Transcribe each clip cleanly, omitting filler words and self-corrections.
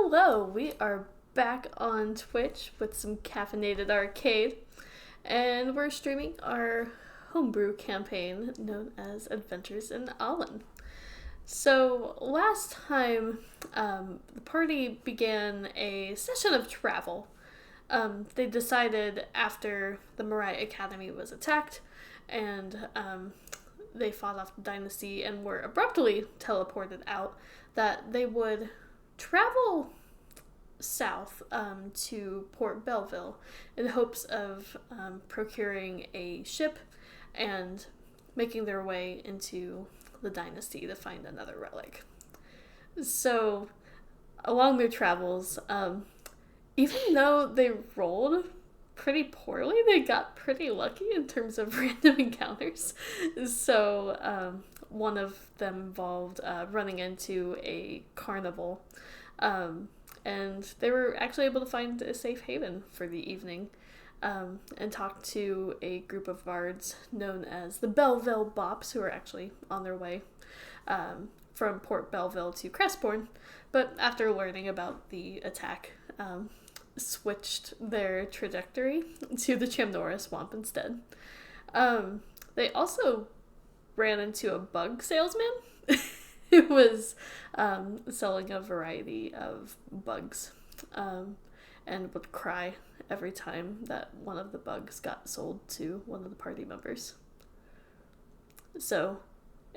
Hello, we are back on Twitch with some caffeinated arcade, and we're streaming our homebrew campaign known as Adventures in Alainn. So, last time, the party began a session of travel. They decided after the Mariah Academy was attacked and they fought off the dynasty and were abruptly teleported out that they would travel south to Port Belveil in hopes of procuring a ship and making their way into the dynasty to find another relic. So, along their travels, even though they rolled pretty poorly, they got pretty lucky in terms of random encounters. So, one of them involved running into a carnival. And they were actually able to find a safe haven for the evening and talk to a group of bards known as the Belveil Bops, who are actually on their way from Port Belveil to Crestbourne, but after learning about the attack, switched their trajectory to the Chamnora Swamp instead. They also ran into a bug salesman who was selling a variety of bugs and would cry every time that one of the bugs got sold to one of the party members. So,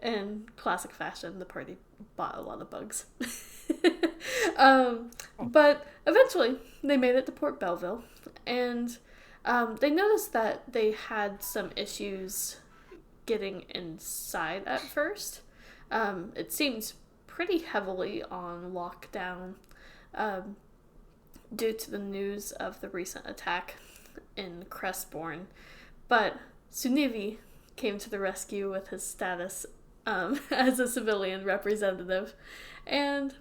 in classic fashion, the party bought a lot of bugs. But eventually, they made it to Port Belville, and they noticed that they had some issues getting inside at first. It seemed pretty heavily on lockdown due to the news of the recent attack in Crestbourne, but Sunivi came to the rescue with his status as a civilian representative, and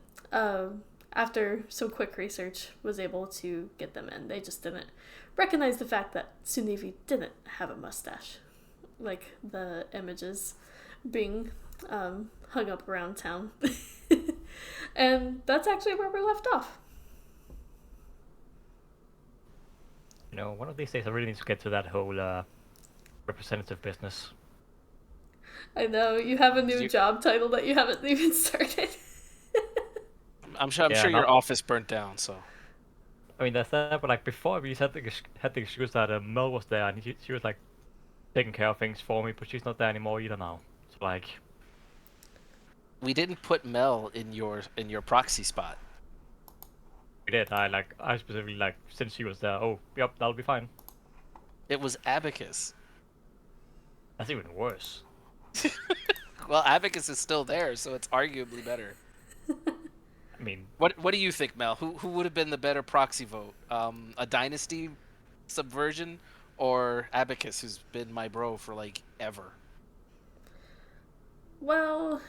after some quick research was able to get them in. They just didn't recognize the fact that Sunivi didn't have a mustache, like the images being hung up around town. And that's actually where we left off. One of these days I really need to get to that whole representative business. I know, you have a new job title that you haven't even started. I'm sure your office burnt down, so. I mean, that's that, but like before we had the excuse that Mel was there and she was like taking care of things for me, but she's not there anymore either now. So like, we didn't put Mel in your proxy spot. we did. I specifically since she was there. Oh, yep, that'll be fine. It was Abacus. That's even worse. Well, Abacus is still there, so it's arguably better. I mean, what do you think, Mel? Who would have been the better proxy vote? A dynasty subversion, or Abacus, who's been my bro for like ever? Well,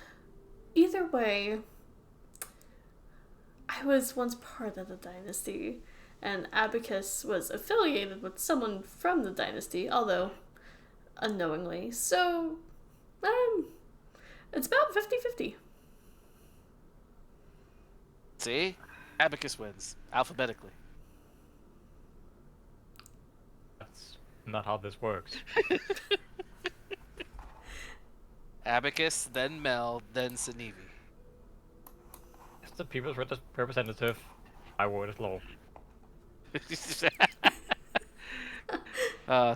either way, I was once part of the dynasty, and Abacus was affiliated with someone from the dynasty, although unknowingly. So, it's about 50-50. See? Abacus wins, alphabetically. that's not how this works. Abacus, then Mel, then Sunivi. It's the people's representative. I word is law.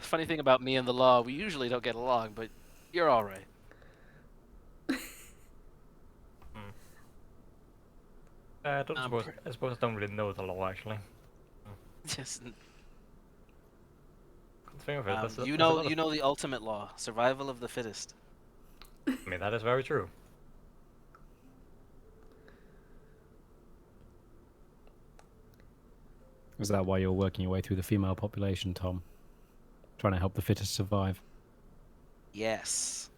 Funny thing about me and the law, we usually don't get along, but you're all right. I suppose I don't really know the law actually. Just, Think of it. you know the ultimate law: survival of the fittest. I mean, that is very true. Is that why you're working your way through the female population, Tom? Trying to help the fittest survive? Yes.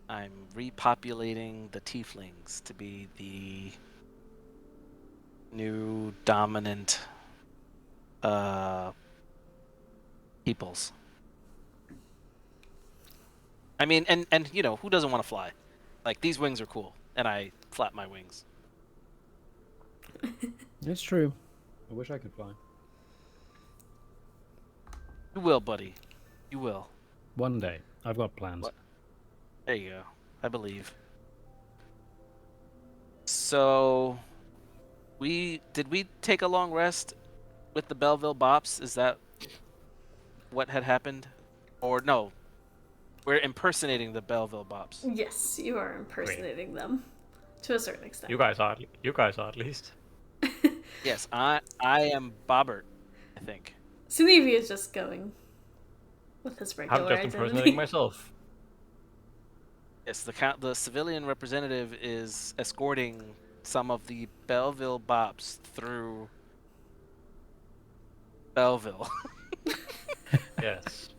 I'm repopulating the tieflings to be the new dominant peoples. I mean, and who doesn't want to fly? Like, these wings are cool, and I flap my wings. It's true. I wish I could fly. You will, buddy. You will. One day. I've got plans. What? There you go. I believe. So, did we take a long rest with the Belveil Bops? Is that what had happened? Or no, we're impersonating the Belveil Bops. Yes, you are impersonating them to a certain extent. You guys are at least. Yes, I am Bobbert, I think. Sunevi is just going with his regular I'm just identity. impersonating myself. Yes, the civilian representative is escorting some of the Belveil Bops through Belveil. Yes.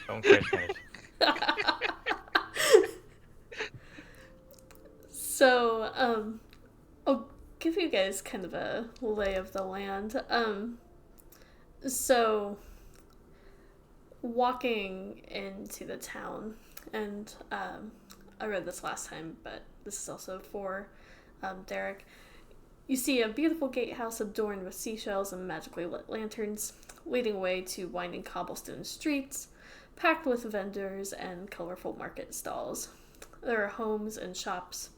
Don't question it. So, I'll give you guys kind of a lay of the land. So, walking into the town, and I read this last time, but this is also for Derek. You see a beautiful gatehouse adorned with seashells and magically lit lanterns, leading away to winding cobblestone streets, packed with vendors and colorful market stalls. There are homes and shops,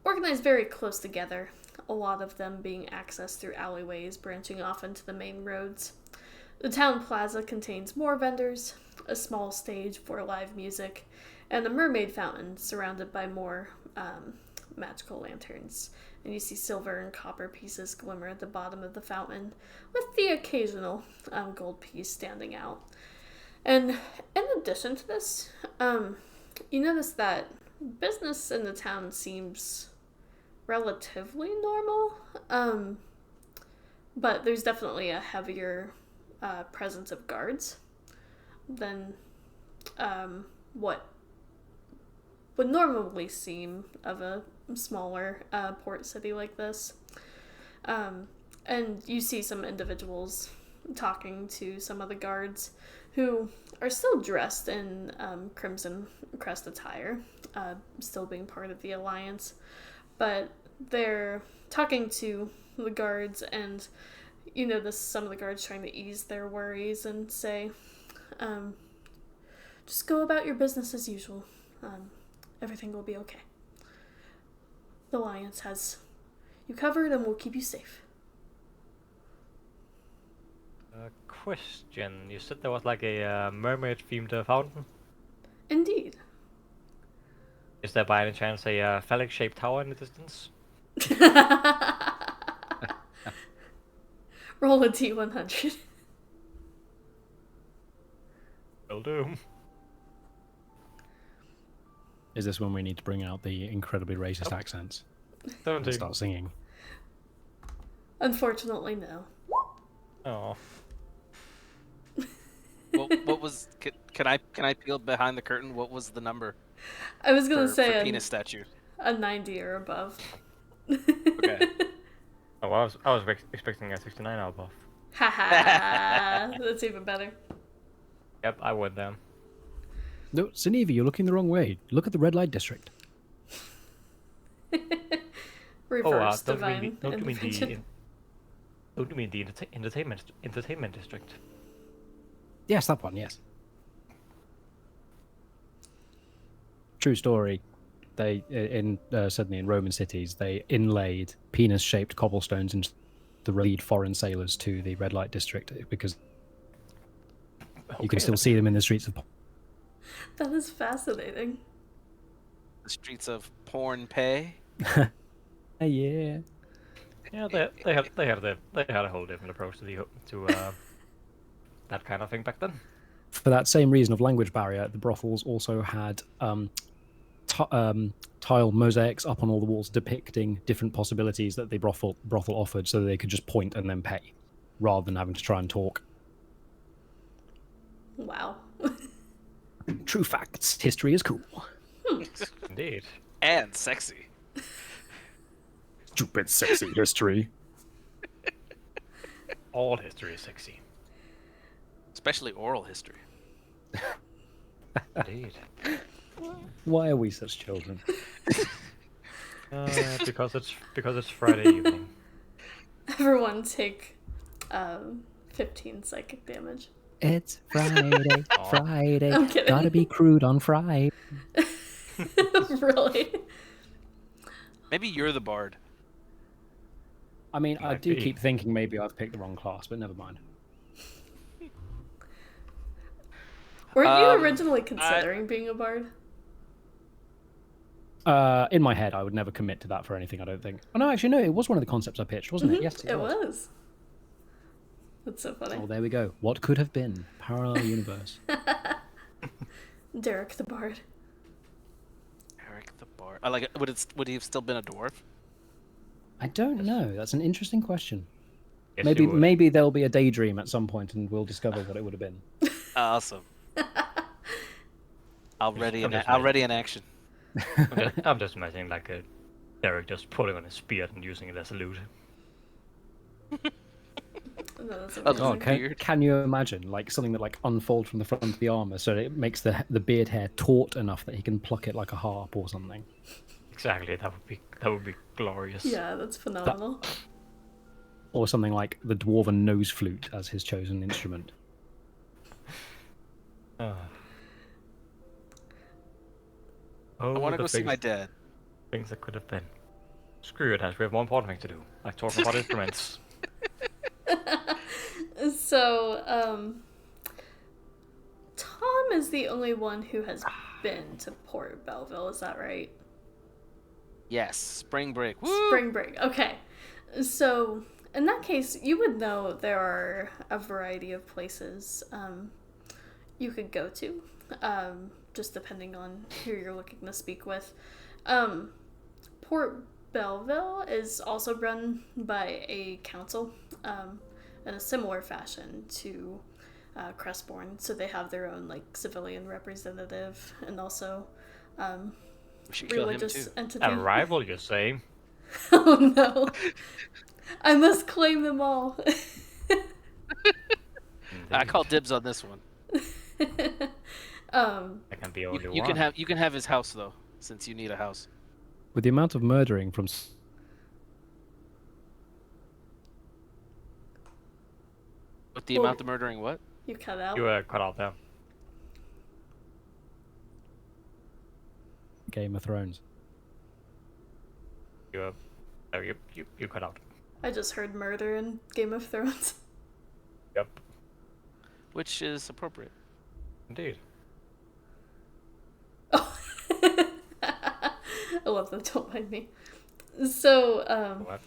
organized very close together, a lot of them being accessed through alleyways branching off into the main roads. The town plaza contains more vendors, a small stage for live music, and a mermaid fountain surrounded by more magical lanterns. And you see silver and copper pieces glimmer at the bottom of the fountain, with the occasional gold piece standing out. And in addition to this, you notice that business in the town seems relatively normal, but there's definitely a heavier presence of guards than what would normally seem of a smaller port city like this. And you see some individuals talking to some of the guards who are still dressed in Crimson Crest attire, still being part of the Alliance. But they're talking to the guards, and you notice some of the guards trying to ease their worries and say, just go about your business as usual. Everything will be okay. The Alliance has you covered and will keep you safe. Question. You said there was like a mermaid-themed fountain. Indeed. Is there by any chance a phallic-shaped tower in the distance? Roll a D100. Will do. Is this when we need to bring out the incredibly racist accents and 17. start singing? Unfortunately, no. Oh. What was? Can I peel behind the curtain? What was the number? I was gonna for say penis statue. a 90 or above. Okay. Oh, I was expecting a 69 out of. Haha, that's even better. Yep, I would then. No, Sinevi, you're looking the wrong way. Look at the red light district. Reverse don't divine you mean intervention. don't you mean the entertainment district? Yes, that one, yes. True story. They, suddenly in Roman cities, they inlaid penis-shaped cobblestones into the lead foreign sailors to the red light district because you can still see them in the streets of. That is fascinating. The streets of porn pay. Yeah. Yeah, they had a whole different approach to that kind of thing back then. For that same reason of language barrier, the brothels also had tile mosaics up on all the walls depicting different possibilities that the brothel offered, so that they could just point and then pay, rather than having to try and talk. Wow. True facts. History is cool. Indeed. And sexy. Stupid, sexy history. All history is sexy. Especially oral history. Indeed. Why are we such children? Because it's Friday evening. everyone take 15 psychic damage. It's Friday, Aw. Friday. I'm kidding. Gotta be crude on Friday. Really? Maybe you're the bard. I mean, I Might do be. keep thinking maybe I've picked the wrong class, but never mind. Weren't you Um, originally considering being a bard? In my head, I would never commit to that for anything, I don't think. Oh, no, actually, no, it was one of the concepts I pitched, wasn't it? Yes, It was. That's so funny. Oh, there we go. What could have been? Parallel universe. Derek the bard. Eric the bard. I like it. Would he have still been a dwarf? I don't know. That's an interesting question. Yes, Maybe you would. maybe there'll be a daydream at some point, and we'll discover what it would have been. Awesome. Already I'm just in action. I'm just imagining like a Derek just pulling on a spear and using it as a loot. No, that's Oh, amazing. God. Can you imagine like something that like unfolds from the front of the armor, so it makes the beard hair taut enough that he can pluck it like a harp or something? Exactly, that would be glorious. Yeah, that's phenomenal. Or something like the dwarven nose flute as his chosen instrument. Oh, I want to the go see my things- dad. Things that could have been. Screw it, Ash. We have more important things to do, like talking about instruments. So, Tom is the only one who has been to Port Belveil, is that right? Yes, spring break. Woo! Spring break. Okay. So, in that case, you would know there are a variety of places you could go to, just depending on who you're looking to speak with. Port Belveil is also run by a council in a similar fashion to Crestbourne. So they have their own like civilian representative and also We should kill him religious too. entity. A rival, you say? Oh no. I must claim them all. I call dibs on this one. I can be only You one. can have his house though, since you need a house. With the amount of murdering from With the Well- amount of murdering, what? You cut out. You were cut out there. Game of Thrones. You were. Oh, you cut out. I just heard murder in Game of Thrones. Yep. Which is appropriate. Indeed. Oh. I love that. Don't mind me. So, What?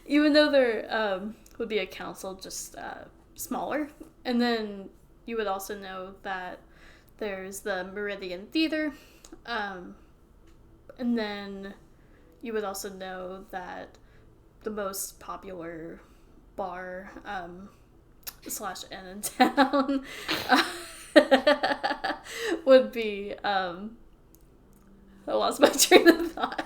even though there would be a council just smaller, and then you would also know that there's the Meridian Theater, and then you would also know that the most popular bar slash inn in town would be I lost my train of thought.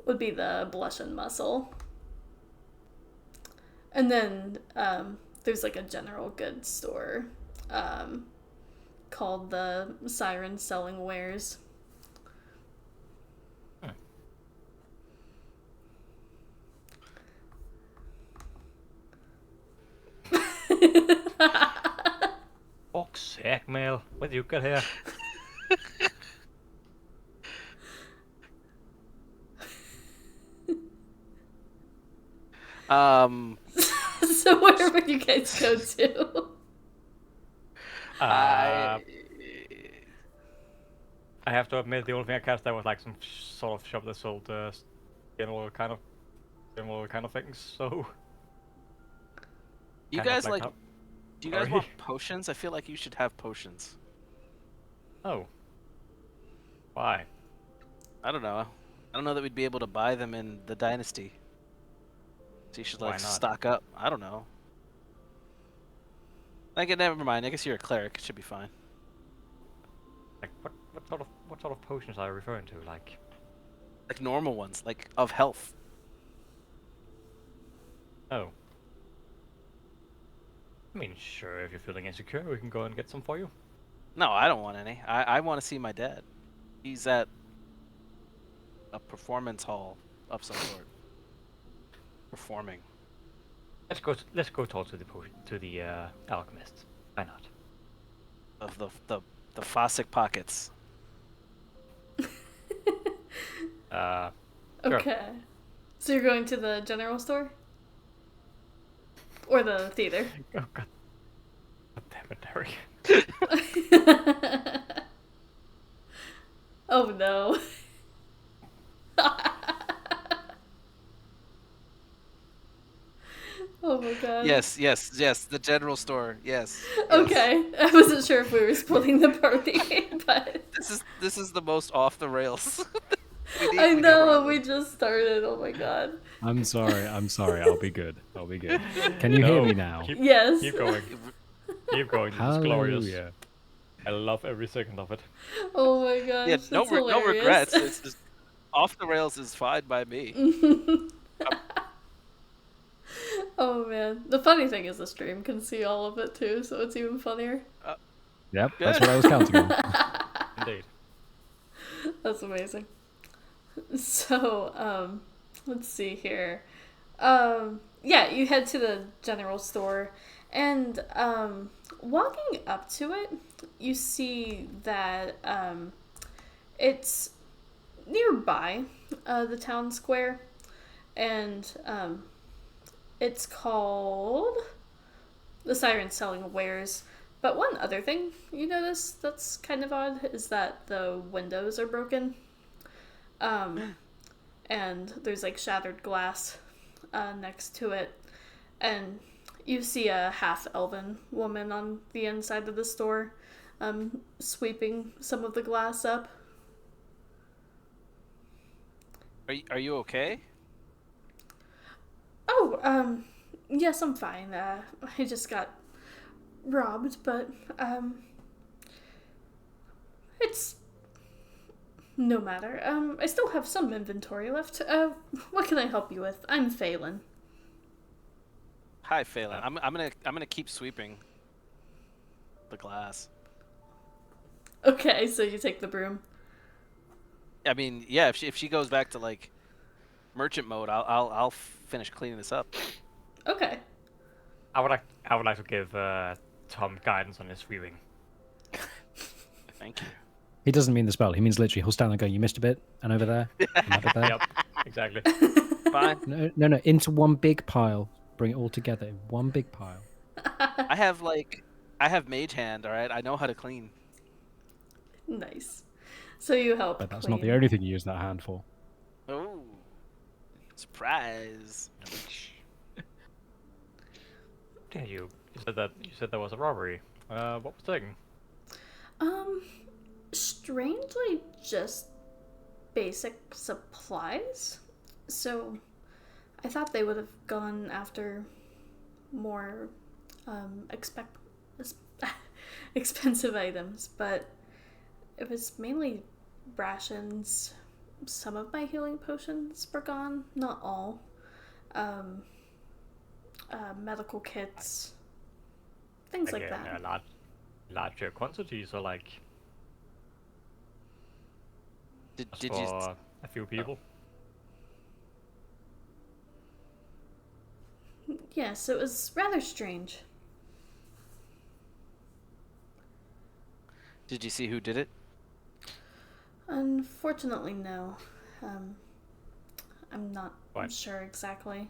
Would be the Blush and Muscle. And then there's like a general goods store called the Siren Selling Wares. Fuck's sake, Mel. When did you get here? So where would you guys go to? I have to admit, the only thing I cast there was like some sort of shop that sold general kind of things. So. You kind of guys like? how- Do you guys Sorry. want potions? I feel like you should have potions. Oh. Why? I don't know. I don't know that we'd be able to buy them in the dynasty. So you should Why like not? stock up. I don't know. Never mind. I guess you're a cleric. It should be fine. Like what sort of potions are you referring to? Like. Like normal ones, like of health. Oh. I mean, sure. If you're feeling insecure, we can go and get some for you. No, I don't want any. I want to see my dad. He's at a performance hall of some sort. Performing. Let's go talk to the alchemist. Why not? Of the Fossick pockets. Sure. Okay. So you're going to the general store? Or the theater? Oh god. God damn it, Derek. Oh no. Oh my god. Yes. The general store. Yes. Okay. I wasn't sure if we were splitting the party, but This is the most off the rails. I know we just started. Oh my god. I'm sorry. I'll be good. Can you hear me now? Yes. Keep going. Keep going. This is glorious. Hallelujah. I love every second of it. Oh my gosh. Yeah, no that's hilarious. regrets. It's just off the rails is fine by me. Oh man. The funny thing is the stream can see all of it too, so it's even funnier. Yep, that's what I was counting on. Indeed. That's amazing. So, let's see here. Yeah, you head to the general store, and walking up to it, you see that it's nearby the town square, and it's called the Siren Selling Wares. But one other thing you notice that's kind of odd is that the windows are broken. And there's like shattered glass next to it. And you see a half-elven woman on the inside of the store sweeping some of the glass up. Are you okay? Oh, yes, I'm fine. I just got robbed, but it's no matter. I still have some inventory left. What can I help you with? I'm Phelan. Hi, Phelan. I'm gonna keep sweeping the glass. Okay, so you take the broom. I mean, yeah. If she goes back to like merchant mode, I'll finish cleaning this up. Okay. I would like to give Tom guidance on his sweeping. Thank you. He doesn't mean the spell. He means literally he'll stand there going, you missed a bit, and over there, and over there. Yep, exactly. Fine. No, into one big pile. Bring it all together in one big pile. I have mage hand. All right, I know how to clean. Nice. So you help. But that's clean. not the only thing you use that hand for. Oh, surprise! Yeah, you said there was a robbery. What was taken? Strangely, just basic supplies. So, I thought they would have gone after more expensive items, but it was mainly rations. Some of my healing potions were gone, not all. Medical kits, things like Again, that. Larger quantities, or like Did for you? a few people? Yes, it was rather strange. Did you see who did it? Unfortunately, no. I'm not What? sure exactly.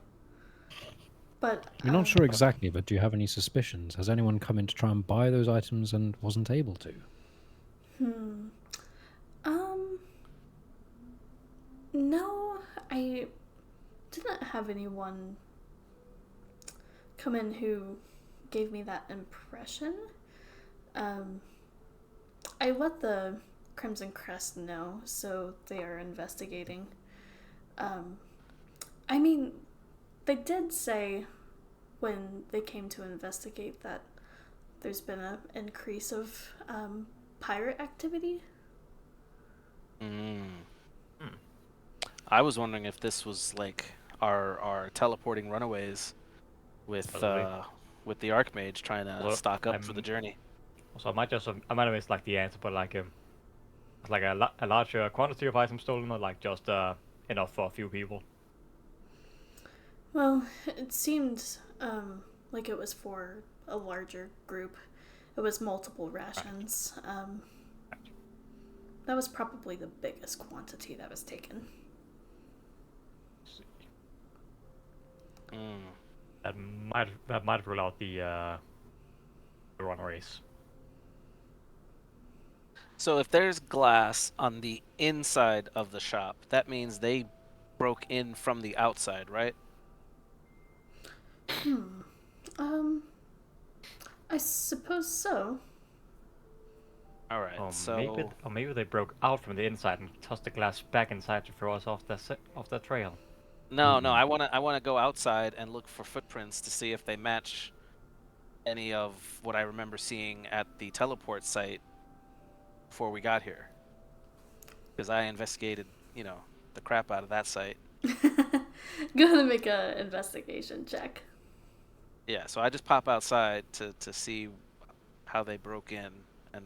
But You're not sure exactly, but do you have any suspicions? Has anyone come in to try and buy those items and wasn't able to? No, I didn't have anyone come in who gave me that impression. I let the Crimson Crest know, so they are investigating. I mean, they did say when they came to investigate that there's been an increase of pirate activity. I was wondering if this was like our teleporting runaways with the Archmage trying to Well, stock up for the journey. Also, I might have missed like the answer, but like Like a larger quantity of items stolen, or like just enough for a few people? Well, it seemed like it was for a larger group. It was multiple rations. That was probably the biggest quantity that was taken. Mm. That might rule out the runaways. So if there's glass on the inside of the shop, that means they broke in from the outside, right? Um, I suppose so. All right. Or maybe they broke out from the inside and tossed the glass back inside to throw us off that trail. No, I wanna go outside and look for footprints to see if they match any of what I remember seeing at the teleport site before we got here. Because I investigated, the crap out of that site. Go ahead and make a investigation check. Yeah, so I just pop outside to see how they broke in and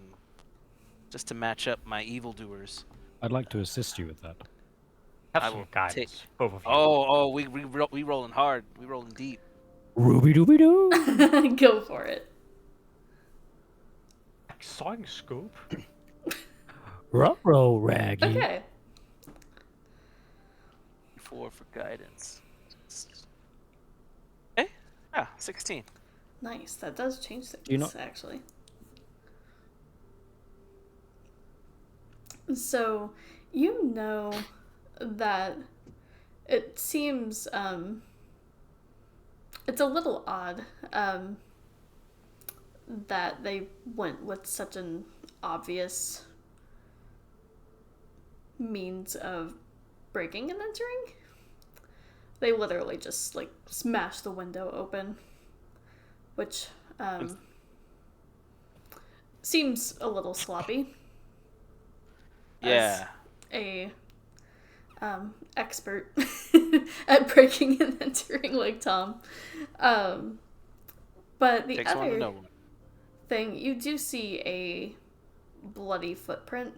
just to match up my evildoers. I'd like to assist you with that. Have I some will guidance, both of you. We rolling hard. We rolling deep. Ruby dooby doo. Go for it. Sawing scoop. Ruh-roh, Raggy. Okay. 4 for guidance. Okay. Yeah, 16. Nice. That does change things, You know- actually. So, you know that it seems, it's a little odd, that they went with such an obvious means of breaking and entering. They literally just, like, smashed the window open, which, seems a little sloppy. Yeah. A expert at breaking and entering like Tom. But the Takes one to other know one. thing, you do see a bloody footprint.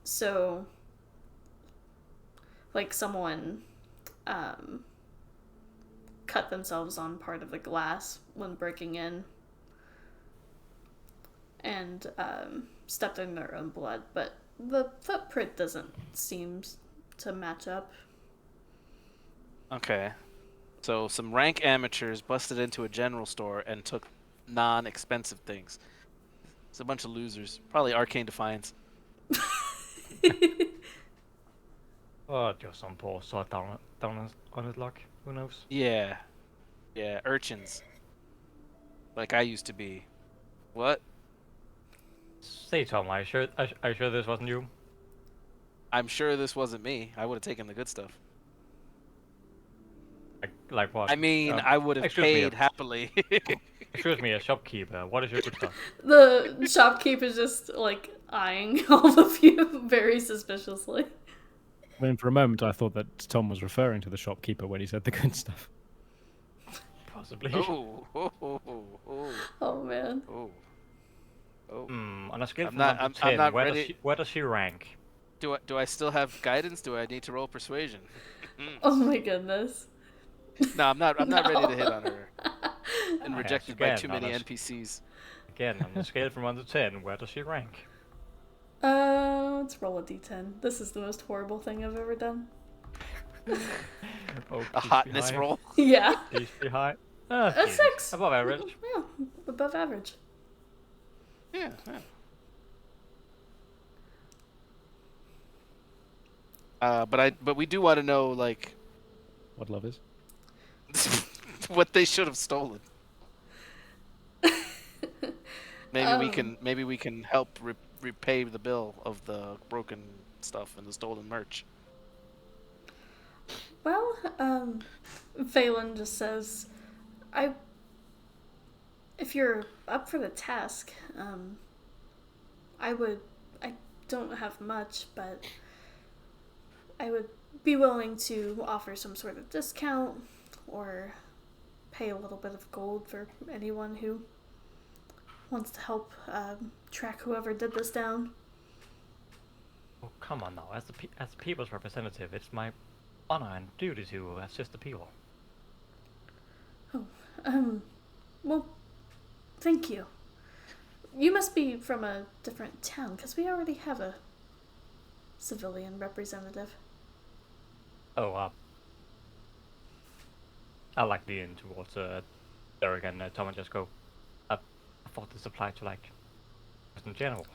So like someone cut themselves on part of the glass when breaking in and stepped in their own blood, but the footprint doesn't seem to match up. Okay. So some rank amateurs busted into a general store and took non-expensive things. It's a bunch of losers. Probably Arcane Defiance. Or just some poor sort down on his luck. Who knows? Yeah. Yeah, urchins. Like I used to be. What? Say, Tom, are you sure this wasn't you? I'm sure this wasn't me. I would have taken the good stuff. Like what? I mean, I would have excuse me, paid happily. Excuse me, a shopkeeper. What is your good stuff? The shopkeeper is just like eyeing all of you very suspiciously. I mean, for a moment, I thought that Tom was referring to the shopkeeper when he said the good stuff. Possibly. Oh. Oh man. Oh. On a scale I'm from not- 1 to I'm 10, not where ready- does she rank? Do I still have guidance? Do I need to roll persuasion? Oh my goodness. No, I'm not ready to hit No. on her. And I rejected ask by again, too many Alice. NPCs. Again, on a scale from 1 to 10, where does she rank? Let's roll a d10. This is the most horrible thing I've ever done. Oh, A please be hotness high. roll. Yeah. Please be high. A Jesus. 6. Above average. Yeah, above average. Yeah. But we do want to know like What love is? what they should have stolen. Maybe we can help repay the bill of the broken stuff and the stolen merch. Well, Phelan just says, if you're up for the task, I don't have much, but I would be willing to offer some sort of discount or pay a little bit of gold for anyone who wants to help track whoever did this down. Oh, come on now. As the people's representative, it's my honor and duty to assist the people. Well, thank you. You must be from a different town, because we already have a civilian representative. Oh, I like leaning towards Derek and Tom and just go. I thought this applied to like just in general.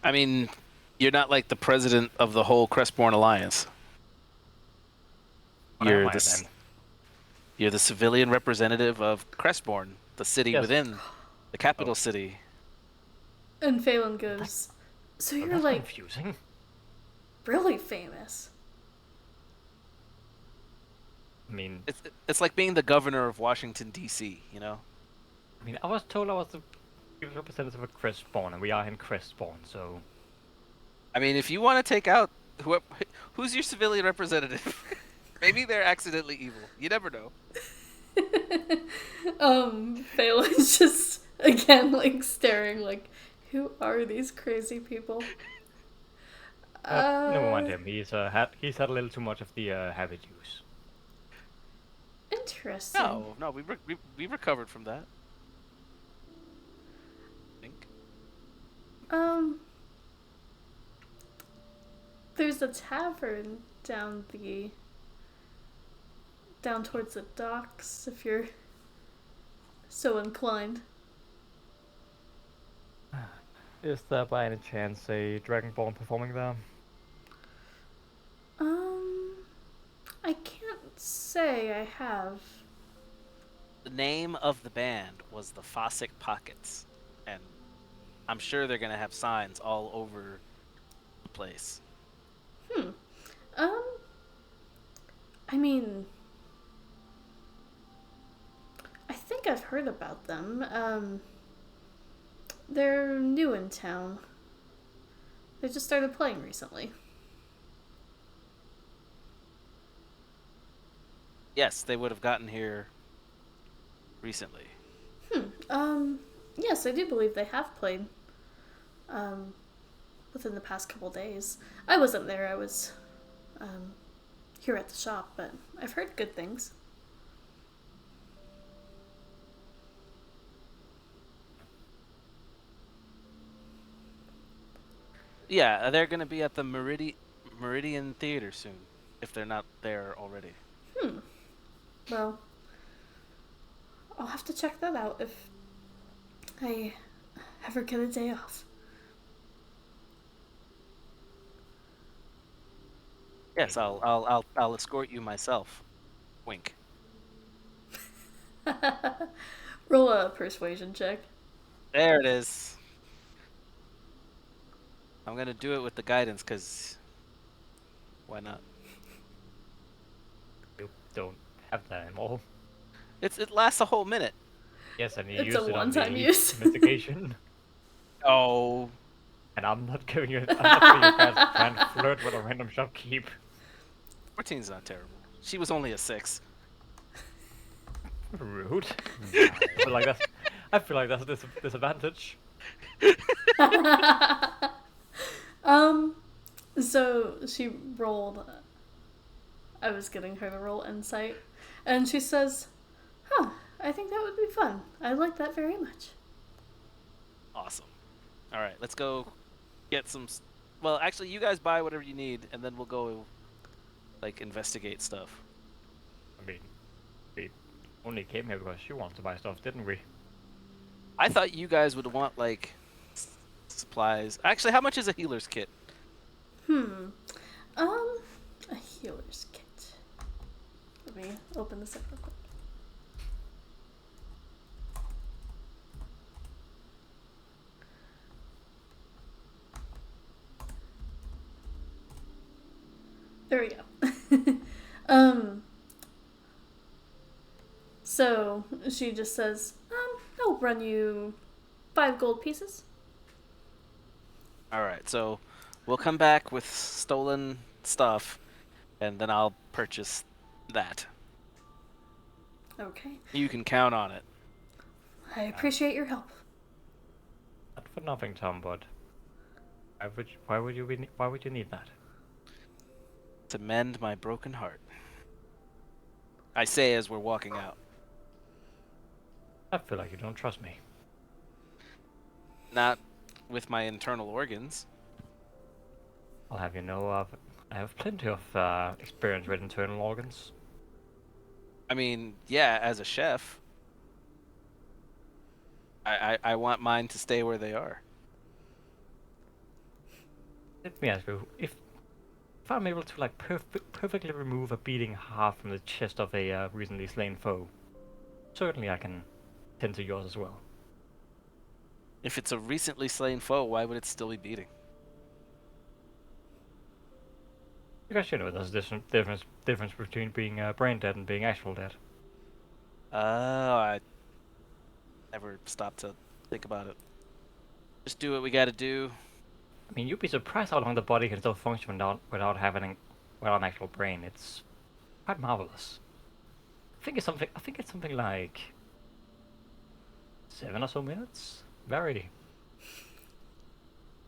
I mean, you're not like the president of the whole Crestborn Alliance. What am You're I the then? you're the civilian representative of Crestborn, the city Yes. within the capital Oh. city. And Phelan goes, so Oh, you're that's like confusing. really famous. I mean, It's like being the governor of Washington D.C. You know. I was told I was the people's representative of Crestborn, and we are in Crestborn, so I mean, if you want to take out who's your civilian representative, maybe they're accidentally evil. You never know. Phelan's just again like staring like, who are these crazy people? never mind him. He's had a little too much of the habit use. Interesting. No, we recovered from that. I think. There's a tavern down towards the docks if you're so inclined. Is there by any chance a Dragonborn performing there? I can't say I have. The name of the band was the Fossick Pockets, and I'm sure they're gonna have signs all over the place. I mean, I think I've heard about them. They're new in town. They just started playing recently. Yes, they would have gotten here recently. Yes, I do believe they have played. Within the past couple days. I wasn't there, I was, here at the shop, but I've heard good things. Yeah, they're gonna be at the Meridian Theater soon, if they're not there already. Well, I'll have to check that out if I ever get a day off. Yes, I'll escort you myself. Wink. Roll a persuasion check. There it is. I'm gonna do it with the guidance, cause why not? You don't have that anymore. It lasts a whole minute. Yes, and you It's used a it on one-time the use. investigation. Oh, And I'm not giving you. I'm not giving you a chance to try and flirt with a random shopkeep. 14's not terrible. She was only a 6. Rude. I feel like that's a disadvantage. So she rolled. I was getting her to roll insight, and she says, "Huh, I think that would be fun. I like that very much." Awesome. All right, let's go get some. Well, actually, you guys buy whatever you need, and then we'll go, like, investigate stuff. I mean, we only came here because you wanted to buy stuff, didn't we? I thought you guys would want like supplies. Actually, how much is a healer's kit? A healer's kit. Let me open this up real quick. There we go. So she just says, I'll run you 5 gold pieces. All right, so we'll come back with stolen stuff, and then I'll purchase that. Okay. You can count on it. I appreciate your help. Not for nothing, Tom, but why would you need that? To mend my broken heart. I say as we're walking out. I feel like you don't trust me. Not with my internal organs. I'll have you know I have plenty of experience with internal organs. I mean, yeah, as a chef, I want mine to stay where they are. Let me ask you, if I'm able to like perfectly remove a beating heart from the chest of a recently slain foe, certainly I can tend to yours as well. If it's a recently slain foe, why would it still be beating? Because you know there's a difference between being brain dead and being actual dead. Oh, I never stopped to think about it. Just do what we gotta do. I mean, you'd be surprised how long the body can still function without having an actual brain. It's quite marvelous. I think it's something like 7 or so minutes. Very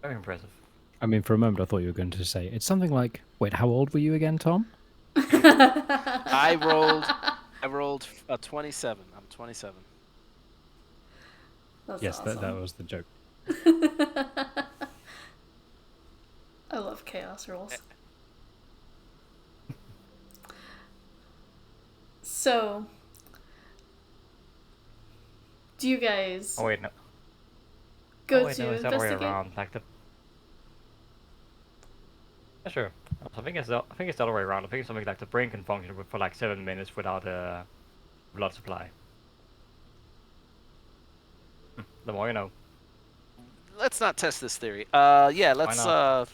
impressive. I mean, for a moment, I thought you were going to say it's something like. Wait, how old were you again, Tom? I rolled a 27. I'm 27. That's Yes, awesome. that was the joke. I love chaos rolls. So, do you guys Oh wait, no. go oh, wait, to no, it's the other way investigate? around. Like the. Yeah, sure. I think it's the other way around. I think it's something like the brain can function for like 7 minutes without a blood supply. The more you know. Let's not test this theory. Yeah, let's not?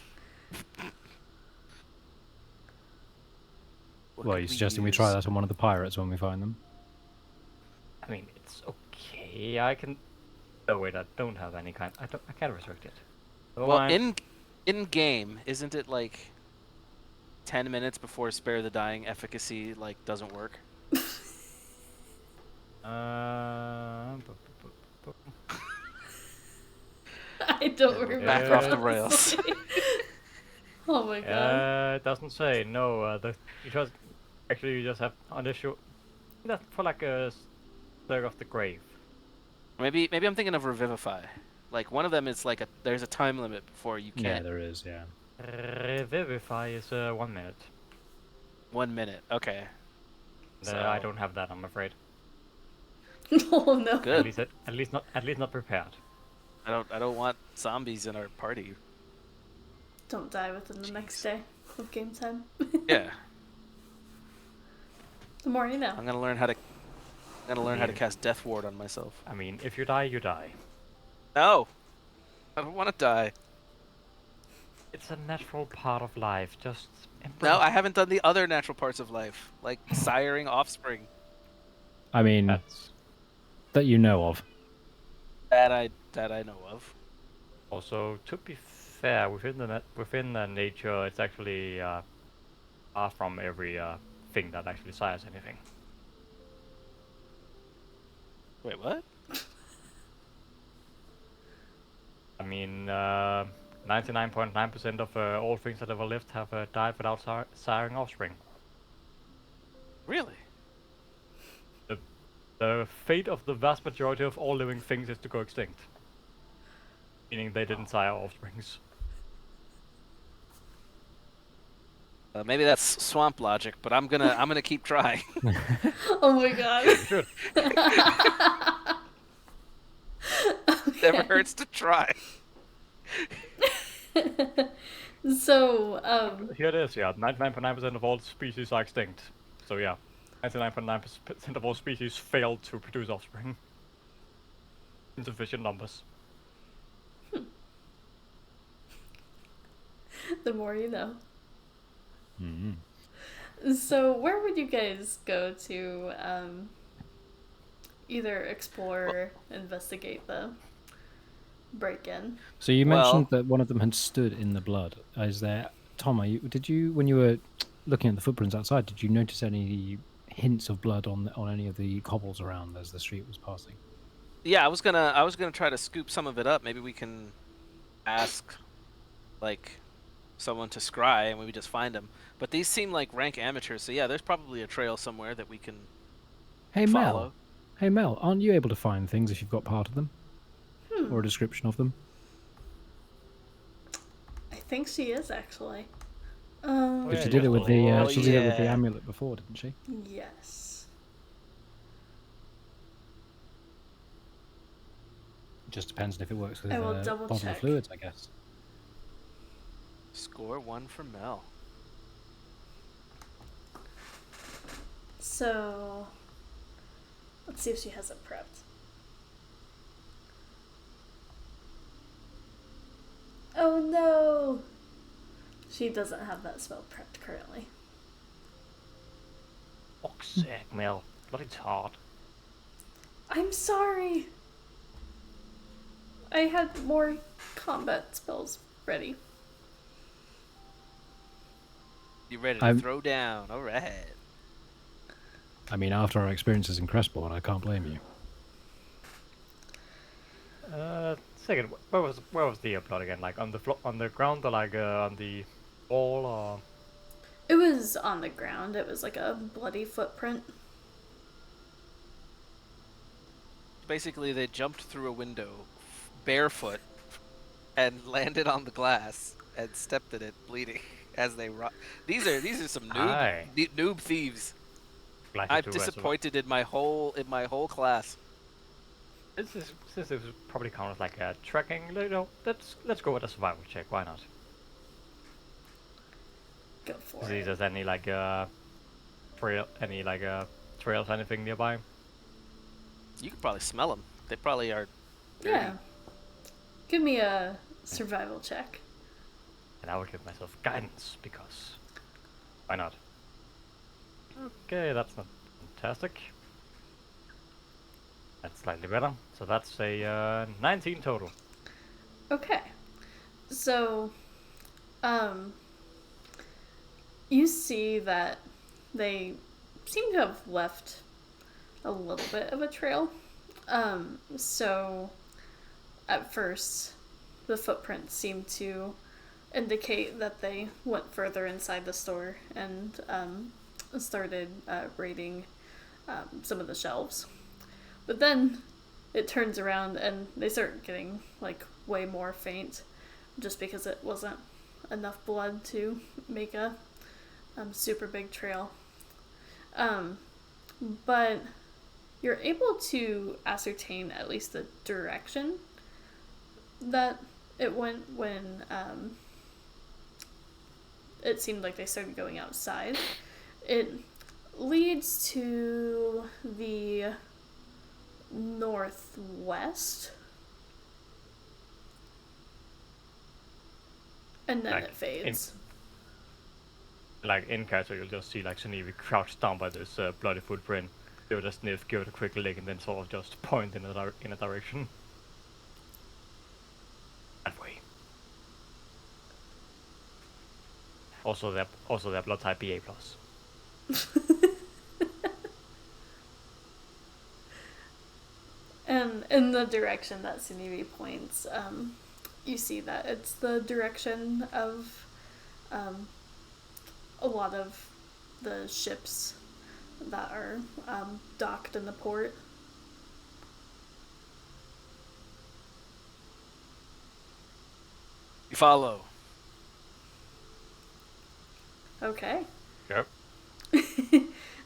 what Well, could you're we suggesting we try use? that on one of the pirates when we find them? I mean, it's okay. I can. Oh wait, I don't have any kind. I can't restrict it. Never Well, mind. in game, isn't it like 10 minutes before spare the dying efficacy like doesn't work? I don't remember. Back off the honestly. rails. Oh my god. It doesn't say no. You just have on the show. That's for like a stir of the grave. Maybe I'm thinking of Revivify. Like one of them is like there's a time limit before you Yeah, can't. there is. Yeah. Revivify is 1 minute. 1 minute. Okay. I don't have that, I'm afraid. Oh no. Good. At least not prepared. I don't want zombies in our party. Don't die within the next day of game time. Yeah. The more you know. I'm gonna learn how to cast Death Ward on myself. I mean, if you die, you die. No, I don't want to die. It's a natural part of life. Just No, I haven't done the other natural parts of life, like siring offspring. I mean, That's that you know of. That I know of. also, to be fair, within the nature, it's actually far from every thing that actually sires anything. Wait, what? I mean, 99.9% of all things that ever lived have died without siring offspring. Really? The fate of the vast majority of all living things is to go extinct. Meaning they didn't sire offsprings. Maybe that's swamp logic, but I'm gonna keep trying. Oh my god. You should. Never hurts to try. So, Here it is, yeah. 99.9% of all species are extinct. So yeah, 99.9% of all species failed to produce offspring. Insufficient numbers. the more you know. Mm-hmm. So, where would you guys go to either explore or investigate the break-in? So you Well- mentioned that one of them had stood in the blood. Is there, Tom? Did you, when you were looking at the footprints outside, did you notice any hints of blood on any of the cobbles around as the street was passing? Yeah, I was gonna try to scoop some of it up. Maybe we can ask, like, someone to scry, and we just find them. But these seem like rank amateurs, so yeah, there's probably a trail somewhere that we can Hey follow. Mel, aren't you able to find things if you've got part of them or a Hmm. description of them? I think she is actually. Oh, Because yeah, she Um. did it with the Oh she did it with the yeah. amulet before, didn't she? Yes. It just depends on if it works with I will double bodily check. fluids, I guess. Score 1 for Mel. So let's see if she has it prepped. Oh no! She doesn't have that spell prepped currently. Fuck's sake, Mel. Bloody hard. I'm sorry! I had more combat spells ready. You ready to I'm- throw down? All right. I mean, after our experiences in Crestbourne, I can't blame you. Second, where was the plot again? Like on the ground, or like on the wall, or It was on the ground. It was like a bloody footprint. Basically, they jumped through a window, barefoot, and landed on the glass and stepped in it, bleeding as they rock. These are some Aye. noob thieves. like I'm to disappointed in my whole class. Since it was probably counted like a trekking. Let's go with a survival check. Why not? Go for See if it. there's any like trails, anything nearby. You can probably smell them. They probably are dirty. Yeah. Give me a survival check. And I will give myself guidance because why not? Okay, that's not fantastic. That's slightly better. So that's a 19 total. Okay. So, you see that they seem to have left a little bit of a trail. So at first, the footprints seem to indicate that they went further inside the store and started raiding some of the shelves. But then it turns around and they start getting like way more faint just because it wasn't enough blood to make a super big trail. But you're able to ascertain at least the direction that it went when it seemed like they started going outside. It leads to the northwest, and then Like, it fades. Like in character, you'll just see like Shanivi crouched down by this bloody footprint. Give it a sniff, give it a quick lick, and then sort of just point in a direction. That way. Also, their blood type BA plus. And in the direction that Sunivi points, you see that it's the direction of a lot of the ships that are docked in the port. You follow. Okay. Yep.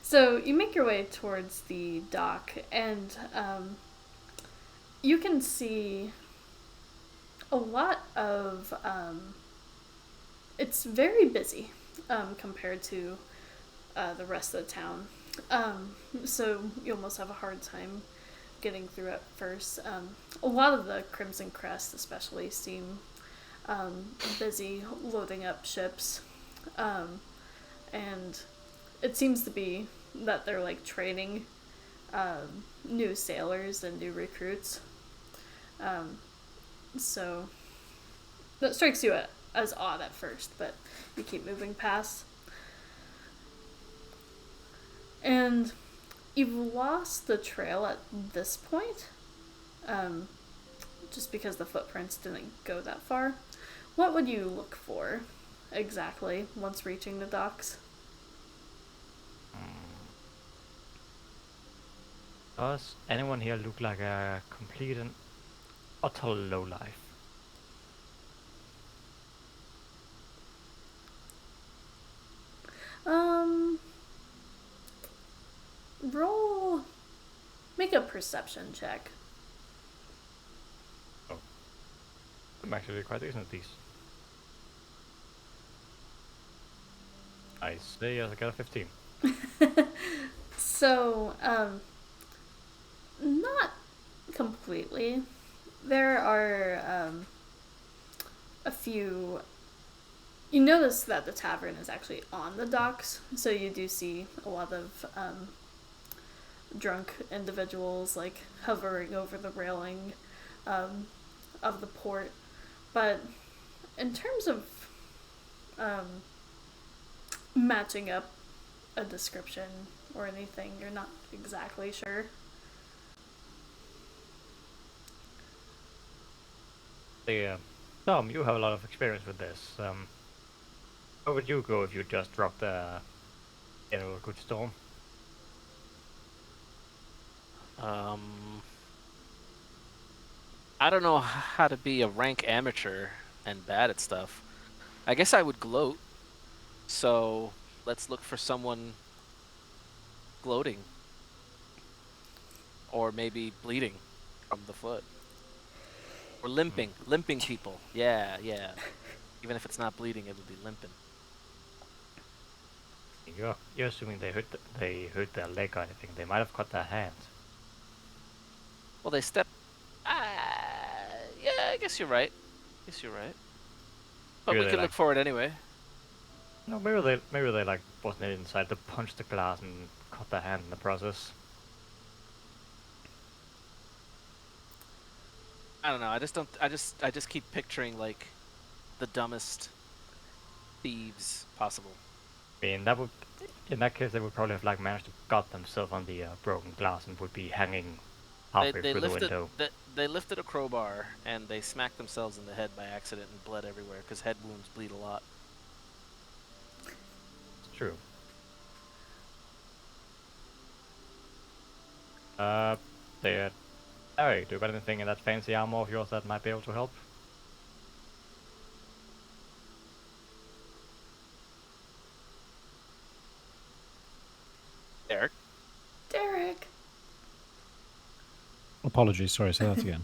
So you make your way towards the dock, and you can see a lot of. It's very busy compared to the rest of the town. So you almost have a hard time getting through at first. A lot of the Crimson Crest, especially, seem busy loading up ships. And it seems to be that they're like training new sailors and new recruits. So that strikes you as odd at first, but you keep moving past. And you've lost the trail at this point. just because the footprints didn't go that far. What would you look for exactly once reaching the docks? Does anyone here look like a complete and utter lowlife? Roll. Make a perception check. Oh. I'm actually quite decent at these. I say I got a 15. So, not completely. There are a few. You notice that the tavern is actually on the docks, so you do see a lot of drunk individuals like hovering over the railing of the port. But in terms of matching up a description or anything, you're not exactly sure. Tom, you have a lot of experience with this. Where would you go if you just dropped a good storm? I don't know how to be a rank amateur and bad at stuff. I guess I would gloat. So let's look for someone gloating. Or maybe bleeding from the foot. Or limping. Limping people. Yeah. Even if it's not bleeding, it would be limping. You're assuming they hurt their leg or anything. They might have cut their hands. Well, they step. Yeah, I guess you're right. But Maybe we they, could like, look for it anyway. No, maybe they like wasn't inside to punch the glass and cut their hand in the process. I don't know. I just keep picturing like the dumbest thieves possible. I mean, in that case, they would probably have like managed to cut themselves on the broken glass and would be hanging halfway They through the window. they lifted a crowbar and they smacked themselves in the head by accident and bled everywhere because head wounds bleed a lot. It's true. They. Harry, do you got anything in that fancy armor of yours that might be able to help? Derek? Derek! Apologies, sorry, say that again.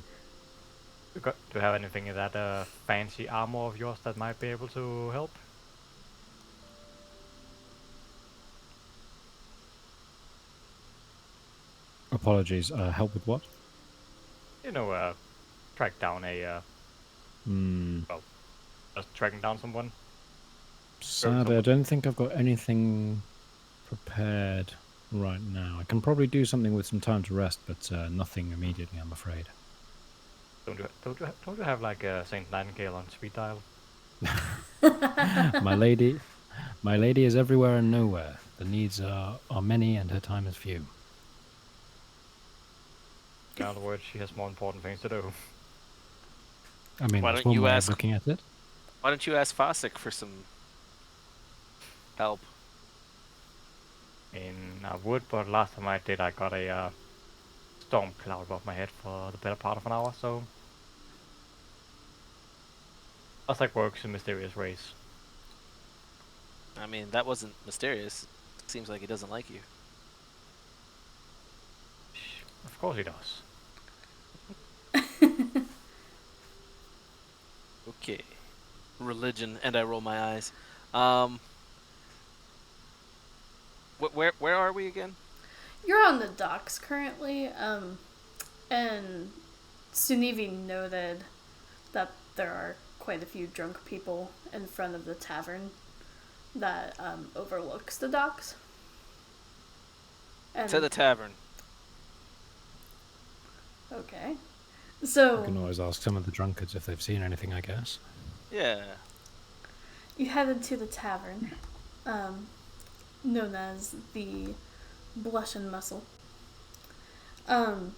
Do you have anything in that fancy armor of yours that might be able to help? Apologies, help with what? Track down well, just tracking down someone. Sadly, I don't think I've got anything prepared right now. I can probably do something with some time to rest, but nothing immediately, I'm afraid. Don't you have like a Saint Nightingale on speed dial? My lady is everywhere and nowhere. The needs are many and her time is few. In other words, she has more important things to do. I mean, Why that's don't one you way ask- of looking at it. Why don't you ask Fossick for some help? I would, but last time I did, I got a storm cloud above my head for the better part of an hour, so... Fossick works in mysterious ways. I mean, that wasn't mysterious. Seems like he doesn't like you. Of course he does. Okay. Religion, and I roll my eyes. Where are we again? You're on the docks currently, and Sunivi noted that there are quite a few drunk people in front of the tavern that overlooks the docks. And, To the tavern. Okay. You So can always ask some of the drunkards if they've seen anything, I guess. Yeah. you headed to the tavern, known as the Blush and Muscle. And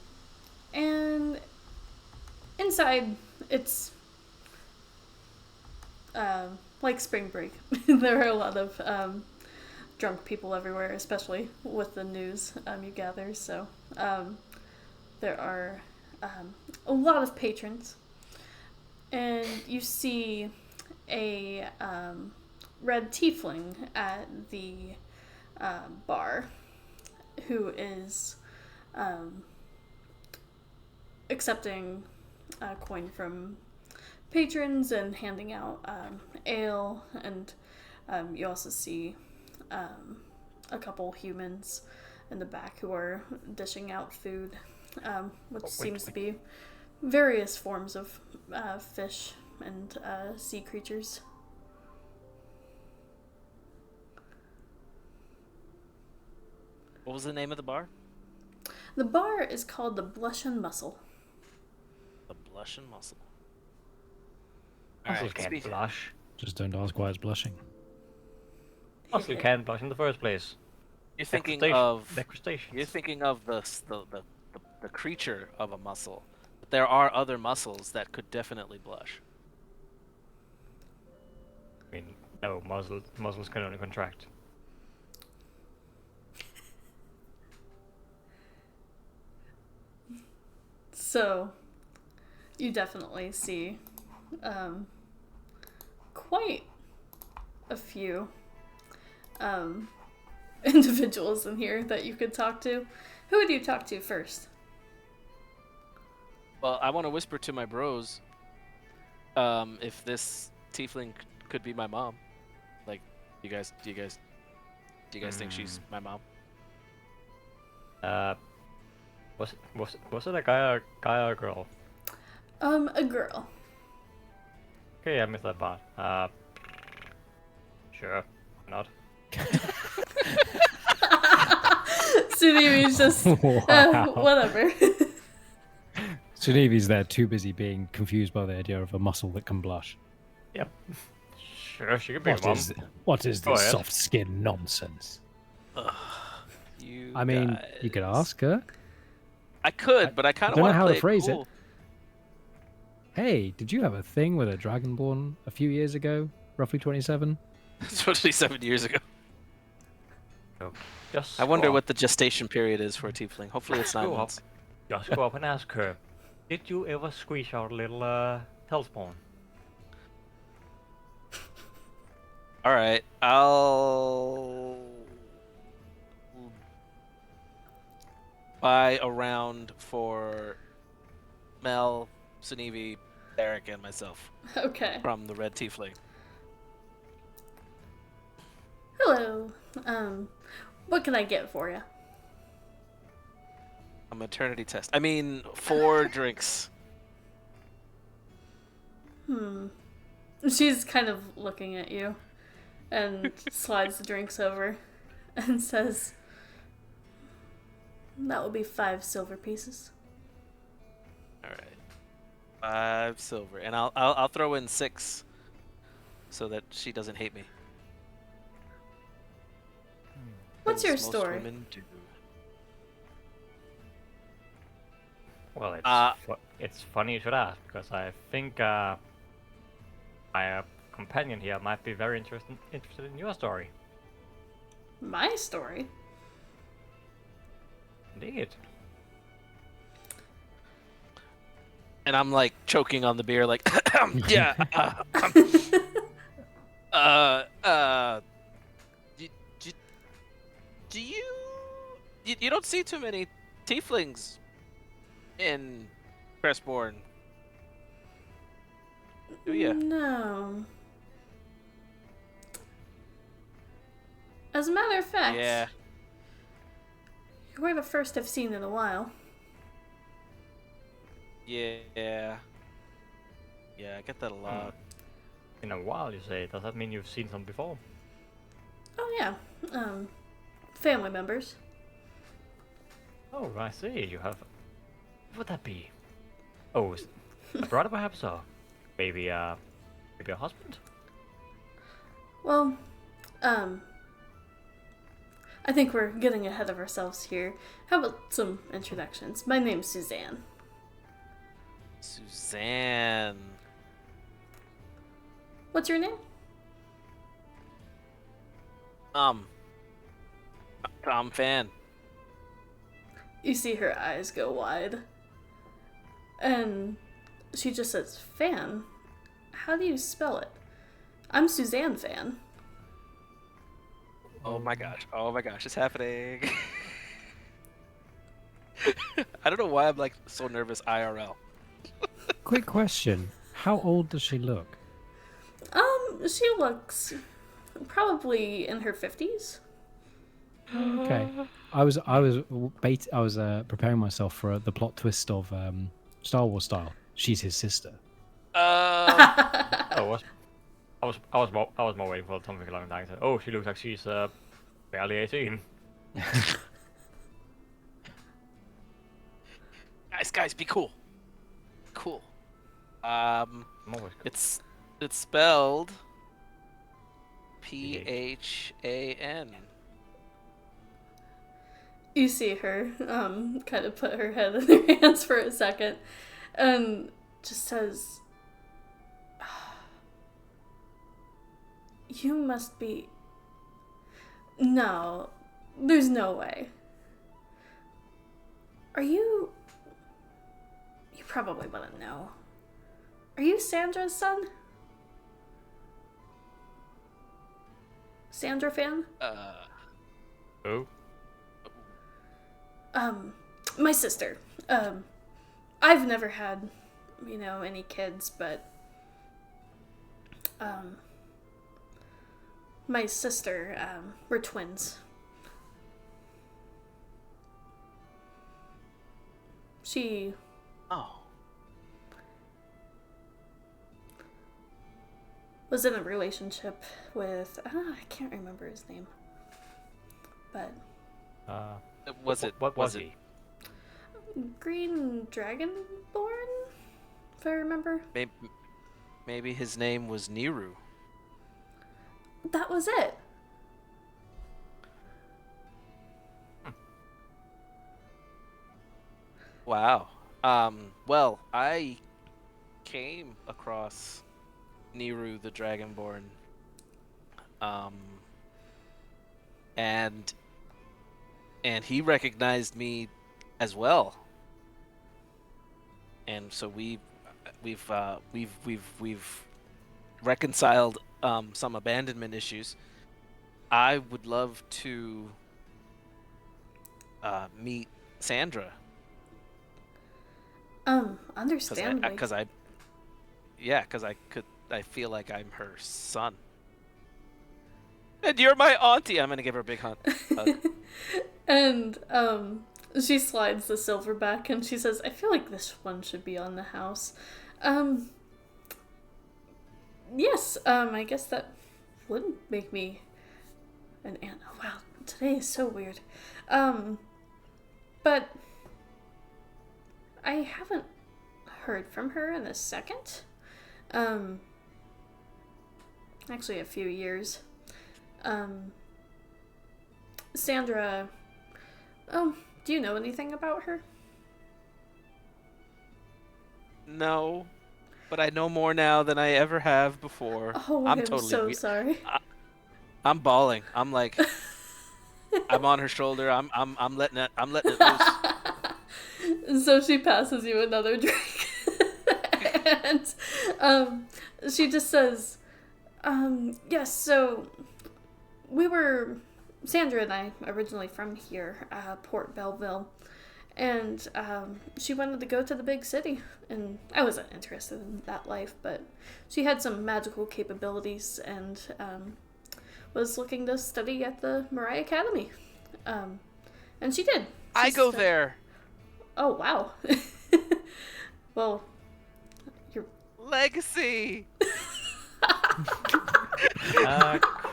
inside, it's like spring break. There are a lot of drunk people everywhere, especially with the news you gather. So there are a lot of patrons, and you see a red tiefling at the bar who is accepting a coin from patrons and handing out ale, and you also see a couple humans in the back who are dishing out food, which seems to be various forms of fish and sea creatures. What was the name of the bar? The bar is called the Blush and Muscle. The Blush and Muscle. Muscle Alright, can't blush. Just don't ask why it's blushing. Muscle can't blush in the first place. You're thinking They're of crustaceans. you're thinking of the creature of a mussel. But there are other mussels that could definitely blush. I mean, no, mussels can only contract. So, you definitely see quite a few individuals in here that you could talk to. Who would you talk to first? Well, I want to whisper to my bros if this tiefling could be my mom. Like, do you guys think she's my mom? Was it a guy or a girl? A girl. Okay, I missed that part. Sure, not. Sudevi's just whatever. Sudevi's there too busy being confused by the idea of a muscle that can blush. Yep. Sure, she could be a mom. What is Go this ahead. soft skin nonsense? You I mean, you could ask her. I could, but I kind of don't know want to how to play phrase it. cool. Hey, did you have a thing with a dragonborn a few years ago? Roughly 27? 27 years ago. So just I wonder go what the gestation period is for a tiefling. Hopefully it's 9 Go up. months. Just go up and ask her. Did you ever squeeze out a little hellspawn? All right, I'll buy a round for Mel, Sunevi, Eric, and myself Okay. from the red tiefling. Hello. What can I get for you? A maternity test. I mean, 4 drinks. She's kind of looking at you and slides the drinks over and says, "That will be 5 silver pieces." All right, 5 silver, and I'll throw in 6, so that she doesn't hate me. What's your As most story? women do. Well, Uh, it's funny you should ask, because I think my companion here might be very interested in your story. My story? Indeed. And I'm like choking on the beer, like, yeah. Do you don't see too many tieflings in Crestborn, do you? No. As a matter of fact, Yeah. you were the first I've seen in a while. Yeah, I get that a lot. In a while, you say. Does that mean you've seen some before? Oh yeah, family members. Oh, I see. You have. What would that be? Oh, a brother perhaps, or maybe a husband? Well, I think we're getting ahead of ourselves here. How about some introductions? My name's Suzanne. Suzanne. What's your name? Tom Fan. You see her eyes go wide. And she just says, Fan? How do you spell it? I'm Suzanne Fan. Oh my gosh, it's happening. I don't know why I'm like so nervous IRL. Quick question: how old does she look? She looks probably in her 50s. Okay, I was preparing myself for the plot twist of Star Wars style. She's his sister. I was more waiting for something along the lines of, oh, she looks like she's barely 18. Guys, be cool. Cool. I'm always cool. It's spelled Phan. You see her kind of put her head in her hands for a second and just says, you must be... No, there's no way. Are you... You probably wouldn't know. Are you Sandra's son? Sandra Fan? Oh? My sister. I've never had, any kids, but, my sister, we're twins. She was in a relationship with, I can't remember his name, but... What was he? Green Dragonborn, if I remember. Maybe his name was Niru. That was it. Wow. Well, I came across Niru the Dragonborn. And he recognized me as well. And so we've reconciled some abandonment issues. I would love to meet Sandra. Understandably. Because I feel like I'm her son. And you're my auntie. I'm gonna give her a big hug. And she slides the silver back and she says, I feel like this one should be on the house. Yes, I guess that would make me an aunt. Oh, wow, today is so weird. But I haven't heard from her in a second. Actually a few years. Sandra, do you know anything about her? No, but I know more now than I ever have before. Oh, I'm so sorry. I'm bawling. I'm like, I'm on her shoulder. I'm letting it loose. So she passes you another drink, and she just says, yes. So Sandra and I originally from here, Port Belveil. And she wanted to go to the big city, and I wasn't interested in that life, but she had some magical capabilities and was looking to study at the Mariah Academy. And she did. I go there. Oh, wow. Well, your legacy.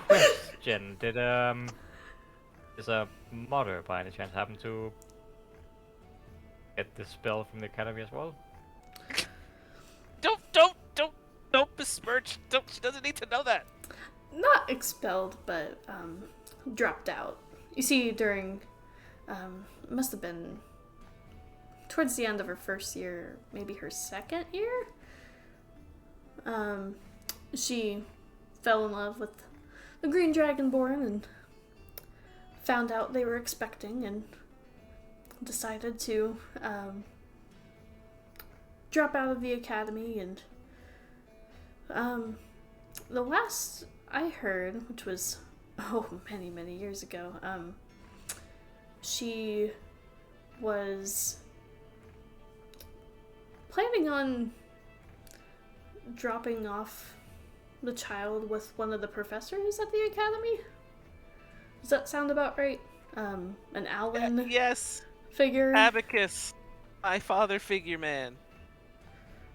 Question: Did is a mother by any chance happen to get the spell from the academy as well? Don't besmirch. She doesn't need to know that. Not expelled, but dropped out. You see, during must have been towards the end of her first year, maybe her second year, she fell in love with the Green Dragonborn and found out they were expecting and decided to drop out of the academy. And the last I heard, which was many, many years ago, she was planning on dropping off the child with one of the professors at the academy. Does that sound about right? An Alainn Yes, figure. Abacus, my father figure man.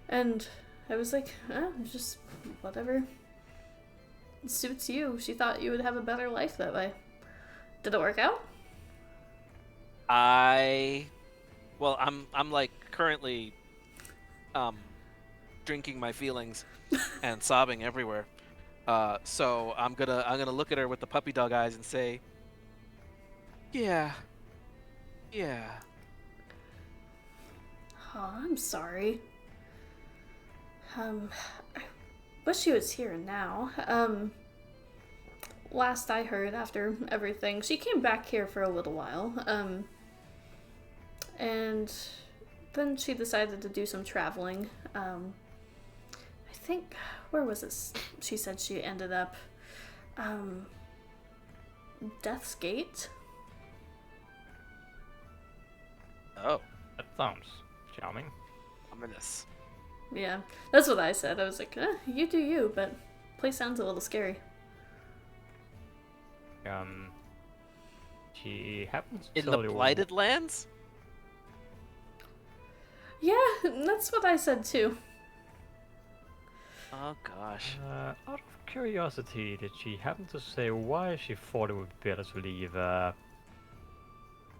And I was like, just whatever suits you. She thought you would have a better life that way. Did it work out? I'm like currently drinking my feelings and sobbing everywhere. So I'm gonna look at her with the puppy dog eyes and say, yeah. Oh, I'm sorry. I wish she was here now. Last I heard, after everything, she came back here for a little while. And then she decided to do some traveling. I think, where was this? She said she ended up, Death's Gate? Oh, That sounds charming. ominous. Yeah, that's what I said. I was like, you do you, but place sounds a little scary. She happens to In the tell you Blighted Lands? Yeah, that's what I said too. Oh gosh. Out of curiosity, did she happen to say why she thought it would be better to leave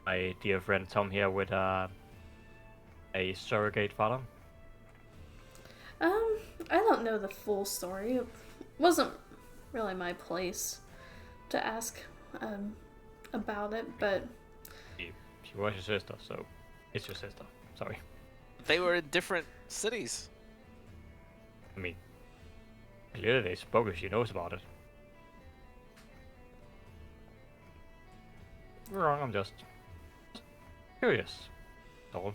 my dear friend Tom here with a surrogate father? I don't know the full story. It wasn't really my place to ask about it, but She was your sister, so it's your sister. Sorry. They were in different cities. I mean, clearly they spoke if she knows about it. You're wrong, I'm just curious. That's all. well,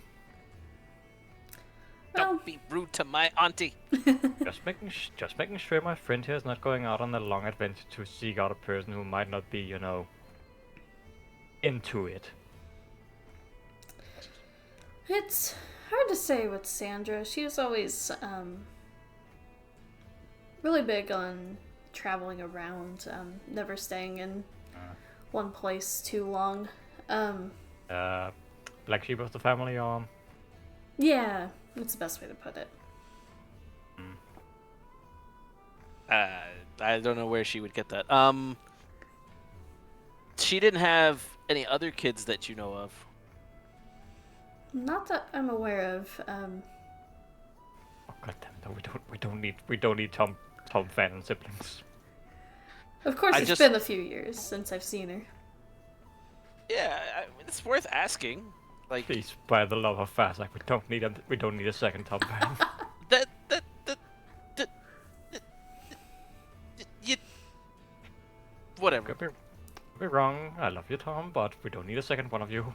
Don't be rude to my auntie. Just making sure my friend here is not going out on a long adventure to seek out a person who might not be, into it. it's hard to say with Sandra. She was always really big on traveling around, never staying in one place too long. Black sheep of the family, or Yeah, that's the best way to put it. I don't know where she would get that. She didn't have any other kids that you know of. Not that I'm aware of. oh goddamn, no, we don't need Tom Fannin siblings. Of course, it's been a few years since I've seen her. Yeah, it's worth asking. Like Please, by the love of fast, like we don't need a second Tom Fannin. that you whatever. Could be wrong. I love you, Tom, but we don't need a second one of you.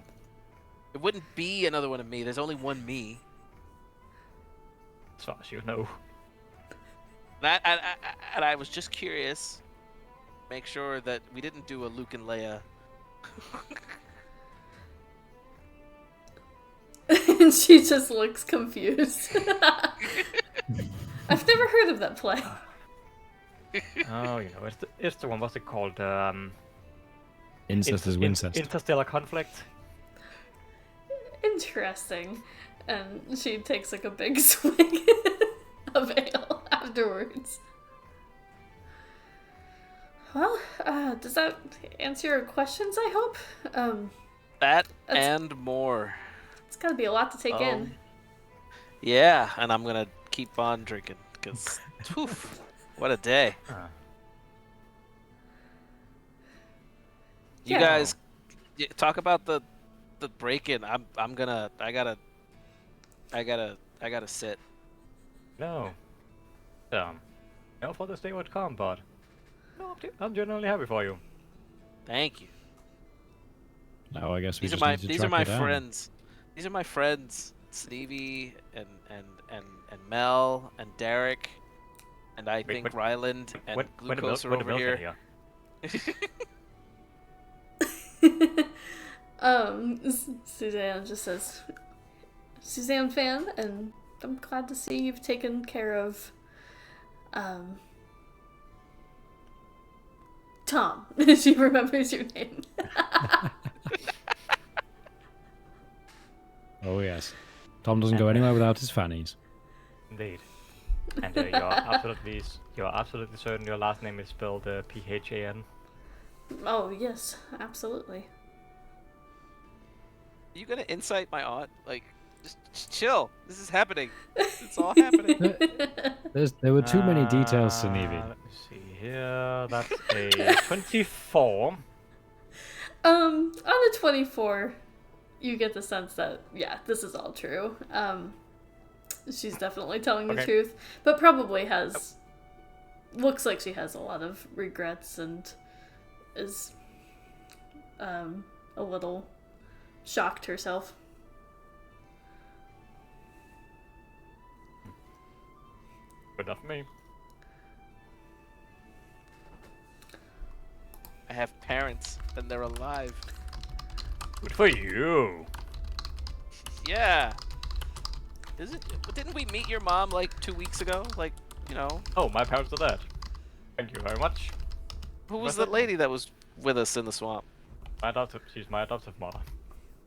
It wouldn't be another one of me. There's only one me. As far as you know. And I was just curious. Make sure that we didn't do a Luke and Leia. And she just looks confused. I've never heard of that play. Oh, it's the one. What's it called? Incest is Wincest. Interstellar conflict. Interesting. And she takes like a big swig of ale afterwards. Well, does that answer your questions, I hope? That That's- and more. It's gotta be a lot to take in. Yeah, and I'm gonna keep on drinking because, what a day. You Yeah. guys talk about the break-in. I gotta I gotta sit. No. No, for this day would come, but no, I'm genuinely happy for you. Thank you. No, I guess we These are just my need to these track are my her down. friends. These are my friends, Stevie and Mel and Derek, and I think wait, Ryland and Glucose or whatever milk in here. Suzanne just says, Suzanne fan, and I'm glad to see you've taken care of, Tom. She remembers your name. Oh yes, Tom doesn't go anywhere without his fannies. Indeed. And you're absolutely certain your last name is spelled P-H-A-N. Oh, yes, absolutely. Are you gonna incite my aunt? Like, just chill. This is happening. It's all happening. There were too many details, Sunivi. Let me see here. That's a 24. On a 24, you get the sense that, yeah, this is all true. She's definitely telling the truth, but probably looks like she has a lot of regrets and is, a little shocked herself. Good enough for me. I have parents and they're alive. Good for you. Yeah. Didn't we meet your mom like 2 weeks ago? Like, you know. Oh, my parents are dead. Thank you very much. Who was the lady that was with us in the swamp? She's my adoptive mother.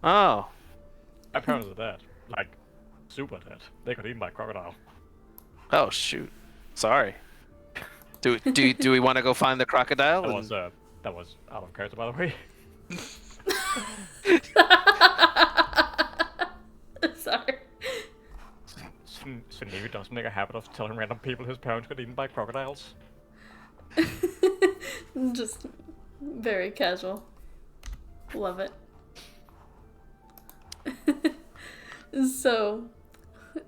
Oh. My parents are dead. Like, super dead. They got eaten by a crocodile. Oh shoot. Sorry. Do we want to go find the crocodile? That was out of character, by the way. Sorry. So Navy does make a habit of telling random people his parents got eaten by crocodiles. Just very casual. Love it. So,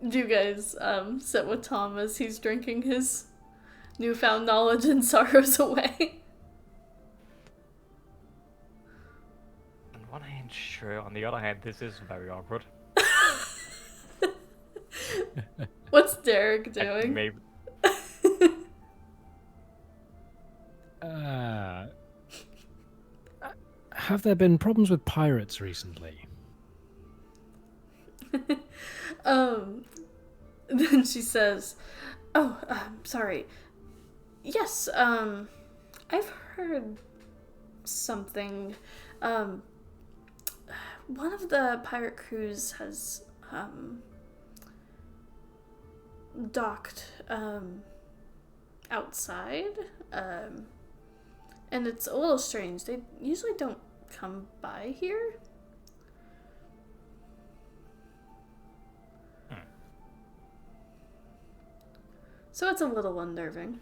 do you guys sit with Tom as he's drinking his newfound knowledge and sorrows away? On one hand, sure. On the other hand, this is very awkward. What's Derek doing? Maybe. Have there been problems with pirates recently? Then she says, "Oh, sorry. Yes, I've heard something. One of the pirate crews has, docked, outside, and it's a little strange. They usually don't come by here." So it's a little unnerving.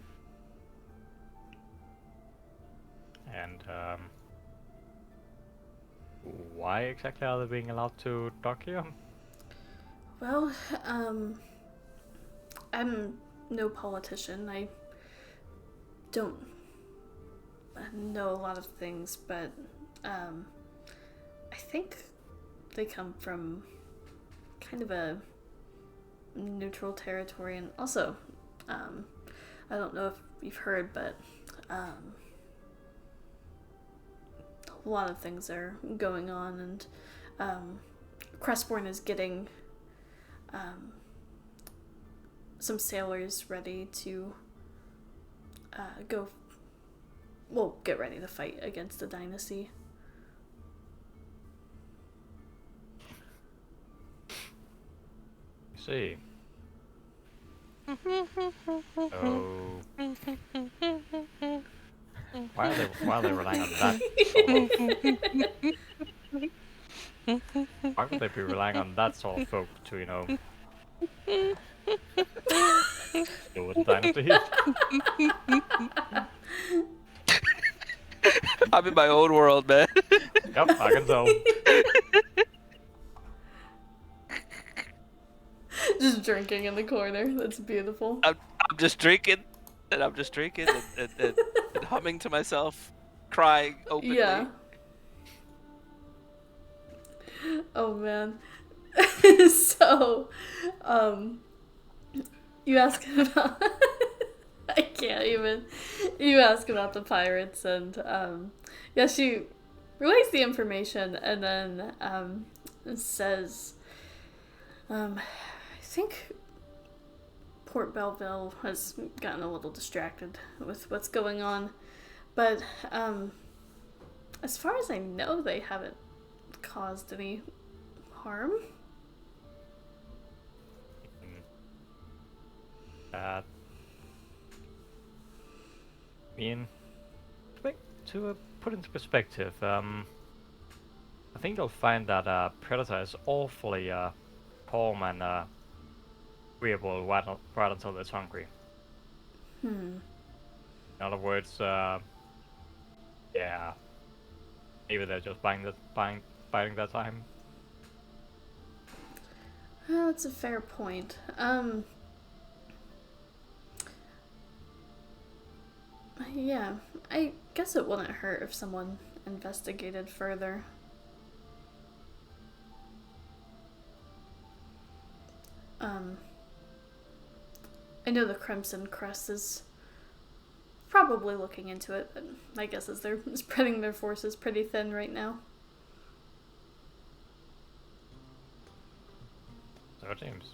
And, why exactly are they being allowed to dock here? Well, I'm no politician. I don't know a lot of things, but, I think they come from kind of a neutral territory, and also, I don't know if you've heard, but a lot of things are going on, and Crestborn is getting some sailors ready to get ready to fight against the dynasty. See. Oh. Why are they relying on that? Why would they be relying on that sort of folk to, you know, deal with the dynasty? I'm in my own world, man. Yep, I can tell. Just drinking in the corner. That's beautiful. I'm just drinking, and I'm just drinking and humming to myself, crying openly. Yeah. Oh man. So, you ask about. I can't even. You ask about the pirates, and yeah, she relays the information, and then says, I think Port Belveil has gotten a little distracted with what's going on, but as far as I know, they haven't caused any harm. I mean, to put into perspective, I think you'll find that Predator is awfully calm and agreeable right until it's hungry. Hmm. In other words, yeah, maybe they're just biding their time. Well, that's a fair point. Yeah, I guess it wouldn't hurt if someone investigated further. I know the Crimson Crest is probably looking into it, but my guess is they're spreading their forces pretty thin right now. So it seems.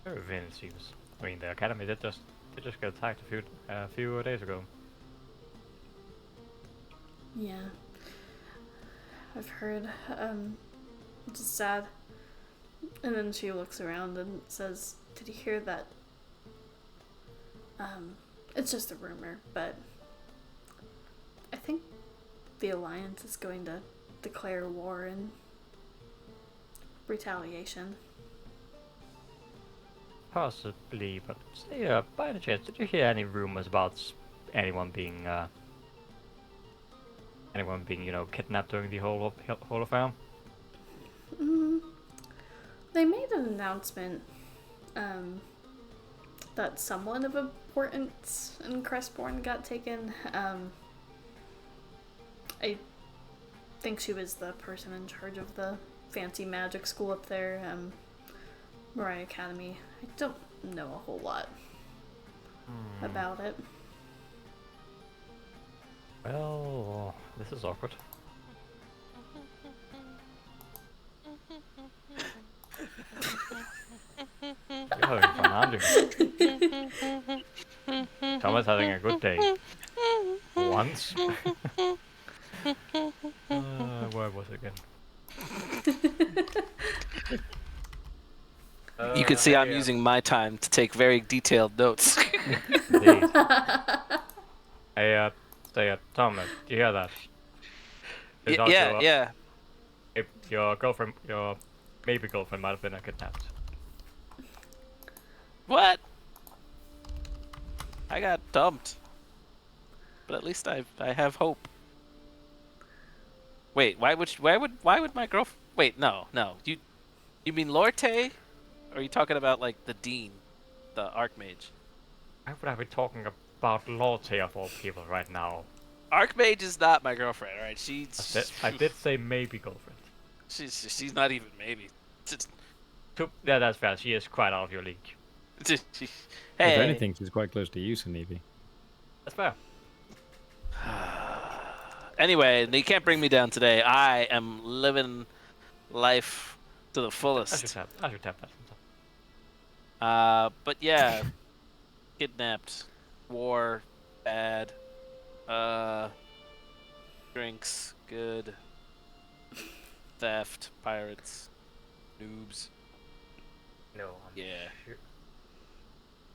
Very thin, it seems. I mean, the academy did just get attacked a few days ago. Yeah. I've heard, it's just sad. And then she looks around and says, "Did you hear that? It's just a rumor, but I think the Alliance is going to declare war in retaliation." Possibly, but say, by any chance, did you hear any rumors about anyone being, kidnapped during the whole affair? They made an announcement that someone of importance in Crestborn got taken. I think she was the person in charge of the fancy magic school up there, Mariah Academy. I don't know a whole lot about it. Well, this is awkward. You're having fun, aren't you? Thomas having a good day. Once. Where was it again? You can see I'm Hey, using my time to take very detailed notes. Indeed. Hey, Thomas, do you hear that? Turns out Yeah. your girlfriend, your maybe girlfriend, might have been kidnapped. What? I got dumped. But at least I have hope. Wait, why would my girlfriend? Wait, no. You mean Lorte? Or are you talking about like the dean, the archmage? Why would I be talking about Lotte of all people right now? Archmage is not my girlfriend, all right? I did say maybe girlfriend. She's not even maybe. Yeah, that's fair. She is quite out of your league. Hey. If anything, she's quite close to you, Sunevi. That's fair. Anyway, you can't bring me down today. I am living life to the I fullest. should tap that. But yeah, kidnapped, war, bad, drinks, good, theft, pirates, noobs. No. Yeah.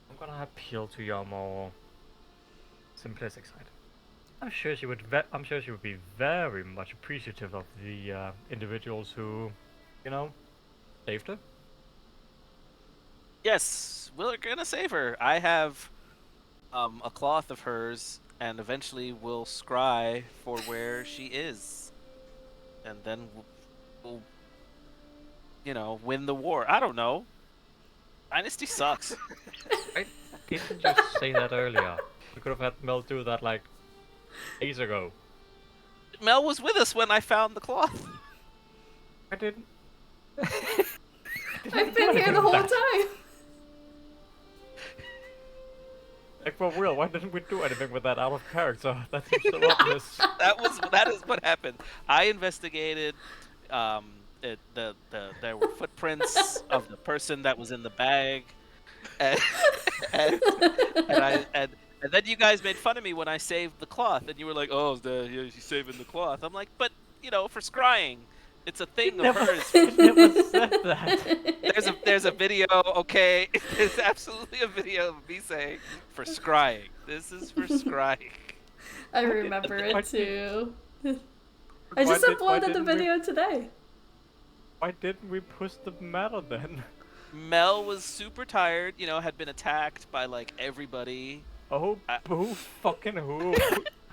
I'm gonna appeal to your more simplistic side. I'm sure she would be very much appreciative of the individuals who, saved her. Yes, we're gonna save her. I have a cloth of hers, and eventually we'll scry for where she is, and then we'll win the war. I don't know. Dynasty sucks. I didn't just say that earlier. We could have had Mel do that like days ago. Mel was with us when I found the cloth. I didn't. I've been here the whole time. Like for real, why didn't we do anything with that out of character? That seems so obvious. That is what happened. I investigated. There were footprints of the person that was in the bag, and and, and then you guys made fun of me when I saved the cloth, and you were like, "Oh, he's saving the cloth." I'm like, "But for scrying, it's a thing of hers." I never said that. There's a video. Okay, there's absolutely a video of me saying for scrying. This is for scrying. I remember why it too. I Why just did- why uploaded the didn't we- video today. Why didn't we push the matter then? Mel was super tired. Had been attacked by like everybody. Oh, who fucking who?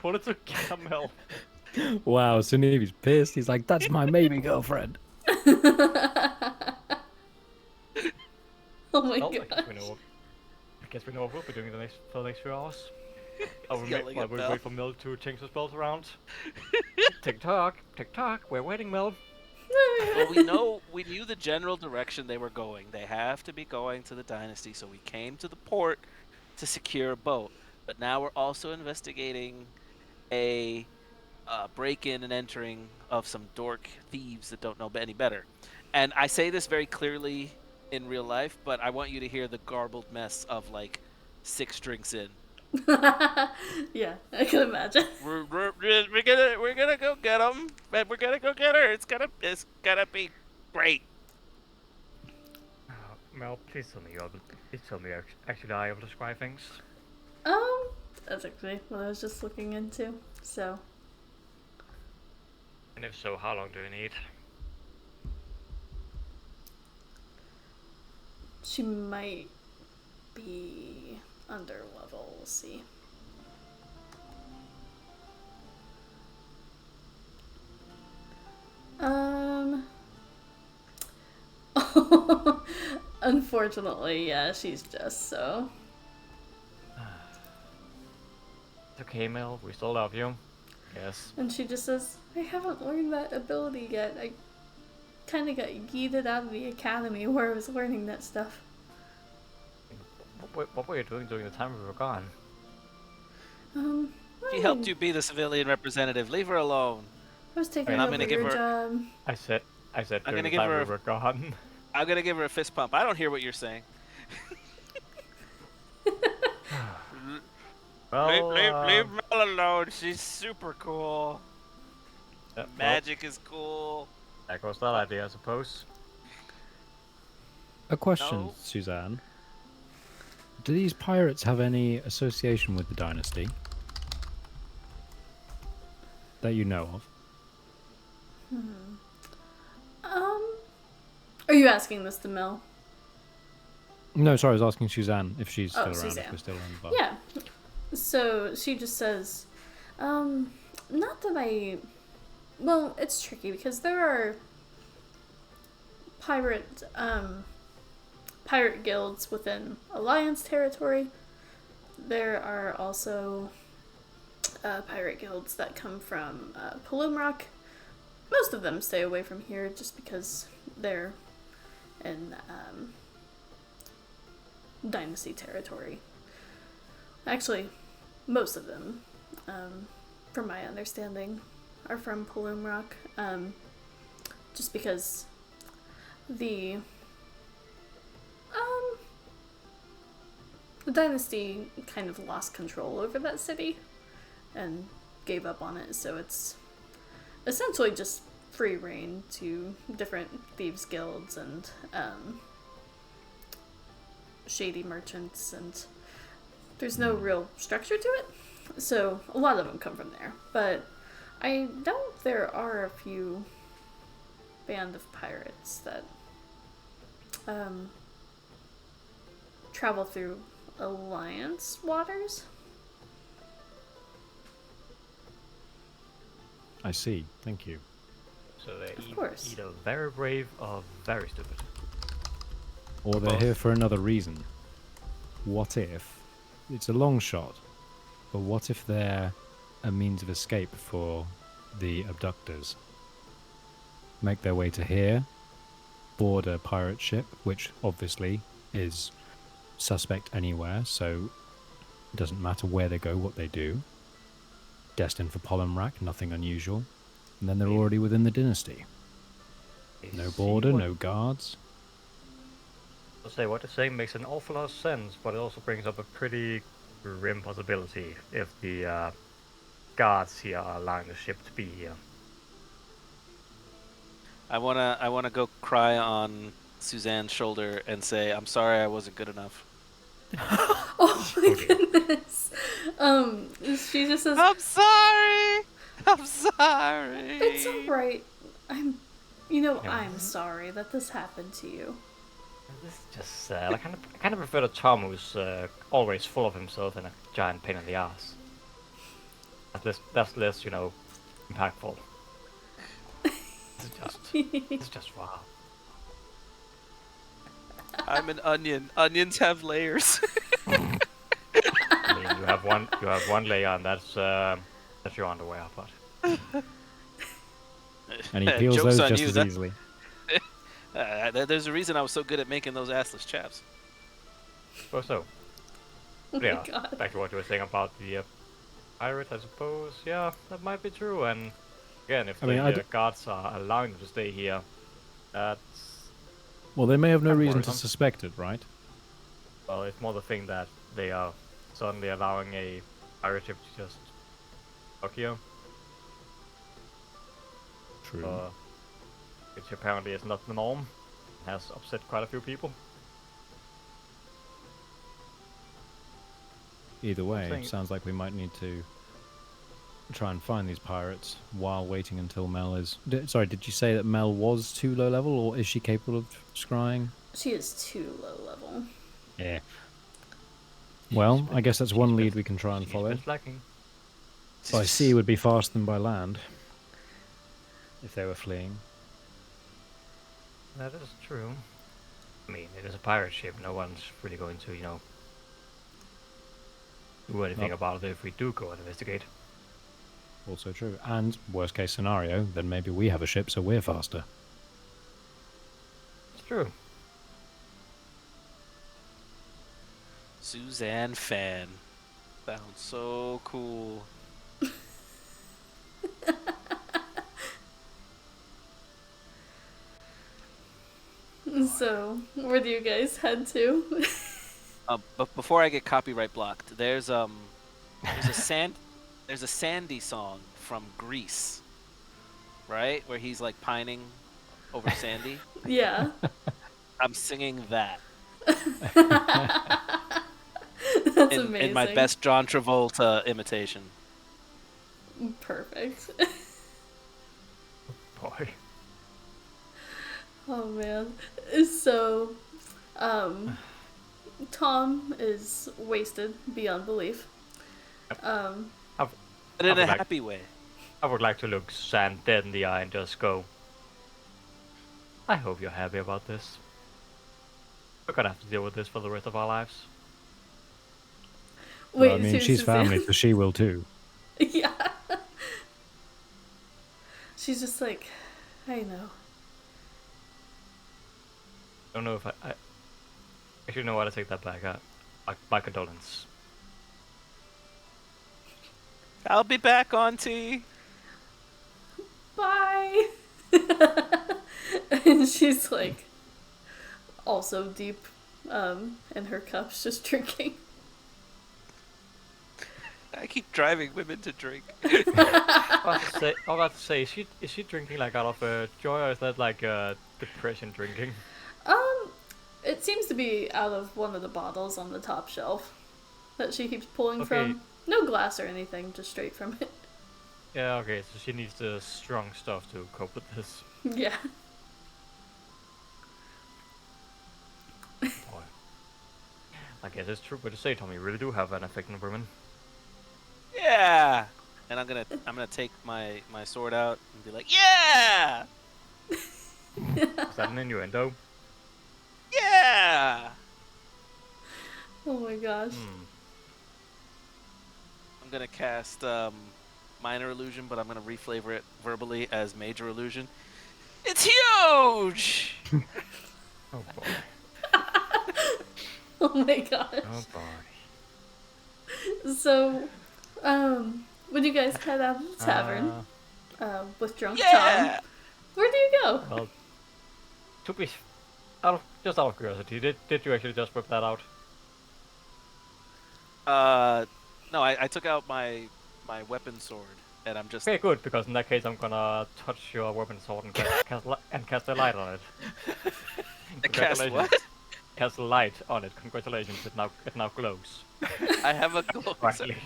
Pull it together, Mel. Wow, Sunevi's pissed. He's like, that's my maybe girlfriend. Oh my Well, god. I guess we know what we'll be doing for the next few hours. Yelling While at we Mel. wait for Mel to change the spells around. Tick tock, we're waiting, Mel. Well, we knew the general direction they were going. They have to be going to the dynasty, so we came to the port to secure a boat. But now we're also investigating a break-in and entering of some dork thieves that don't know any better. And I say this very clearly in real life, but I want you to hear the garbled mess of like 6 drinks in. Yeah, I can imagine. We're gonna go get them, and we're gonna go get her. It's gonna be great. Mel, please tell me you're actually are able to scry things. That's actually what I was just looking into. So, And if so, how long do you need? she might be under level. We'll see. Unfortunately, yeah, she's just so. It's okay, Mel. We still love you. Yes. And she just says, I haven't learned that ability yet. I kind of got yeeted out of the academy where I was learning that stuff. What were you doing during the time we were gone? She helped you be the civilian representative. Leave her alone. I was taking And I'm over gonna give your her- job. I said I'm during gonna the give time her we a- were gone. I'm gonna give her a fist pump. I don't hear what you're saying. Well, leave Mel alone. She's super cool. yeah, Magic is cool. That goes that idea, I suppose. A question, No. Suzanne. Do these pirates have any association with the dynasty? That you know of? Are you asking this to Mel? No, sorry, I was asking Suzanne if she's Oh, still around, Suzanne. if we're still on the bar. Yeah. So she just says, not that I. Well, it's tricky because there are pirate guilds within Alliance territory. There are also pirate guilds that come from Palumrock. Most of them stay away from here just because they're in Dynasty territory. Actually, most of them, from my understanding, are from Palumrock. Just because the Dynasty kind of lost control over that city and gave up on it, so it's essentially just free reign to different thieves guilds and shady merchants, and there's no real structure to it, so a lot of them come from there. But I know there are a few band of pirates that travel through Alliance waters. I see, thank you. So they're Of course. either very brave or very stupid. Or they're Both. here for another reason. What if... It's a long shot, but what if they're a means of escape for the abductors? Make their way to here, board a pirate ship, which obviously is suspect anywhere, so it doesn't matter where they go, what they do. Destined for Pollenrack, nothing unusual. And then they're already within the dynasty. No border, no guards. I'll say what you're saying makes an awful lot of sense, but it also brings up a pretty grim possibility if the guards here are allowing the ship to be here. I wanna go cry on Suzanne's shoulder and say, I'm sorry I wasn't good enough. Oh my goodness. She just says, I'm sorry! I'm sorry! "It's alright. I'm Yeah. I'm sorry that this happened to you." This is just I kind of prefer the Tom who's always full of himself and a giant pain in the ass. That's less impactful. It's just wow. I'm an onion. Onions have layers. I mean, you have one layer, and that's your underwear, but And he peels Joke's those on just you, as that- easily. There's a reason I was so good at making those assless chaps. so. Oh Yeah, my god. back to what you were saying about the pirate, I suppose. Yeah, that might be true. And again, if I mean, the guards are allowing them to stay here, that's Well, they may have no I'm reason worried, to huh? suspect it, right? well, it's more the thing that they are suddenly allowing a pirate ship to just dock here, True. which apparently is not the norm. Has upset quite a few people. Either way, saying- it sounds like we might need to try and find these pirates while waiting until Mel is... Sorry, did you say that Mel was too low level, or is she capable of scrying? She is too low level. Yeah. Well, I guess that's She's one been- lead we can try and she's follow. been slacking. By sea would be faster than by land, if they were fleeing. That is true. I mean, it is a pirate ship. No one's really going to, do anything Nope. about it if we do go and investigate. Also true. And, worst case scenario, then maybe we have a ship so we're faster. It's true. Suzanne Fan. Sounds so cool. So, where do you guys head to? But before I get copyright blocked, there's a Sandy song from Greece, right? Where he's like pining over Sandy. Yeah. I'm singing that That's amazing. in my best John Travolta imitation. Perfect. Boy. Oh man. So, Tom is wasted beyond belief. But in I a would like- happy way. I would like to look Sand dead in the eye and just go, I hope you're happy about this. We're gonna have to deal with this for the rest of our lives. Wait, Well, I mean, to she's Suzanne. family, so she will too. Yeah. She's just like, I know. I don't know if I actually know how to take that back. My condolence. I'll be back, Auntie. Bye. And she's like, also deep, in her cups, just drinking. I keep driving women to drink. I was about to say, is she drinking like out of joy, or is that like depression drinking? It seems to be out of one of the bottles on the top shelf that she keeps pulling Okay. from. No glass or anything, just straight from it. Yeah, okay, so she needs the strong stuff to cope with this. Yeah. Boy. I guess it's true, but to say, Tom, you really do have an effect on women. Yeah. and I'm gonna take my sword out and be like, yeah, Is that an innuendo? yeah. Oh my gosh. I'm gonna cast minor illusion, but I'm gonna reflavor it verbally as major illusion. It's huge. Oh boy. Oh my gosh. Oh boy. So, when you guys head out of the tavern, with drunk Tom, Yeah. where do you go? Well, to be just out of curiosity, did you actually just whip that out? No, I took out my weapon sword, and I'm just. Okay, good, because in that case I'm gonna touch your weapon sword and cast a light on it. Cast Congratulations. what? Cast a light on it. Congratulations, it now glows. I have a glow. Brightly.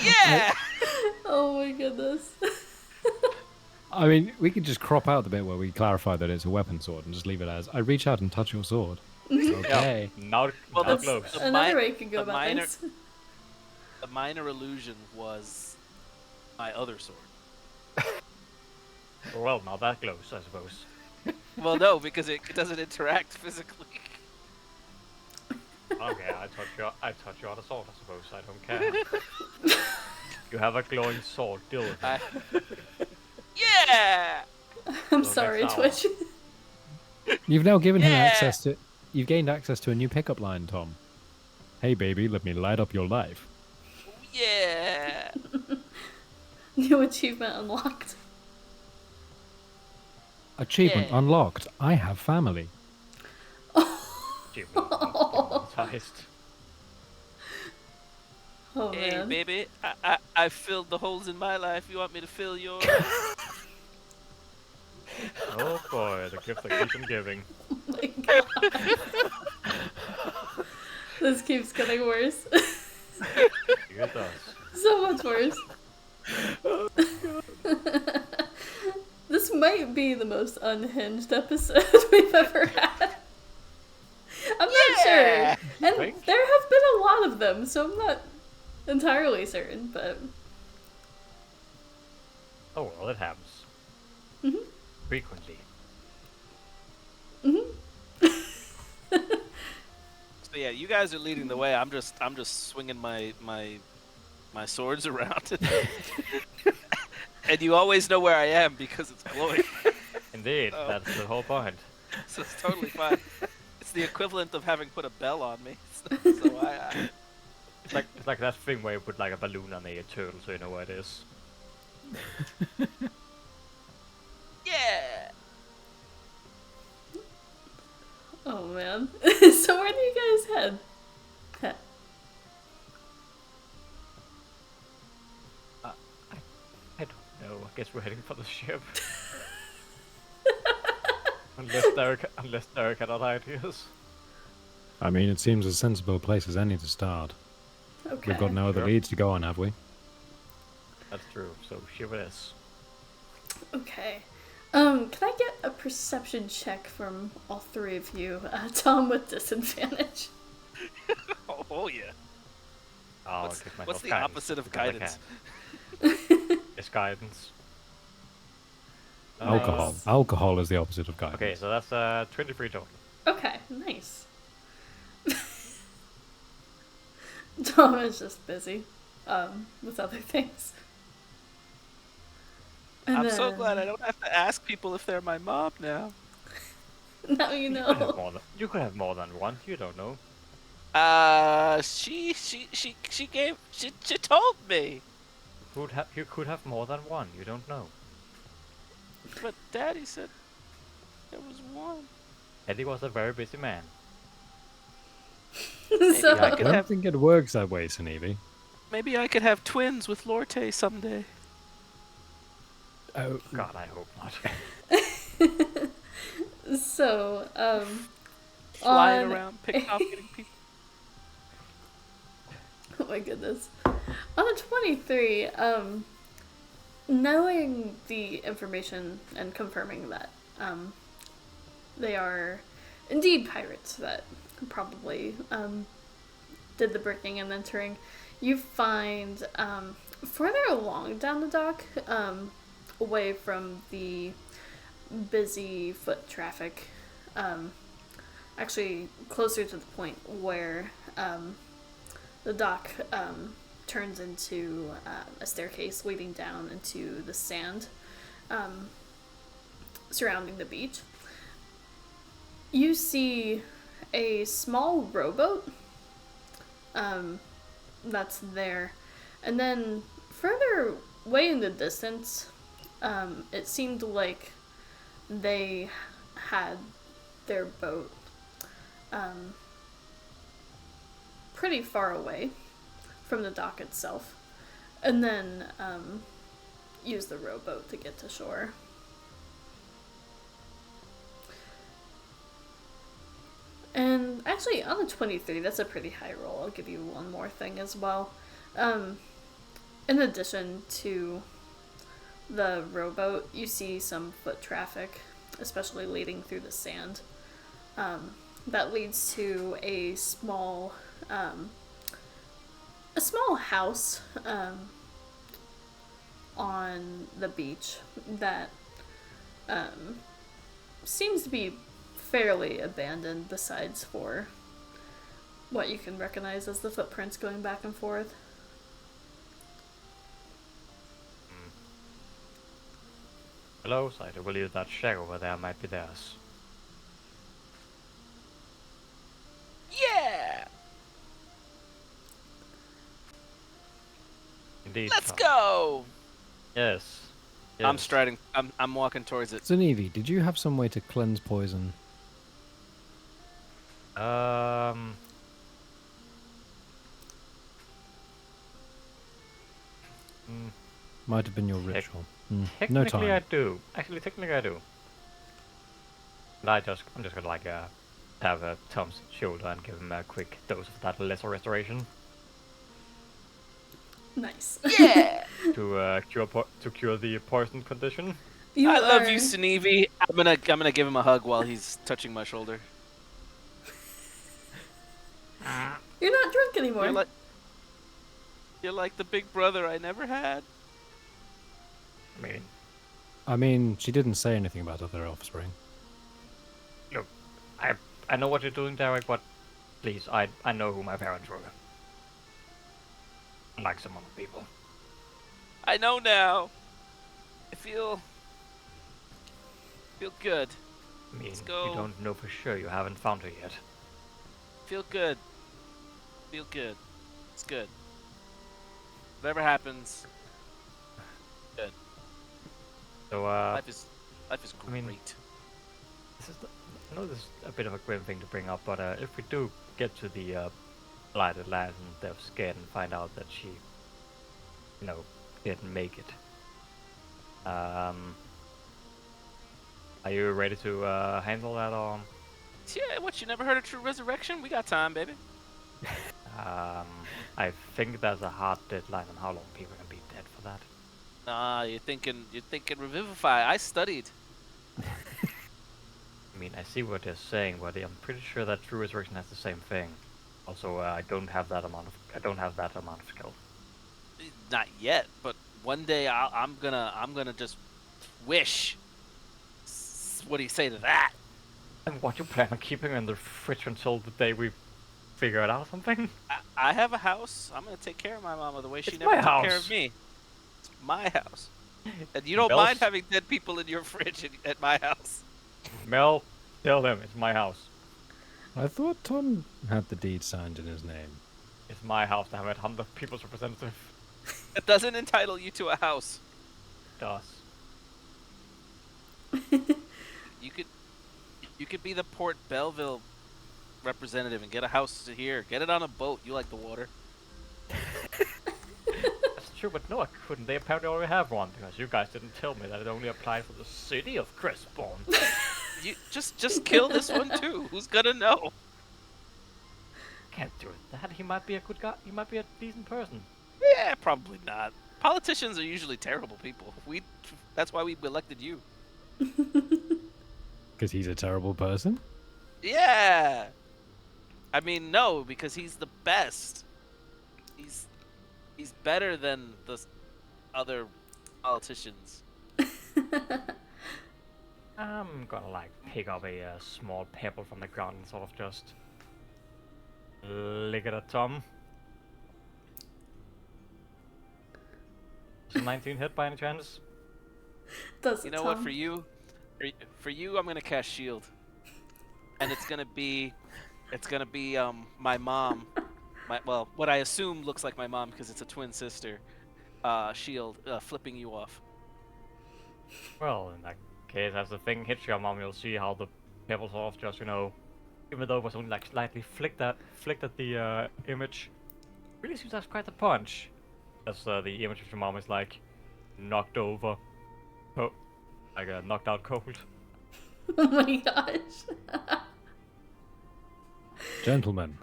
Yeah. Oh my goodness. I mean, we could just crop out the bit where we clarify that it's a weapon sword and just leave it as I reach out and touch your sword. Okay. Now Well, now it that's glows. the Another mi- way you could go the about minor- things. The minor illusion was my other sword. Well, now that glows, I suppose. Well, no, because it doesn't interact physically. Okay, I touch your other sword, I suppose. I don't care. You have a glowing sword. Deal with it. Yeah. I'm So sorry, next hour. Twitch. You've now given him Yeah. access to. You've gained access to a new pickup line, Tom. Hey, baby, let me light up your life. Yeah. New achievement unlocked. Achievement Yeah. unlocked. I have family. Achievement monetized. Oh Hey, man. baby, I filled the holes in my life. You want me to fill yours? Oh boy, the gift that keeps on giving. Oh my god. This keeps getting worse. It does. So much worse. This might be the most unhinged episode we've ever had. I'm not sure. Yeah. And Think? there have been a lot of them, so I'm not entirely certain, but Oh well, it happens. Mhm. Frequently. So yeah, you guys are leading the way. I'm just swinging my swords around, and you always know where I am because it's glowing. Indeed, Oh. that's the whole point. So it's totally fine. It's the equivalent of having put a bell on me. So I It's like that thing where you put like a balloon on a turtle so you know where it is. yeah. oh man. So where do you guys head? I don't know. I guess we're heading for the ship. Unless Derek had other ideas. I mean, it seems a sensible place as any to start. Okay. We've got no other Sure. leads to go on, have we? That's true. So ship it is. Okay. Can I get a perception check from all three of you? Tom with disadvantage. Oh yeah. I'll What's- give myself what's the guidance opposite of because I guidance? can. It's guidance. Alcohol. Alcohol is the opposite of guidance. Okay, so that's 23 total. Okay, nice. Tom is just busy, with other things. And I'm so then- glad I don't have to ask people if they're my mom now. Now you You could have know. you could have more than one. You don't know. She told me, You could have more than one. You don't know. but Daddy said there was one. Eddie was a very busy man. So, I I could don't have- think it works that way, Sunevi. Maybe I could have twins with Lorte someday. Oh, God, I hope not. so, Flying on around, pickpocketing people. Oh my goodness. On a 23, knowing the information and confirming that they are indeed pirates that probably did the breaking and entering, you find further along down the dock, away from the busy foot traffic, actually closer to the point where the dock turns into a staircase leading down into the sand surrounding the beach. You see a small rowboat that's there, and then further way in the distance, it seemed like they had their boat pretty far away from the dock itself, and then use the rowboat to get to shore. And actually, on a 23, that's a pretty high roll. I'll give you one more thing as well. In addition to the rowboat, you see some foot traffic, especially leading through the sand. That leads to a small house on the beach that seems to be fairly abandoned, besides for what you can recognize as the footprints going back and forth. Hello, so I believe that shack over there might be theirs. Yeah! Indeed. Let's Tom. go! Yes. I'm Yes. striding. I'm walking towards it. Zanevi, did you have some way to cleanse poison? Might have been your ritual. No Technically, I time. do. Actually, technically, I do. And I'm just gonna like have a Tom's shoulder and give him a quick dose of that lesser restoration Nice. Yeah! to cure the poison condition. I love you, Sinevi. I'm gonna give him a hug while he's touching my shoulder. You're not drunk anymore. You're like the big brother I never had. I mean, She didn't say anything about other offspring. look, I know what you're doing, Derek, but please, I know who my parents were. Unlike some other people. I know now. I feel good. I mean, Let's go. you don't know for sure. You haven't found her yet. Feel good. It's good. Whatever happens, good. So, Life is I mean, great. I know this is a bit of a grim thing to bring up, but if we do get to the lighted land and they're scared and find out that she, didn't make it, are you ready to handle that? Or Yeah, what, you never heard of true resurrection? We got time, baby. I think there's a hard deadline on how long people can be dead for that. Nah, you're thinking revivify. I studied. I mean, I see what they're saying, but I'm pretty sure that true resurrection has the same thing. Also, I don't have that amount of skill. Not yet, but one day I'm gonna just wish. What do you say to that? And what, you plan on keeping her in the fridge until the day we figure it out something? I have a house. I'm gonna take care of my mama the way she It's never my took care house. of me. It's my house. And you don't Mel's- mind having dead people in your fridge at my house. Mel, tell them it's my house. I thought Tom had the deed signed in his name. It's my house to have a 100 people's representative. It doesn't entitle you to a house. It does. You could be the Port Belveil representative and get a house here. Get it on a boat. You like the water. That's true, but no, I couldn't. They apparently already have one, because you guys didn't tell me that it only applied for the city of Crestbourne. You just kill this one too. Who's gonna know? Can't do that. He might be a good guy. He might be a decent person. Yeah, probably not. Politicians are usually terrible people. That's why we elected you. Because he's a terrible person? Yeah. I mean, no, because he's the best. He's better than the other politicians. I'm gonna like pick up a small pebble from the ground and sort of just lick it at Tom. Is a 19 hit by any chance? Does You it, know what? Tom? For you, I'm gonna cast shield, and it's gonna be my mom, what I assume looks like my mom because it's a twin sister. Shield flipping you off. Well, in that case, as the thing hits your mom, you'll see how the pebble sort of just, even though it was only like slightly flicked at the image, really seems that's quite a punch. As the image of your mom is like knocked over, like knocked out cold. Oh my gosh. Gentlemen,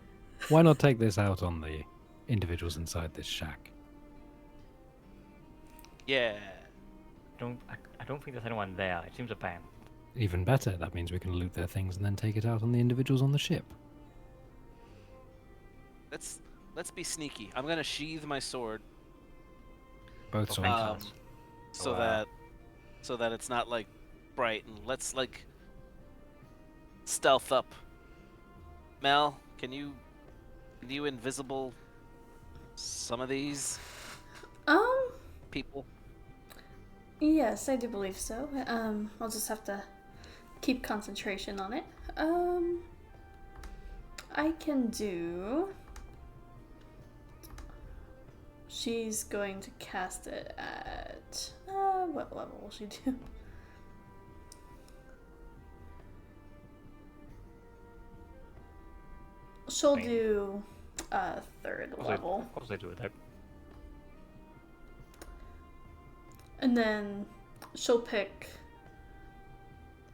why not take this out on the individuals inside this shack? Yeah. I don't think there's anyone there. It seems abandoned. Even better, that means we can loot their things and then take it out on the individuals on the ship. Let's be sneaky. I'm gonna sheathe my sword. Both Okay. swords. So that it's not like bright, and let's like stealth up. Mel, can you invisible some of these people? Yes, I do believe so. I'll just have to keep concentration on it. I can do... She's going to cast it at... what level will she do? She'll do third level. Of course they do it. And then she'll pick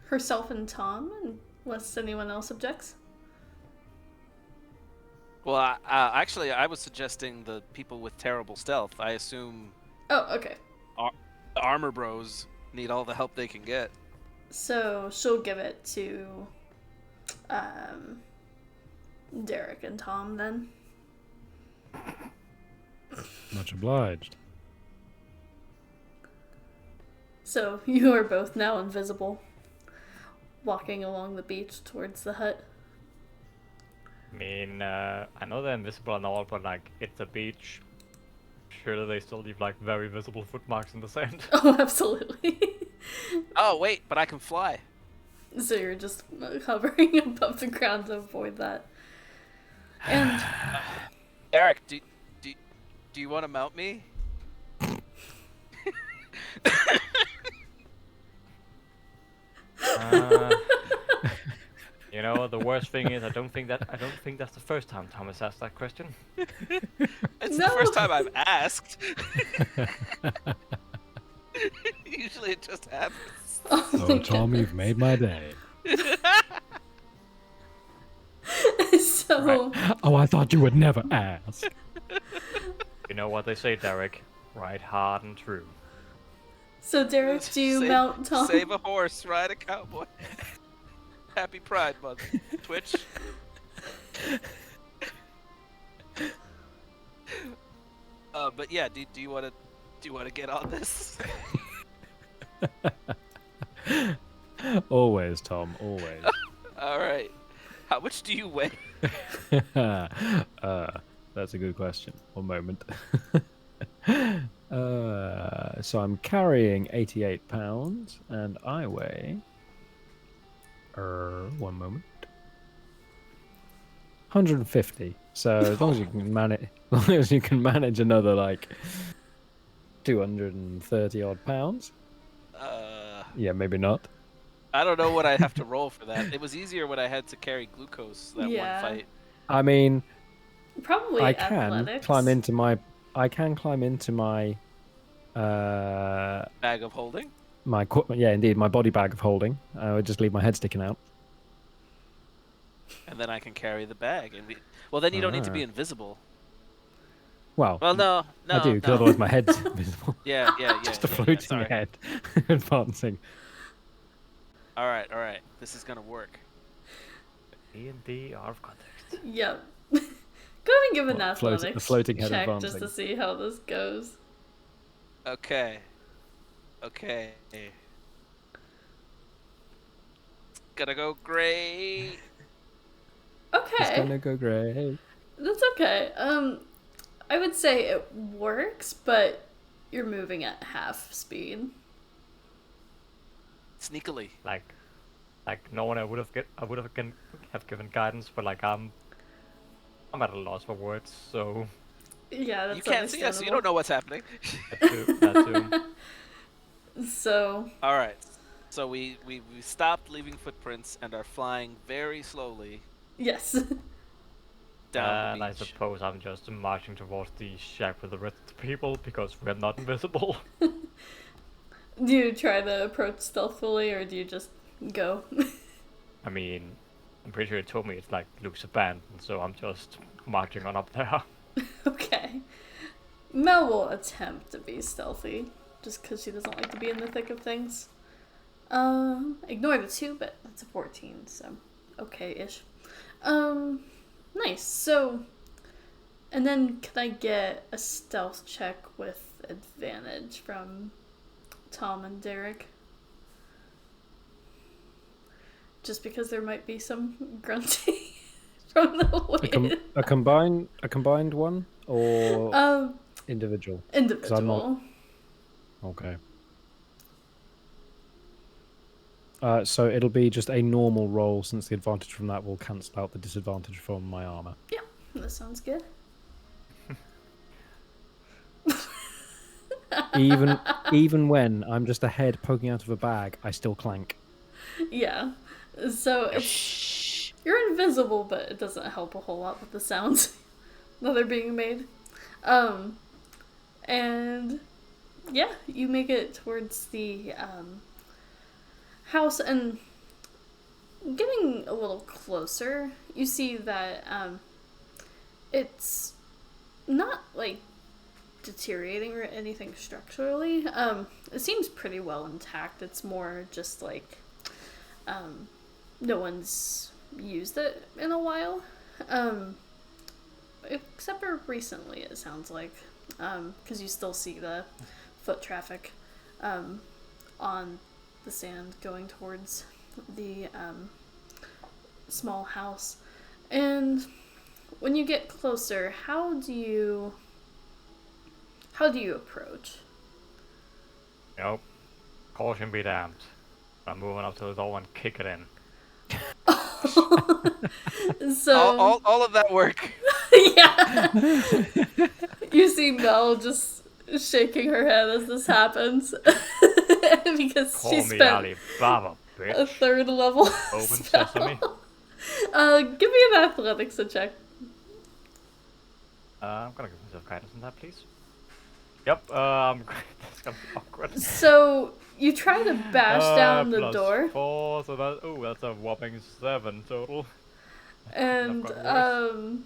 herself and Tom, unless anyone else objects. Well, actually, I was suggesting the people with terrible stealth. I assume Oh, okay. the armor bros need all the help they can get. So she'll give it to Derek and Tom then. Much obliged. So you are both now invisible, walking along the beach towards the hut. I mean, I know they're invisible and all, but like, it's a beach. Surely they still leave like very visible footmarks in the sand. Oh, absolutely. Oh wait, but I can fly. So you're just hovering above the ground to avoid that. And Eric, do you want to mount me? You know, the worst thing is I don't think that's the first time Thomas asked that question. It's No. the first time I've asked. Usually it just happens. Oh, Tom, you've made my day. So Oh, I thought you would never ask. You know what they say, Derek? Ride hard and true. So Derek, do you mount Tom? Save a horse, ride a cowboy. Happy Pride Month. Twitch. But yeah, do you want to get on this? Always, Tom, always. All right. How much do you weigh? That's a good question. One moment. So I'm carrying 88 pounds, and I weigh... one moment. 150. So as long as you can manage another like 230 odd pounds. Yeah, maybe not. I don't know what I have to roll for that. It was easier when I had to carry glucose that one fight. I mean, Probably I can athletics. climb into my Bag of holding. my body bag of holding. I would just leave my head sticking out. And then I can carry the bag. Well, then you don't need to be Ah. invisible. Well, No. I do, because no. otherwise my head's invisible. Yeah. Just a yeah, floating sorry. head advancing. All right. This is gonna work. D&D out of context. Yep. Go ahead me give an What, athletics a floating head check just advancing. to see how this goes. Okay. Okay. It's gonna go great. Okay. It's gonna go great. That's okay. I would say it works, but you're moving at half speed. Sneakily. Like no one I would have given guidance, but like I'm at a loss for words, so Yeah, that's You can't see us, so you don't know what's happening. that too. So, All right. So we stopped leaving footprints and are flying very slowly yes. down the And I beach. suppose I'm just marching towards the shack with the rest of the people because we're not invisible. Do you try to approach stealthily or do you just go? I mean, I'm pretty sure it told me it's like Luke's abandoned, so I'm just marching on up there. Okay. Mel will attempt to be stealthy just because she doesn't like to be in the thick of things. Ignore the 2, but that's a 14, so okay-ish. Nice. So, and then can I get a stealth check with advantage from Tom and Derek? Just because there might be some grunting from the wind. A combined one or individual? Individual. I'm not- Okay. So it'll be just a normal roll, since the advantage from that will cancel out the disadvantage from my armor. Yeah, that sounds good. Even when I'm just a head poking out of a bag, I still clank. Yeah. So it's you're invisible, but it doesn't help a whole lot with the sounds that are being made. And yeah, you make it towards the house, and getting a little closer, you see that it's not like deteriorating or anything structurally. It seems pretty well intact. It's more just like no one's used it in a while, except for recently, it sounds like, because you still see the foot traffic on the sand going towards the small house. And when you get closer, how do you approach? Nope. Caution be damned. I'm moving up to the door and kick it in. So all of that work. yeah, you see Mel just shaking her head as this happens because Call she me spent Alibaba, a bitch. 3rd level Open spell. sesame. Give me an athletics check. I'm gonna give myself guidance on that, please. Yep, that's gonna be awkward. So you try to bash down the Plus door, 4, so that's a whopping 7 total. and I've got worse.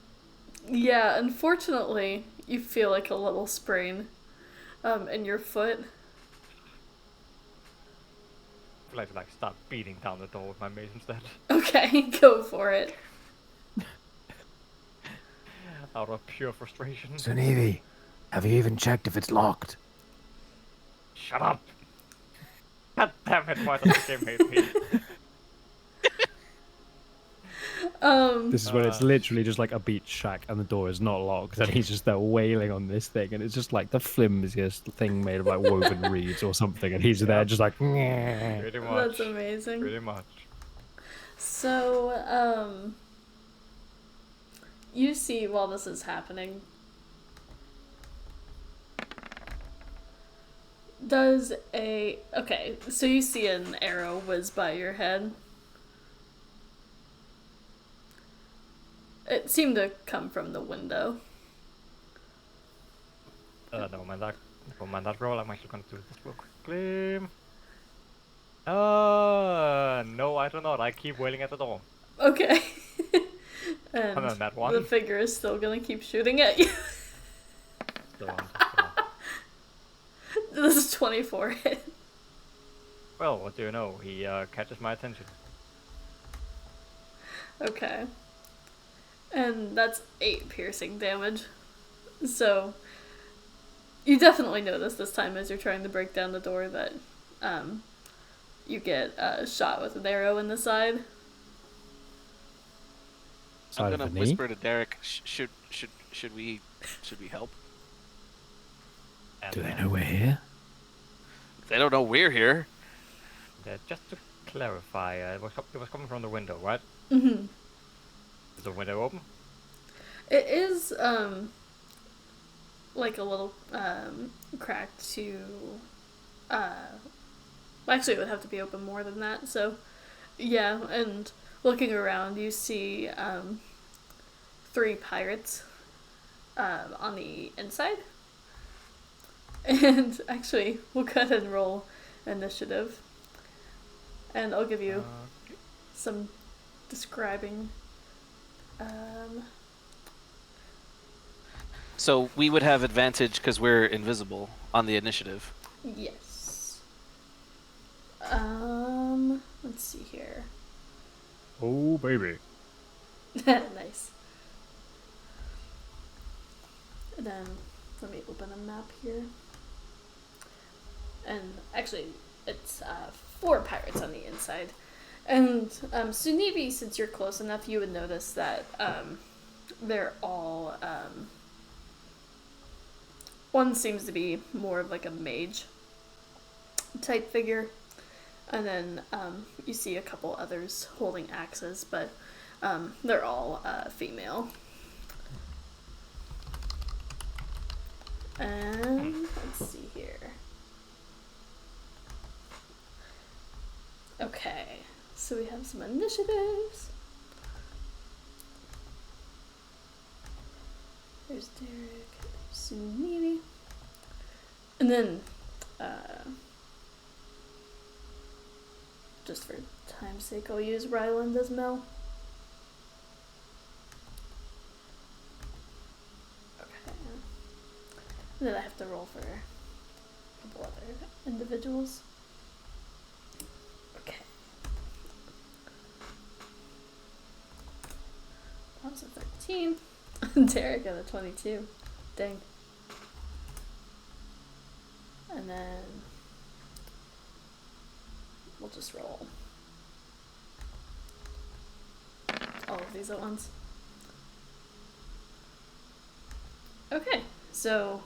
yeah, unfortunately, you feel like a little sprain in your foot. I feel like start beating down the door with my mace instead. Okay, go for it. Out of pure frustration. Sunevi, have you even checked if it's locked? Shut up! God damn it, why does the game hate me? This is when it's literally just like a beach shack and the door is not locked, and he's just there wailing on this thing, and it's just like the flimsiest thing made of like woven reeds or something, and he's there just like. Pretty much. That's amazing. Pretty much. So, you see while this is happening, okay, so you see an arrow whiz by your head. It seemed to come from the window. Never mind that roll. I'm actually gonna do this real quickly. No, I do not. I keep wailing at the door. Okay. And I'm on that one. the figure is still gonna keep shooting at you. So I'm just gonna... This is 24 hit. Well, what do you know? He catches my attention. Okay. And that's 8 piercing damage. So you definitely notice this time as you're trying to break down the door that you get shot with an arrow in the side. I'm Side of gonna the knee. whisper to Derek. Should we help? And, Do they know we're here? They don't know we're here. Just to clarify, it was coming from the window, right? Mm-hmm. Is the window open? It is like a little cracked to actually it would have to be open more than that, so yeah. And looking around you see 3 pirates on the inside. And actually we'll go ahead and roll initiative, and I'll give you some describing. So we would have advantage because we're invisible on the initiative. Yes. Let's see here. Oh, baby. Nice. And then let me open a map here. And actually, it's 4 pirates on the inside. And Sunivi, since you're close enough, you would notice that they're all. One seems to be more of like a mage type figure. And then you see a couple others holding axes, but they're all female. And let's see here. Okay, so we have some initiatives. There's Derek, Sunini. And then, just for time's sake, I'll use Ryland as Mel. Okay. And then I have to roll for a couple other individuals. Okay. That was a 13. Derek got a 22. Dang. And then we'll just roll all of these at once. Okay, so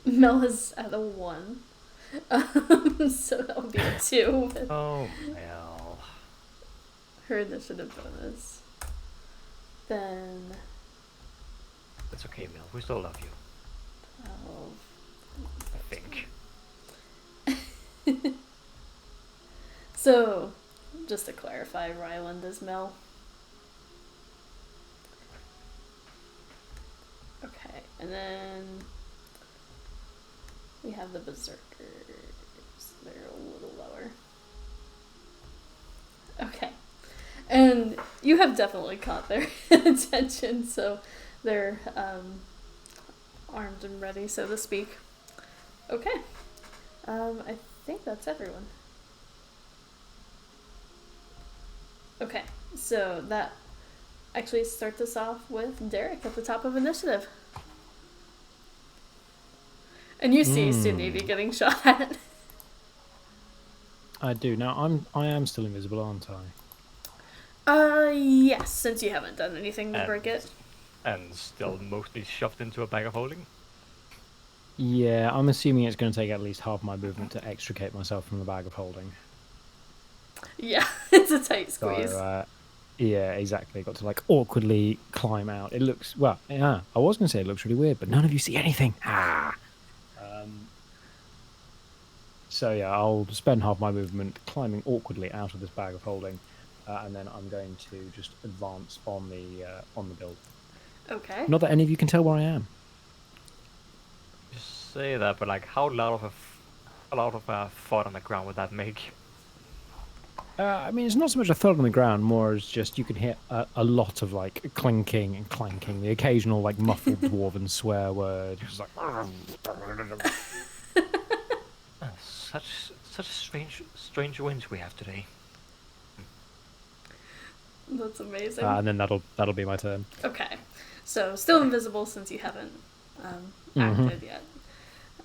Mel is at a 1. So that would be a 2 with Oh, well. her initiative bonus. Then It's okay, Mel. We still love you. 12. I think. So, just to clarify, Ryland is Mel. Okay, and then we have the Berserkers. They're a little lower. Okay. And you have definitely caught their attention, so they're armed and ready, so to speak. Okay. I think that's everyone. Okay, so that actually starts us off with Derek at the top of initiative. And you see Sunnivi getting shot at. I do. Now, I am still invisible, aren't I? Yes, since you haven't done anything to break it. And still mostly shoved into a bag of holding. Yeah, I'm assuming it's going to take at least half my movement to extricate myself from the bag of holding. Yeah, it's a tight squeeze. So, yeah, exactly. Got to like awkwardly climb out. It looks, well, yeah, I was going to say it looks really weird, but none of you see anything. So yeah, I'll spend half my movement climbing awkwardly out of this bag of holding, and then I'm going to just advance on the build. Okay. Not that any of you can tell where I am. You say that, but like, how loud of a thud on the ground would that make? I mean, it's not so much a thud on the ground, more as just you can hear a lot of like clinking and clanking, the occasional like muffled dwarven swear word. Just like Such strange winds we have today. That's amazing. And then that'll be my turn. Okay. So, still invisible since you haven't acted yet.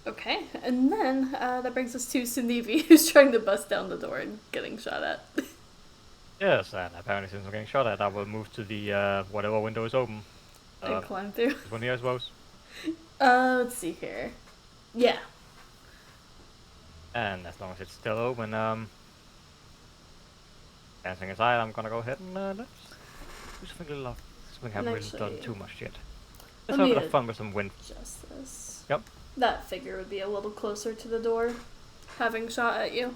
Okay, and then that brings us to Sunevi, who's trying to bust down the door and getting shot at. Yes, and apparently since I'm getting shot at, I will move to the whatever window is open. And climb through. This one here, I suppose. Let's see here. Yeah. And as long as it's still open, dancing aside, I'm gonna go ahead and let's do something a little off. Something I haven't really done too much yet. Let's have a bit of fun with some wind. Just this. Yep. That figure would be a little closer to the door, having shot at you.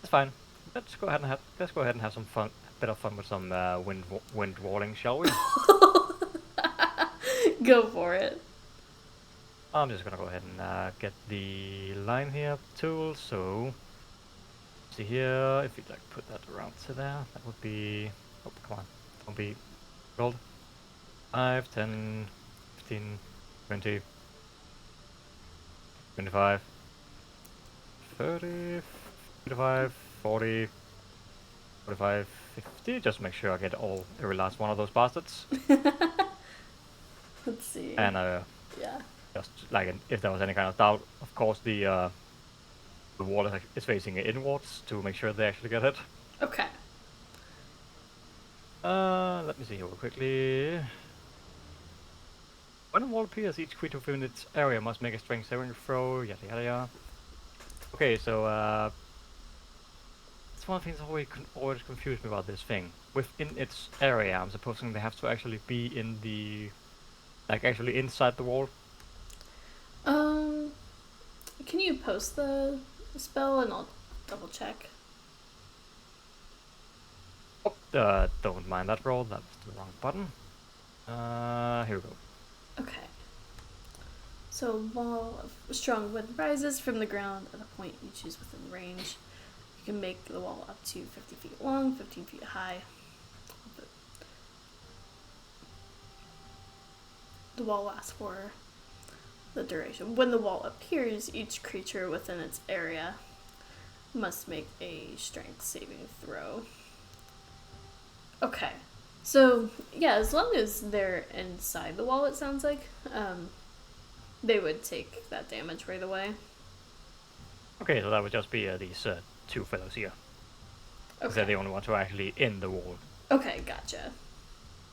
That's fine. Let's go ahead and have some fun. A bit of fun with some wind walling, shall we? Go for it. I'm just gonna go ahead and get the line here tool. So see here, if you'd like to put that around to there, that would be. Oh, come on, don't be gold. 5, 10, 15, 20, 25, 30, 35, 40, 45, 50. Just make sure I get every last one of those bastards. Let's see. And yeah. just like if there was any kind of doubt, of course the wall is facing inwards to make sure they actually get hit. Okay. Let me see here real quickly. When a wall appears, each creature within its area must make a strength saving throw. Yada yada yada. Okay, so that's one of the things that always confused me about this thing. Within its area, I'm supposing they have to actually be in the, like actually inside the wall. Can you post the spell and I'll double check? Oh, don't mind that roll. That's the wrong button. Here we go. Okay. So a wall of strong wind rises from the ground at a point you choose within range. You can make the wall up to 50 feet long, 15 feet high. The wall lasts for the duration. When the wall appears, each creature within its area must make a strength saving throw. Okay. So, yeah, as long as they're inside the wall, it sounds like, they would take that damage right away. Okay, so that would just be these two fellows here. Okay. They're the only ones who are actually in the wall. Okay, gotcha.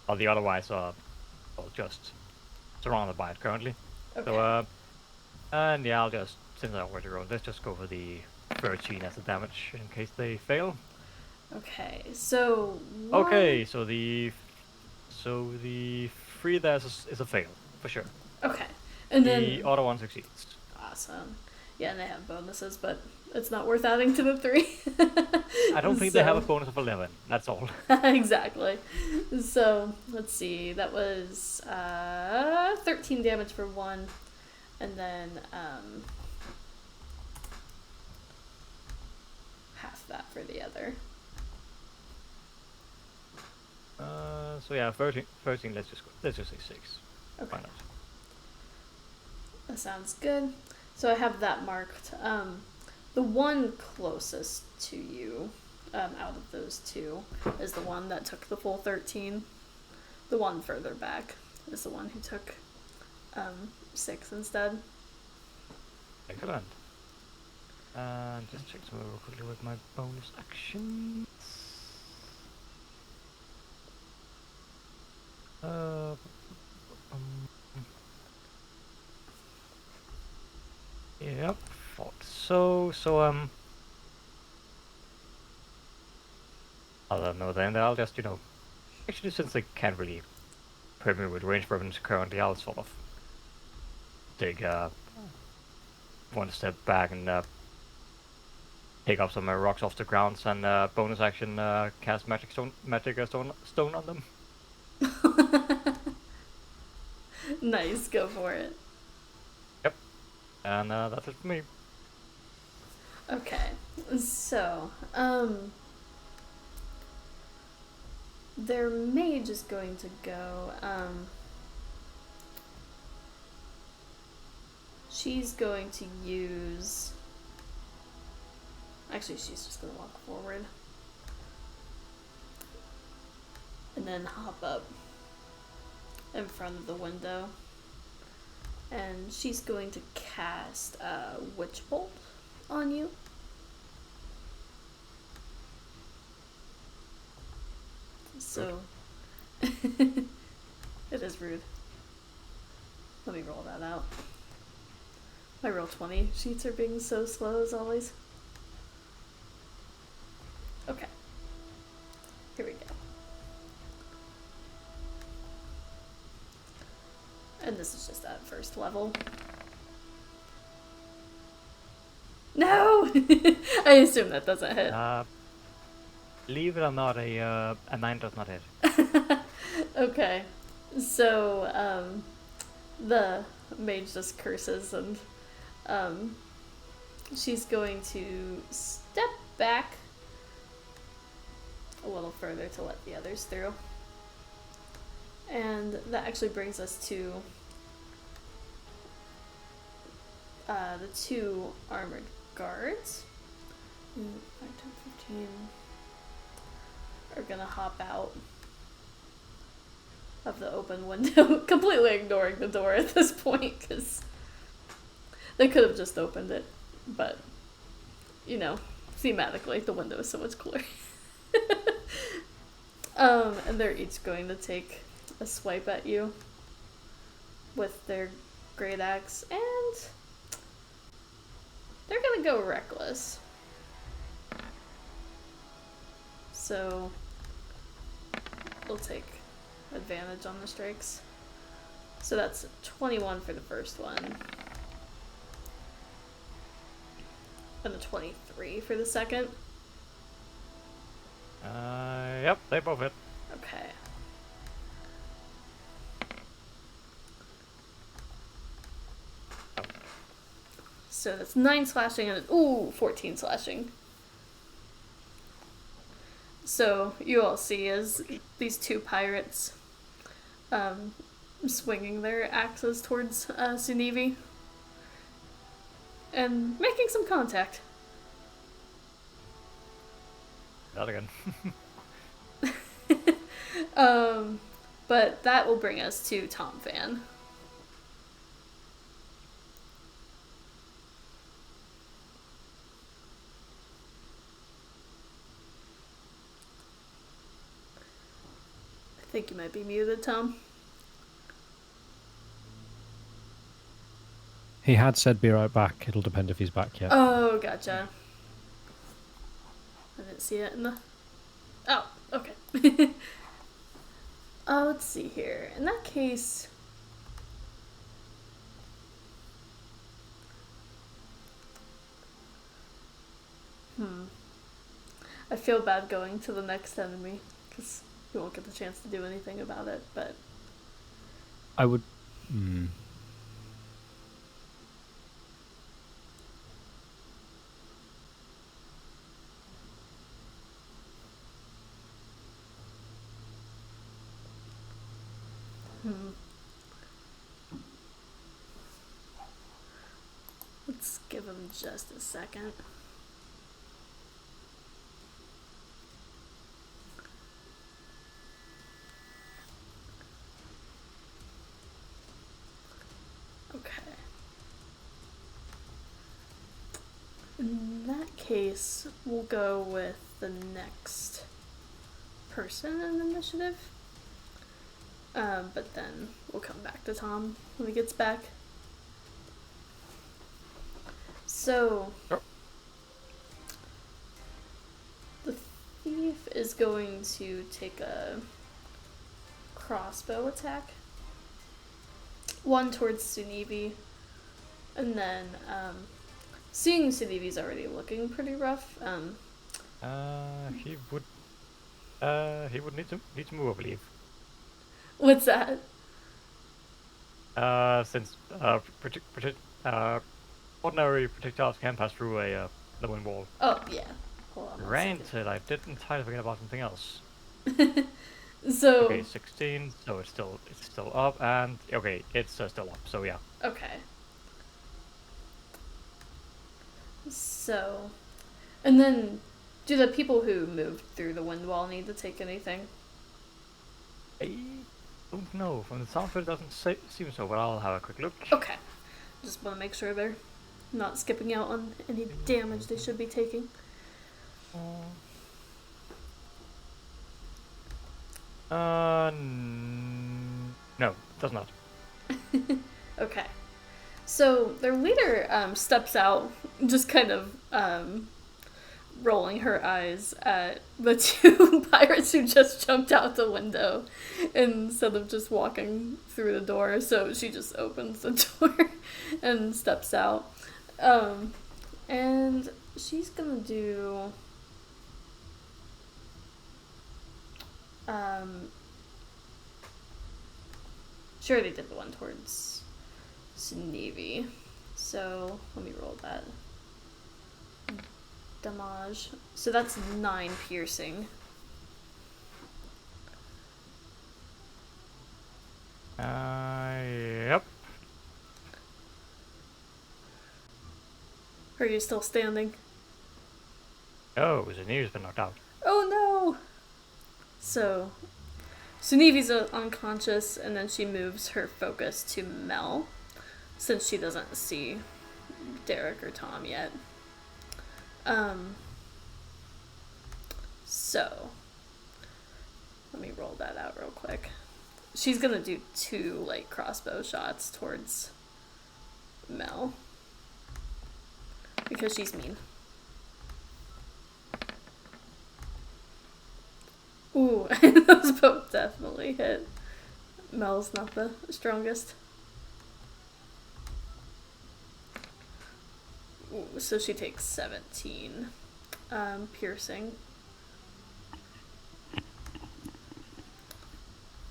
All the otherwise are just surrounded by it currently. Okay. So, and yeah, since I already rolled, let's just go for the 13 as the damage in case they fail. Okay, so Okay, so the 3 there is a fail for sure. Okay, and The then other one succeeds. awesome. Yeah, and they have bonuses, but it's not worth adding to the 3. I don't think they have a bonus of 11. That's all. Exactly. So let's see. That was 13 damage for one, and then half that for the other. So yeah, 13. Let's just say 6. Okay. Why not? That sounds good. So I have that marked. The one closest to you, out of those two, is the one that took the full 13. The one further back is the one who took 6 instead. Excellent. And just check some real quickly with my bonus actions. Yep, thought so. So I don't know then. I'll just actually since they can't really prep me with range weapons currently, I'll sort of take one step back and pick up some rocks off the ground and bonus action cast magic stone on them. Nice, go for it. Yep, and that's it for me. Okay, so their mage is going to go. She's going to use. Actually, she's just going to walk forward. and then hop up in front of the window. And she's going to cast Witch Bolt on you. So, it is rude. Let me roll that out. My roll 20 sheets are being so slow as always. Okay. Here we go. And this is just at first level. No! I assume that doesn't hit. Believe it or not, a 9 does not hit. Okay. So, the mage just curses and she's going to step back a little further to let the others through. And that actually brings us to the two armored guards. 5, 10, 15 are gonna hop out of the open window, completely ignoring the door at this point, because they could have just opened it, but, you know, thematically, the window is so much cooler. And they're each going to take a swipe at you with their great axe, and they're gonna go reckless. So they'll take advantage on the strikes. So that's 21 for the first one. And a 23 for the second. Yep, they both hit. Okay. So that's 9 slashing and 14 slashing. So you all see as these two pirates swinging their axes towards Sunivi and making some contact. Not again. But that will bring us to Tom Fan. I think you might be muted, Tom. He had said be right back. It'll depend if he's back yet. Oh, gotcha. I didn't see it in the... Oh, okay. Let's see here. In that case... I feel bad going to the next enemy, because you won't get the chance to do anything about it, but... I would... Let's give him just a second. Okay. In that case, we'll go with the next person in initiative. But then we'll come back to Tom when he gets back. So, the thief is going to take a crossbow attack. One towards Sunivi, and then seeing Sunivi's already looking pretty rough. He would need to move, I believe. What's that? Since ordinary projectiles can pass through a the wind wall. Oh yeah. Hold on. Granted, I did entirely forget about something else. So. Okay, 16. So it's still up, and okay, it's still up. So yeah. Okay. So, and then, do the people who moved through the wind wall need to take anything? I don't know. From the sound of it, doesn't seem so, but I'll have a quick look. Okay. Just want to make sure they're not skipping out on any damage they should be taking. No, does not. Okay. So their leader steps out, just kind of rolling her eyes at the two pirates who just jumped out the window instead of just walking through the door. So she just opens the door and steps out. And she's gonna do. She already did the one towards Sneevy. So let me roll that. Damage. So that's 9 piercing. Yep. Are you still standing? Oh, Zaneer's been knocked out. Oh no! So, Suneevi's unconscious, and then she moves her focus to Mel, since she doesn't see Derek or Tom yet. So, let me roll that out real quick. She's gonna do 2 light crossbow shots towards Mel, because she's mean. Ooh, and those both definitely hit. Mel's not the strongest. Ooh, so she takes 17 piercing.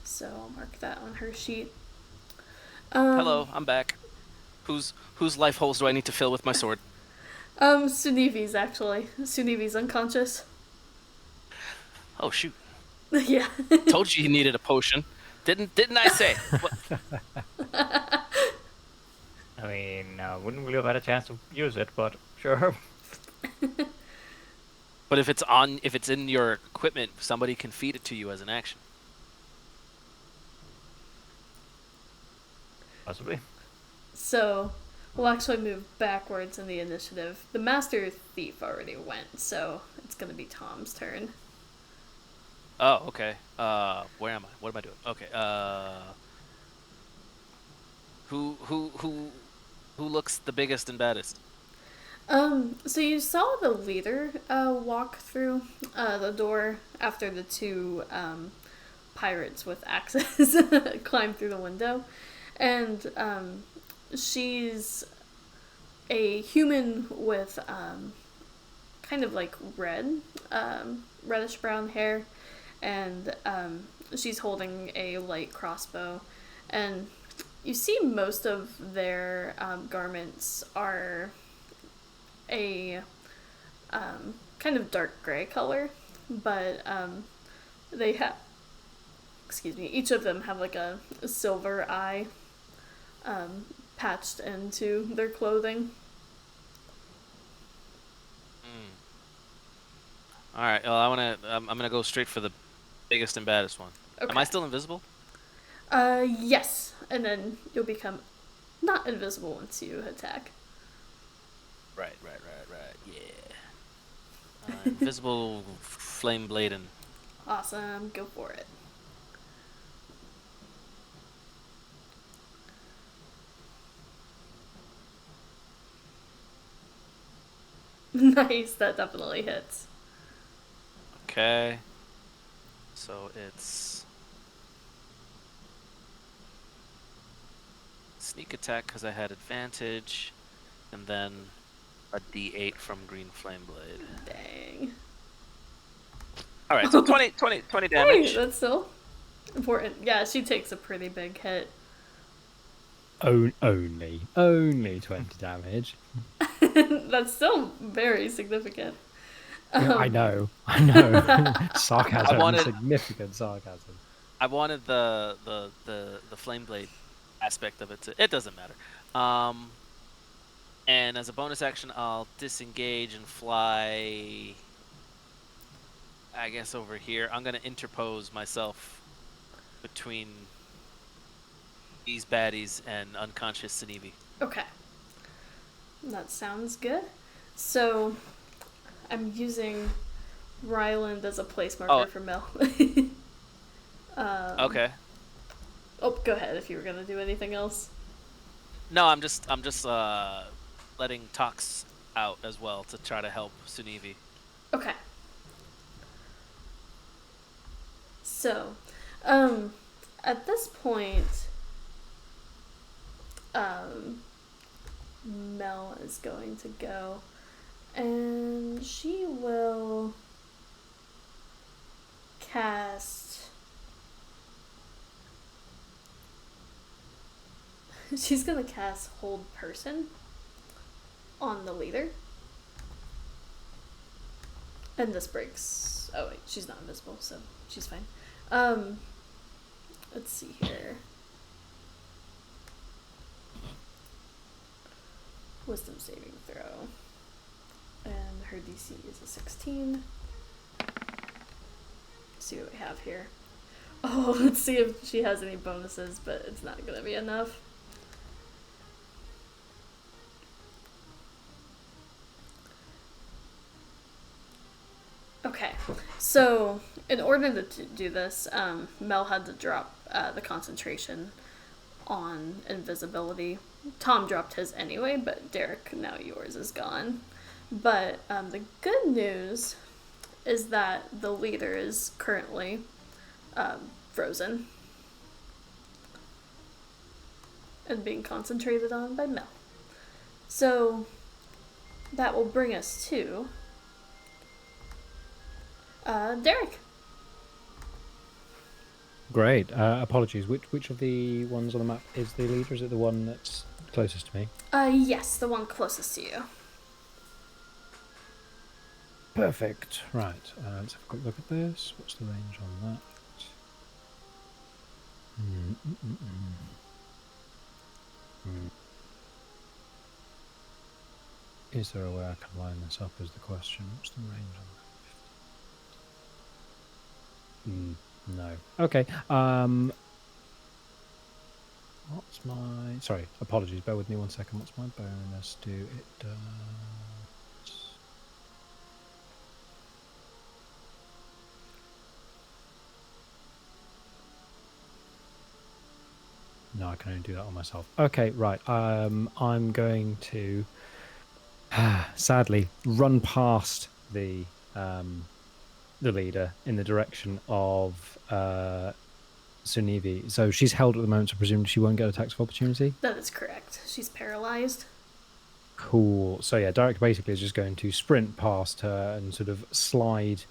So I'll mark that on her sheet. Hello, I'm back. Whose life holes do I need to fill with my sword? Suneevi's actually. Suneevi's unconscious. Oh shoot! Yeah. Told you he needed a potion. Didn't I say? What? I mean, wouldn't really have had a chance to use it, but sure. But if it's in your equipment, somebody can feed it to you as an action. Possibly. So we'll actually move backwards in the initiative. The Master Thief already went, so it's gonna be Tom's turn. Oh, okay. Where am I? What am I doing? Okay. Who looks the biggest and baddest? So you saw the leader walk through the door after the 2 pirates with axes climbed through the window, and she's a human with kind of like reddish brown hair, and she's holding a light crossbow, and you see most of their garments are a kind of dark gray color, but they have, each of them have like a silver eye patched into their clothing. All right. Well, I'm gonna go straight for the biggest and baddest one. Okay. Am I still invisible? Yes, and then you'll become not invisible once you attack. Right. Yeah. Invisible flame blading. Awesome, go for it. Nice, that definitely hits. Okay. So it's sneak attack because I had advantage, and then a D8 from Green Flame Blade. Dang. All right, so 20 damage. Hey, that's still important. Yeah, she takes a pretty big hit. Only 20 damage. That's still very significant. Yeah, I know. Sarcasm, significant sarcasm. I wanted the flame blade aspect of it. It doesn't matter. And as a bonus action, I'll disengage and fly. I guess over here. I'm gonna interpose myself between these baddies and unconscious Sinevi. Okay. That sounds good. So, I'm using Ryland as a place marker for Mel. Okay. Oh, go ahead if you were gonna do anything else. No, I'm just letting Tox out as well to try to help Sinevi. Okay. So, at this point, Mel is going to go, and she will cast. She's gonna cast Hold Person on the leader. And this breaks. Oh wait, she's not invisible, so she's fine. Let's see here. Wisdom saving throw. And her DC is a 16. Let's see what we have here. Oh, let's see if she has any bonuses, but it's not gonna be enough. Okay, so in order to do this, Mel had to drop the concentration on invisibility. Tom dropped his anyway, but Derek, now yours is gone. But the good news is that the leader is currently frozen and being concentrated on by Mel. So that will bring us to Derek. Great. Apologies. Which of the ones on the map is the leader? Is it the one that's closest to me? Yes, the one closest to you. Perfect. Right. Let's have a quick look at this. What's the range on that? Is there a way I can line this up is the question. What's the range on that? No. Okay. What's my... Sorry, apologies. Bear with me 1 second. What's my bonus do? It does... No, I can only do that on myself. Okay, right. I'm going to sadly run past the leader in the direction of Sinevi. So she's held at the moment, so presumably she won't get attacks of opportunity? That is correct. She's paralyzed. Cool. So yeah, Derek basically is just going to sprint past her and sort of slide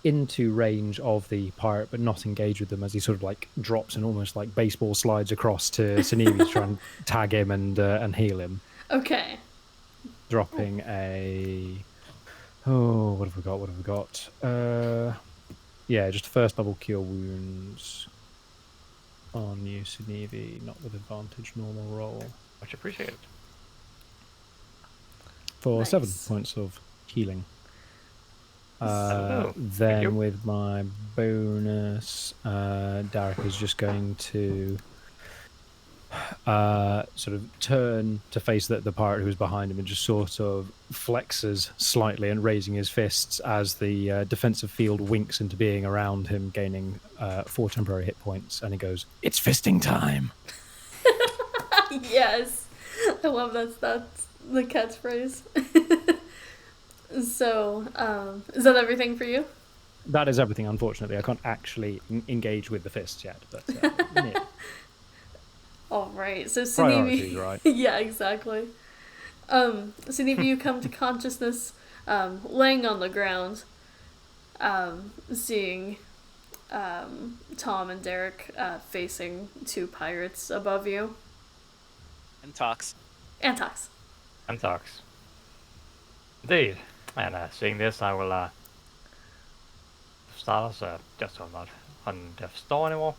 into range of the pirate, but not engage with them as he sort of like drops and almost like baseball slides across to Sinevi to try and tag him and heal him. Okay. Dropping a... Oh, what have we got? Yeah, just first level cure wounds on you, Sinevi, not with advantage, normal roll. Much appreciated. For Nice. 7 points of healing. Thank you. Then with my bonus, Derek is just going to sort of turn to face the pirate who's behind him and just sort of flexes slightly and raising his fists as the defensive field winks into being around him, gaining 4 temporary hit points, and he goes, "It's fisting time!" Yes. I love that's the catchphrase. So, is that everything for you? That is everything, unfortunately. I can't actually engage with the fists yet, but yeah. All right. So Priorities, Sinevi, right? yeah, exactly. Sinevi, you come to consciousness, laying on the ground, seeing Tom and Derek facing 2 pirates above you. And Tox. And Tox. And talks. Indeed. And seeing this, I will start us, just so I'm not on death's door anymore.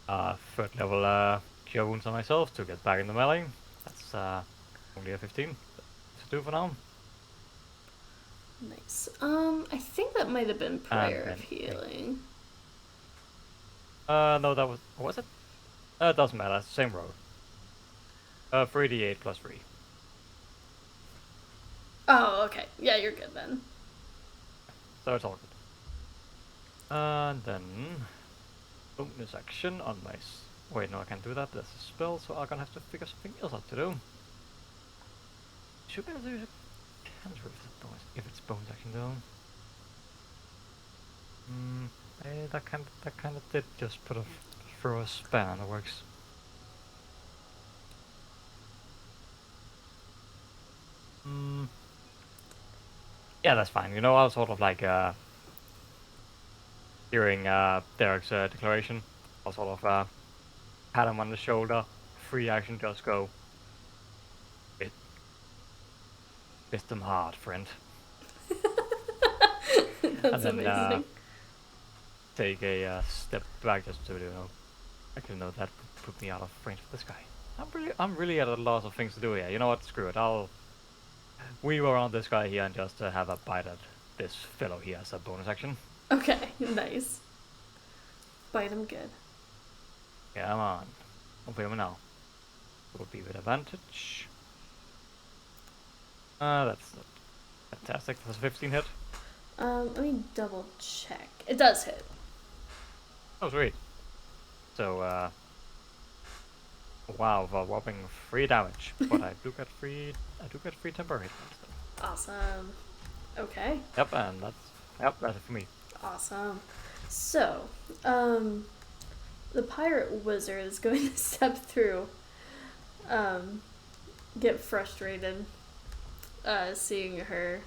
3rd level cure wounds on myself to get back in the melee. That's only a 15 to do for now. Nice. I think that might have been prayer of healing. No, that was it? It doesn't matter. It's the same roll. 3d8 plus 3. Oh, okay. Yeah, you're good then. So it's all good. And then bonus action on my. Wait, no, I can't do that. That's a spell, so I'm gonna have to figure something else out to do. Should be able to use a cantrip if it's bonus action though. That kind of did just put a throw a spell and it works. Yeah, that's fine. You know, I'll sort of like during Derek's declaration, I'll sort of pat him on the shoulder. Free action, just go. Miss them hard, friend. That's and then amazing. take a step back just to actually no, that would put me out of range for this guy. I'm really at a loss of things to do here. You know what? Screw it. I'll weave around this guy here and just have a bite at this fellow here as a bonus action. Okay, nice. Bite him good. Come on. Open him now. It will be with advantage. That's not fantastic. That's a 15 hit. Let me double check. It does hit. Oh, sweet. So, wow, for whopping 3 damage. But I do get 3 temporary hit points though. Awesome. Okay. Yep, and that's it for me. Awesome. So, the pirate wizard is going to step through, get frustrated, seeing her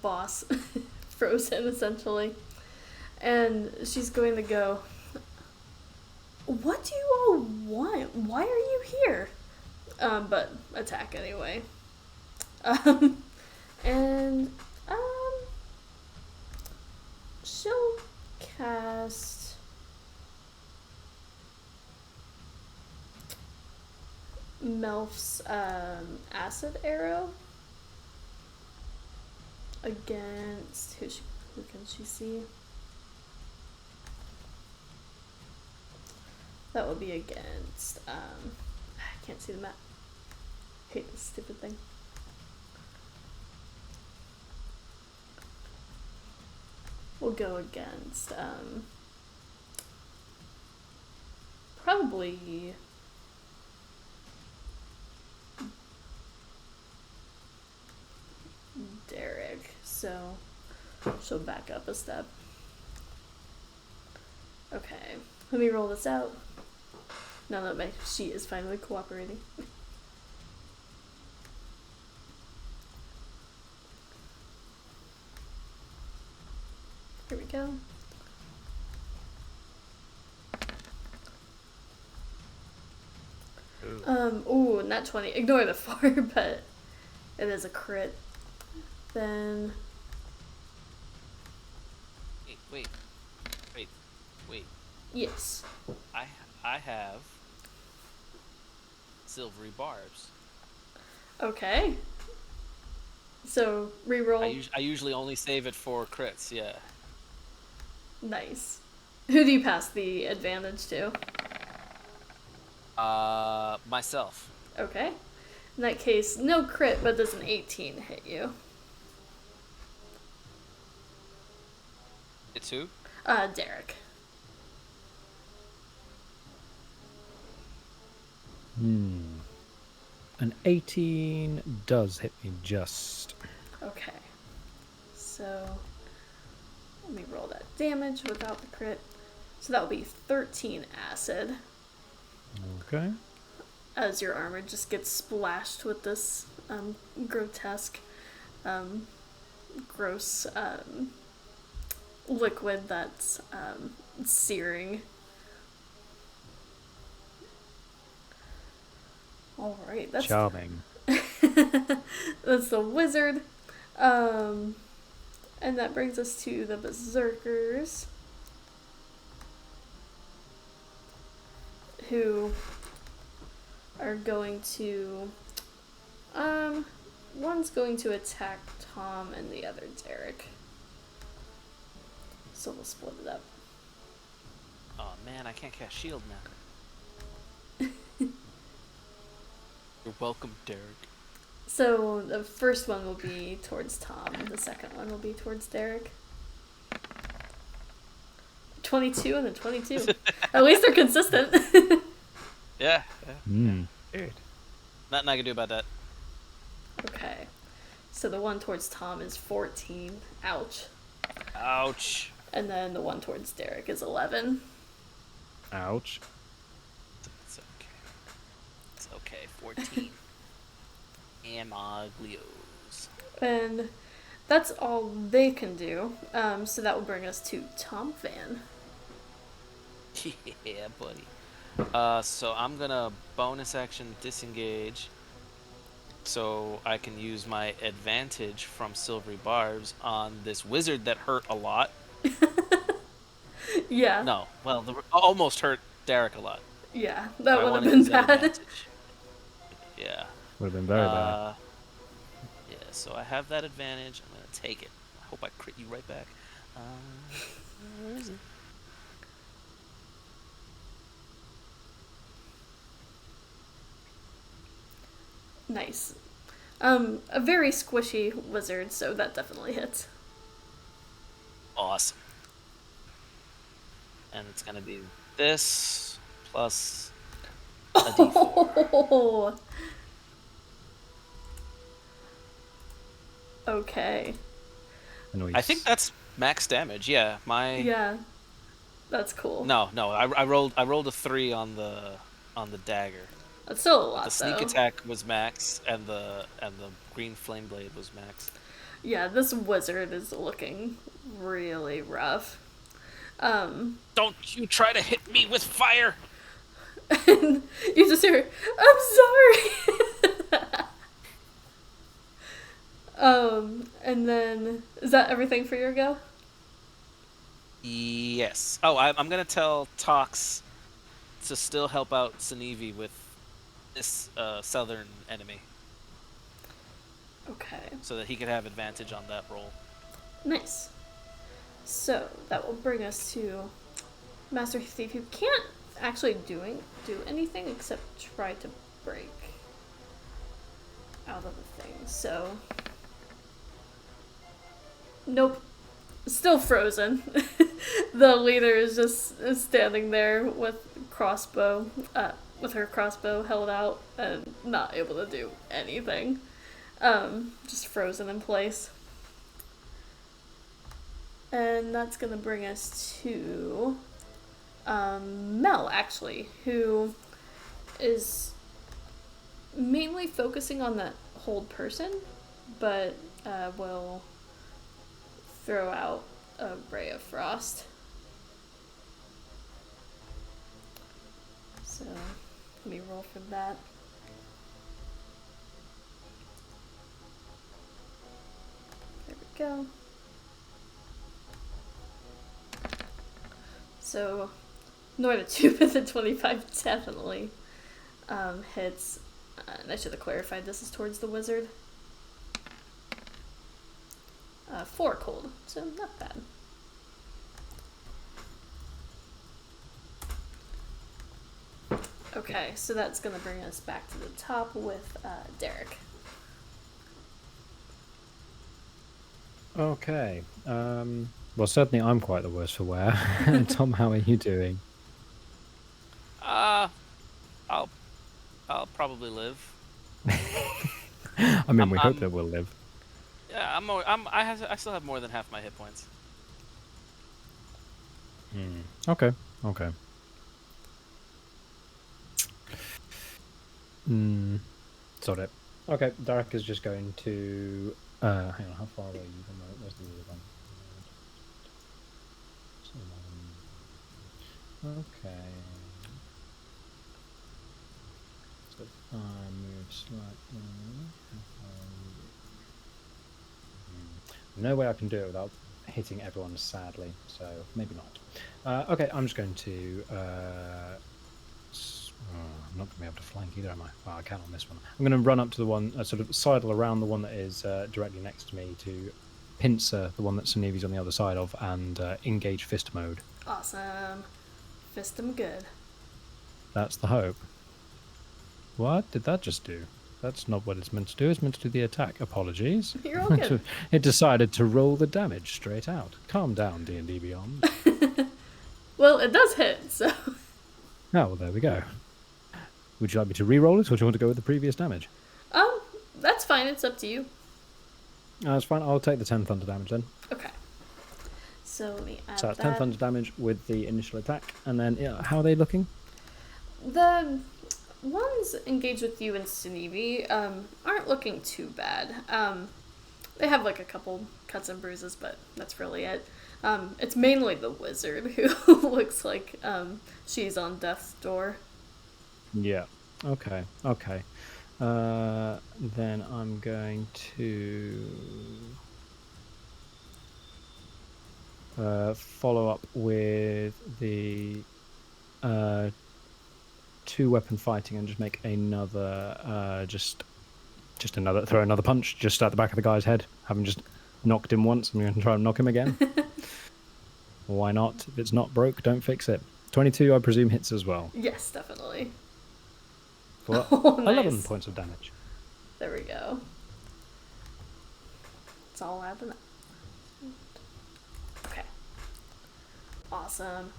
boss frozen essentially, and she's going to go, "What do you all want? Why are you here?" But attack anyway. And she'll cast Melf's acid arrow against who can she see? That will be against I can't see the map. Hate this stupid thing. We'll go against probably Derek, so she'll back up a step. Okay, let me roll this out. Now that my sheet is finally cooperating. Here we go. Ooh, not 20. Ignore the 4, but it is a crit. Then Wait. yes. I have silvery barbs. Okay. So reroll. I usually only save it for crits. Yeah. Nice. Who do you pass the advantage to? Myself. Okay. In that case, no crit, but does an 18 hit you? It's who? Derek. An 18 does hit me just. Okay. So let me roll that damage without the crit. So that will be 13 acid. Okay. As your armor just gets splashed with this grotesque, gross liquid that's searing. All right, that's Charming. that's the wizard, and that brings us to the berserkers, who are going to one's going to attack Tom and the other Derek. So we'll split it up. Oh man, I can't cast shield now. You're welcome, Derek. So the first one will be towards Tom. The second one will be towards Derek. 22 and then 22. At least they're consistent. Yeah. Dude. Nothing I can do about that. Okay. So the one towards Tom is 14. Ouch. Ouch. And then the one towards Derek is 11. Ouch. It's okay. It's okay. 14. Amaglios. And that's all they can do. So that will bring us to Tom Van. Yeah, buddy. So I'm gonna bonus action disengage, so I can use my advantage from Silvery Barbs on this wizard that hurt a lot. Yeah. No, well, almost hurt Derek a lot. Yeah, that I would wanna have been use that bad. advantage. Yeah. Would have been very bad. Yeah, so I have that advantage. I'm gonna take it. I hope I crit you right back. Where is it? Nice. A very squishy wizard, so that definitely hits. Awesome. And it's gonna be this plus a d4. Oh. Okay. Nice. I think that's max damage. Yeah, my Yeah. That's cool. no. I rolled a 3 on the dagger. That's still a lot, The sneak though. attack was max, and the green flame blade was max. Yeah, this wizard is looking really rough. Don't you try to hit me with fire! And you just hear, I'm sorry! And then, is that everything for your go? Yes. Oh, I'm gonna tell Tox to still help out Sinevi with this southern enemy, Okay. so that he could have advantage on that roll. Nice. So, that will bring us to Master Thief, who can't actually do anything except try to break out of the thing. So, nope. Still frozen. The leader is just standing there with her crossbow held out and not able to do anything. Just frozen in place. And that's gonna bring us to Mel, actually, who is mainly focusing on that hold person, but will throw out a ray of frost. So, let me roll for that. There we go. So, Norda 2 with a 25 definitely hits. And I should have clarified this is towards the wizard. 4 cold, so not bad. Okay, so that's gonna bring us back to the top with Derek. Okay. Well, certainly I'm quite the worse for wear. Tom, how are you doing? I'll probably live. I mean, we hope that we'll live. Yeah, I still have more than half my hit points. Okay. Okay. Sort it. Okay, Derek is just going to. Hang on, how far away are you from the? Where's the other one? Okay. So if I move slightly. No way I can do it without hitting everyone, sadly. So maybe not. Okay, I'm just going to. I'm not going to be able to flank either, am I? Well, I can on this one. I'm going to run up to the one, sort of sidle around the one that is directly next to me to pincer, the one that Sunevi's on the other side of, and engage fist mode. Awesome. Fist him good. That's the hope. What did that just do? That's not what it's meant to do. It's meant to do the attack. Apologies. You're all good. It decided to roll the damage straight out. Calm down, D&D Beyond. Well, it does hit, so... Oh, well, there we go. Would you like me to re-roll it, or do you want to go with the previous damage? That's fine. It's up to you. That's fine. I'll take the 10 thunder damage then. Okay. So let me add So that's that. 10 thunder damage with the initial attack. And then, how are they looking? The ones engaged with you and Sunevi aren't looking too bad. They have like a couple cuts and bruises, but that's really it. It's mainly the wizard who looks like she's on death's door. Yeah. Okay. Then I'm going to follow up with the 2-weapon fighting and just make another throw another punch just at the back of the guy's head. Having just knocked him once, I'm going to try and knock him again. Why not? If it's not broke, don't fix it. 22, I presume, hits as well. Yes, definitely. For Oh, nice. 11 points of damage. There we go. It's all adding up. Okay. Awesome.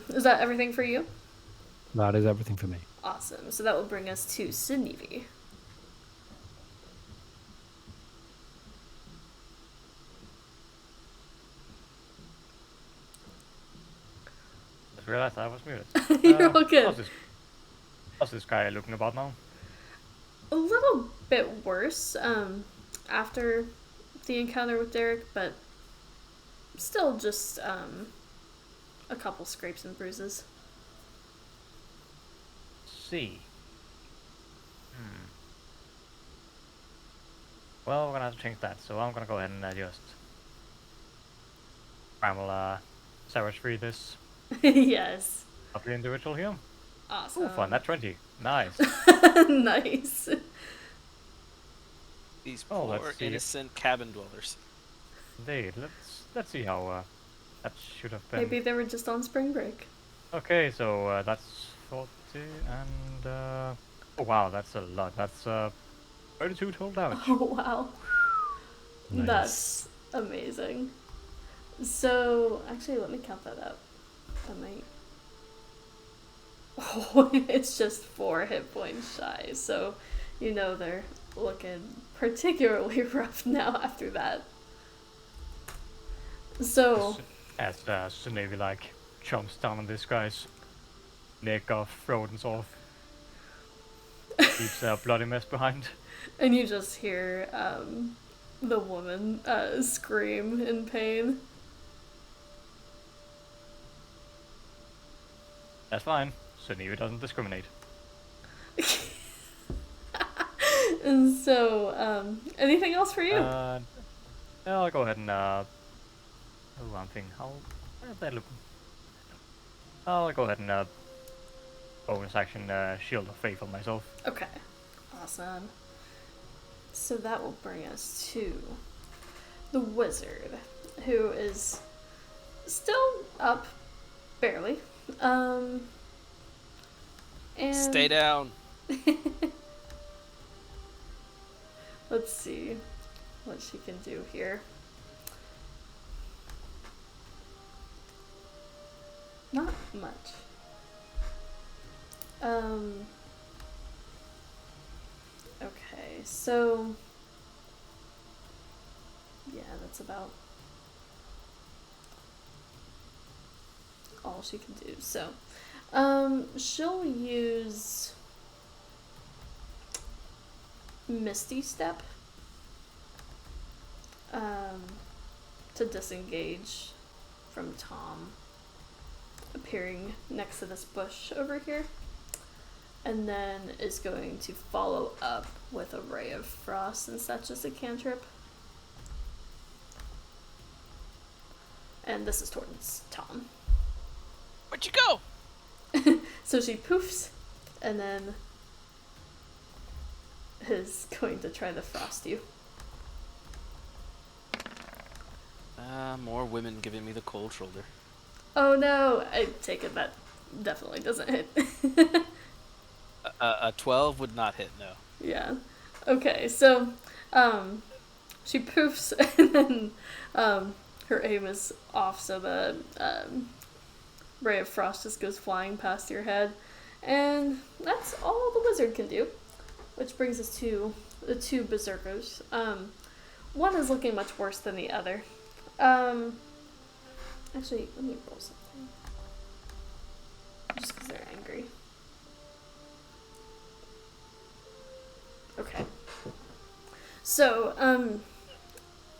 Is that everything for you? That is everything for me. Awesome. So that will bring us to Sunevi. Just realized I was muted. You're all good. How's this guy looking about now? A little bit worse after the encounter with Derek, but still just a couple scrapes and bruises. See. Well, we're gonna have to change that, so I'm gonna go ahead and just primal savage free this Yes. lovely individual here. Awesome. Ooh, fun, that 20. Nice. Nice. These Oh, poor let's see. innocent cabin dwellers. Indeed, let's see how that should have been. Maybe they were just on spring break. Okay, so that's 40 and oh wow, that's a lot. That's 32 total damage. Oh, wow. Nice. That's amazing. So, actually, let me count that up. I might... Oh, it's just 4 hit points shy, so you know they're looking particularly rough now after that. So... As Sunevi like jumps down on this guy's neck off, throat and off. Leaves a bloody mess behind. And you just hear the woman scream in pain. That's fine. Sunevi doesn't discriminate. And so, anything else for you? I'll go ahead and oh, I'm thinking, how are they looking? I'll go ahead and bonus action Shield of Faith on myself. Okay, awesome. So that will bring us to the wizard, who is still up, barely. And Stay down. let's see what she can do here. Not much. Okay, so yeah, that's about all she can do. So, she'll use Misty Step to disengage from Tom appearing next to this bush over here, and then is going to follow up with a Ray of Frost, since that's just a cantrip. And this is towards Tom. Where'd you go? So she poofs, and then is going to try to frost you. women giving me the cold shoulder. Oh no! I take it that definitely doesn't hit. A 12 would not hit, no. Yeah. Okay, so she poofs and then her aim is off, so the ray of frost just goes flying past your head. And that's all the wizard can do. Which brings us to the two berserkers. One is looking much worse than the other. Actually, let me roll something. Just because they're angry. Okay. So,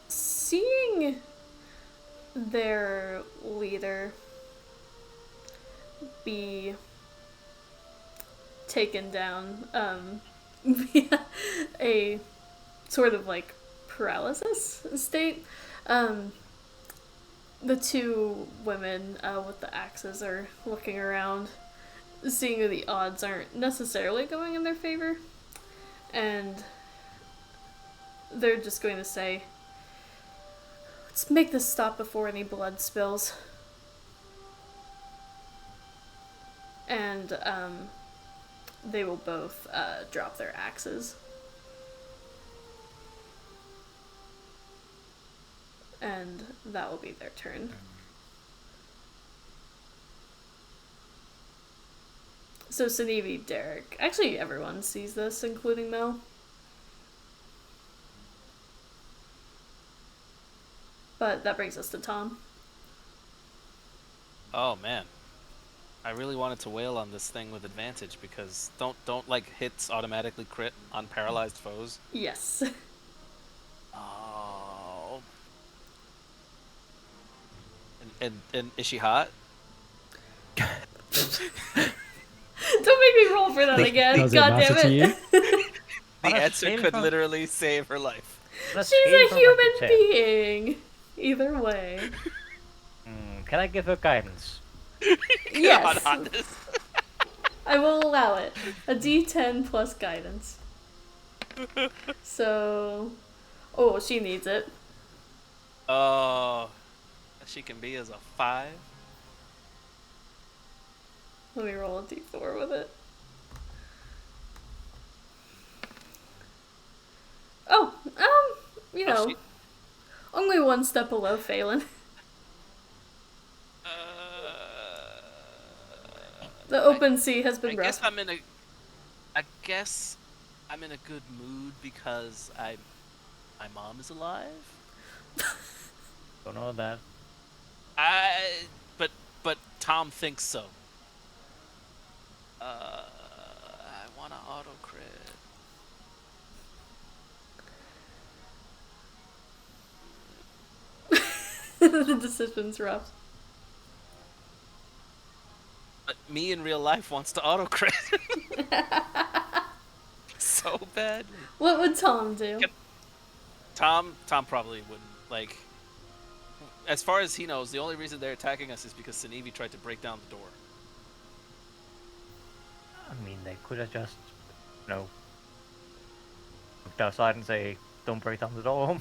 seeing their leader be taken down, via a sort of like paralysis state, the two women with the axes are looking around, seeing that the odds aren't necessarily going in their favor, and they're just going to say, let's make this stop before any blood spills. And they will both drop their axes. And that will be their turn. So Sinevi, Derek, actually everyone sees this, including Mel. But that brings us to Tom. Oh man, I really wanted to wail on this thing with advantage because don't like hits automatically crit on paralyzed foes. Yes. Oh. And is she hot? Don't make me roll for that again. Does it God matter damn to you? it. The On a answer scale could from- literally save her life. On a She's scale a from 1 to human 10, being. Either way. Can I give her guidance? Yes. On this. I will allow it. A D10 plus guidance. So... Oh, she needs it. Oh, she can be as a 5. Let me roll a D4 with it. Oh, you know, she- only one step below Phelan. The open sea has been I rough. guess I'm in a good mood because my mom is alive. Don't know that. But Tom thinks so. I want to auto crit. The decision's rough. But me in real life wants to auto crit. So bad. What would Tom do? Tom probably wouldn't. Like, as far as he knows, the only reason they're attacking us is because Sinevi tried to break down the door. I mean, they could have just, looked outside and say, "Don't break down the door."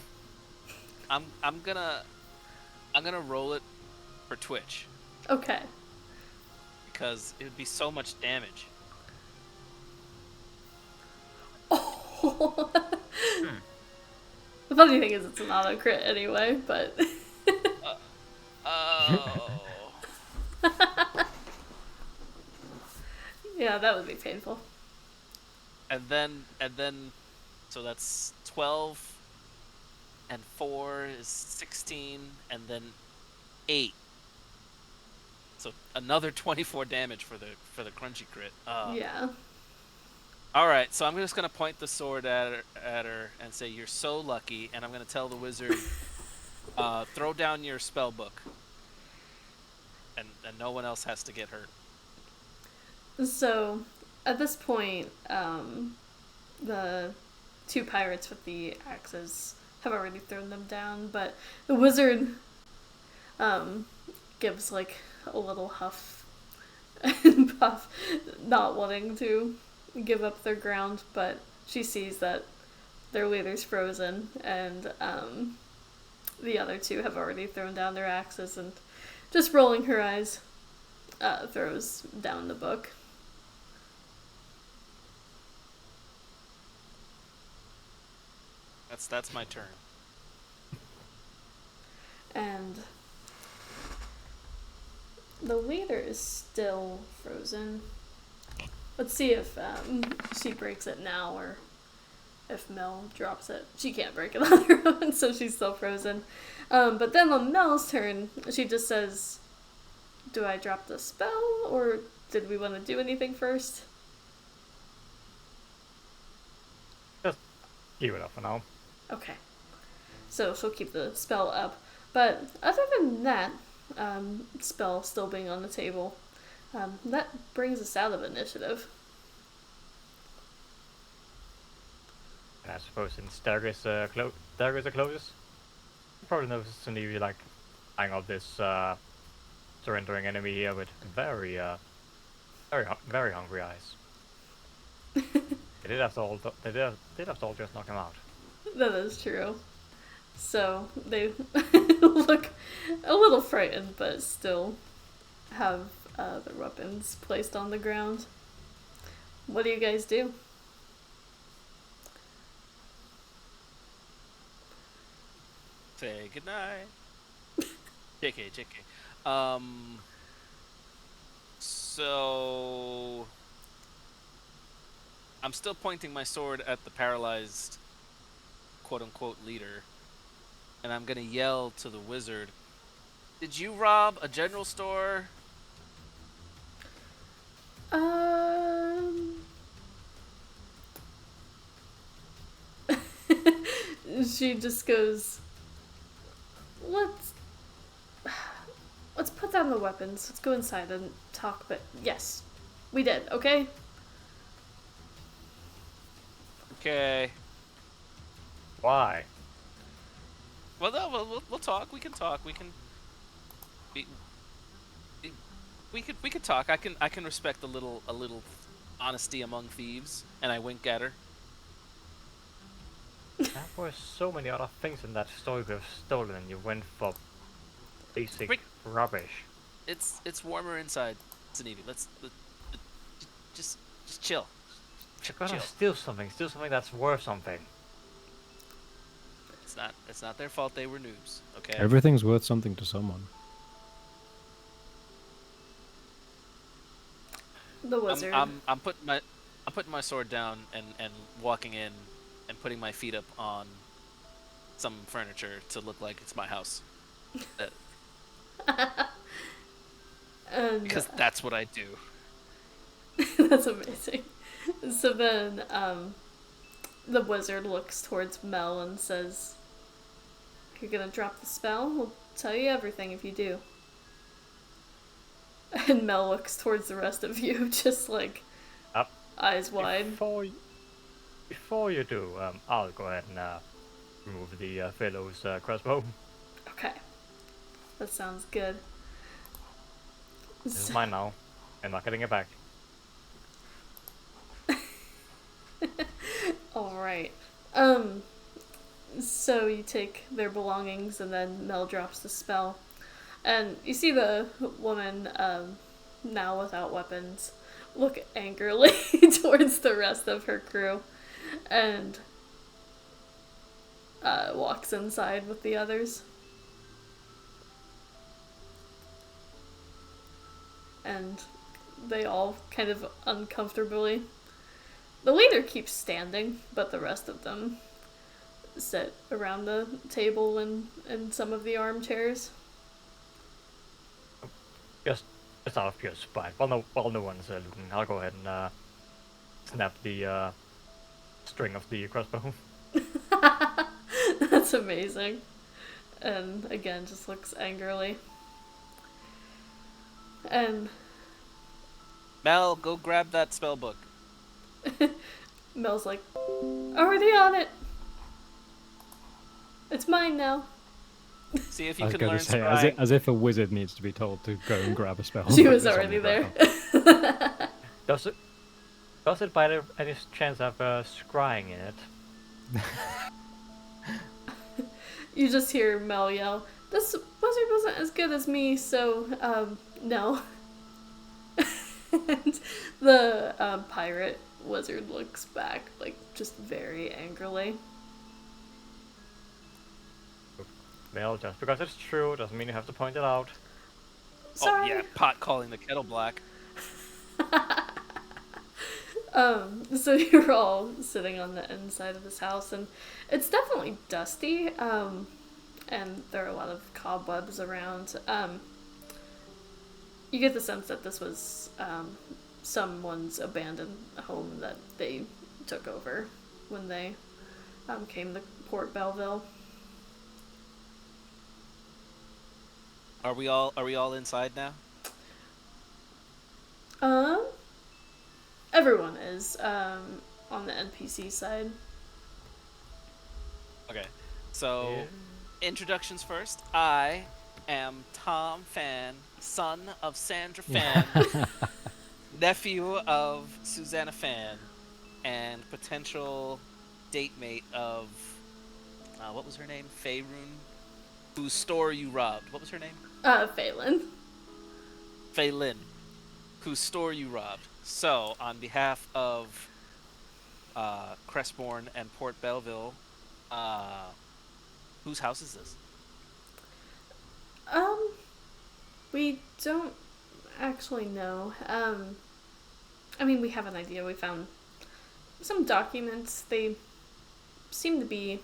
I'm gonna roll it for Twitch Okay. because it would be so much damage. Oh. The funny thing is it's an auto crit anyway, but... Oh. Yeah, that would be painful. and then, so that's 12, and 4 is 16, and then 8. So another 24 damage for the crunchy crit. Yeah. All right, so I'm just gonna point the sword at her and say, "You're so lucky," and I'm gonna tell the wizard, "Throw down your spell book." And no one else has to get hurt. So, at this point, the two pirates with the axes have already thrown them down, but the wizard gives like a little huff and puff, not wanting to give up their ground, but she sees that their leader's frozen, and the other two have already thrown down their axes and just rolling her eyes, throws down the book. That's my turn. And the leader is still frozen. Let's see if she breaks it now or if Mel drops it. She can't break it on her own, so she's still frozen. But then on Mel's turn, she just says, do I drop the spell, or did we want to do anything first? Just keep it up for now. Okay. So she'll keep the spell up. But other than that, spell still being on the table, that brings us out of initiative. And I suppose since daggers are closest, you probably noticed to me like eyeing up this surrendering enemy here with very very hungry eyes. They did after all. They did after all just knock him out. That is true. So they look a little frightened, but still have their weapons placed on the ground. What do you guys do? Say goodnight. JK. So I'm still pointing my sword at the paralyzed quote-unquote leader, and I'm gonna yell to the wizard, did you rob a general store? She just goes, let's put down the weapons. Let's go inside and talk. But yes, we did. Okay. Okay. Why? Well, no, we'll talk. We can talk. We could talk. I can respect a little honesty among thieves, and I wink at her. There were so many other things in that store you could have stolen, and you went for basic rubbish. It's warmer inside, Zanidi. Let's just chill. You're gonna steal something that's worth something. It's not their fault they were noobs. Okay. Everything's worth something to someone. The wizard. I'm putting my sword down and walking in and putting my feet up on some furniture to look like it's my house. And, because that's what I do. that's amazing. So then, the wizard looks towards Mel and says, "You're gonna drop the spell? We'll tell you everything if you do." And Mel looks towards the rest of you, just like Up. eyes wide. Before you do, I'll go ahead and remove the fellow's crossbow. Okay, that sounds good. This is mine now. I'm not getting it back. All right. So you take their belongings, and then Mel drops the spell, and you see the woman, now without weapons, look angrily towards the rest of her crew, and walks inside with the others. And they all kind of uncomfortably. The leader keeps standing, but the rest of them sit around the table and some of the armchairs. Just out of pure spite. While no one's looking, I'll go ahead and snap the string of the crossbow. That's amazing. And again, just looks angrily. And Mel, go grab that spell book. Mel's like, already on it. It's mine now. See if I you was can going learn to say, scrying. as if a wizard needs to be told to go and grab a spell. She was It's on already the there. ground. Does it by any chance have scrying in it? You just hear Mel yell, "This wizard wasn't as good as me, so, no." And the pirate wizard looks back, like, just very angrily. Well, just because it's true doesn't mean you have to point it out. Sorry. Oh yeah, pot calling the kettle black. So you're all sitting on the inside of this house, and it's definitely dusty, and there are a lot of cobwebs around. You get the sense that this was someone's abandoned home that they took over when they came to Port Belveil. Are we all inside now? Everyone is on the NPC side. Okay. So, Yeah. introductions first. I am Tom Fan, son of Sandra Fan, nephew of Susanna Fan, and potential date mate of what was her name? Faerun, whose store you robbed. What was her name? Phelan. Phelan, whose store you robbed. So, on behalf of Crestbourne and Port Belville, whose house is this? We don't actually know. I mean, we have an idea. We found some documents. They seem to be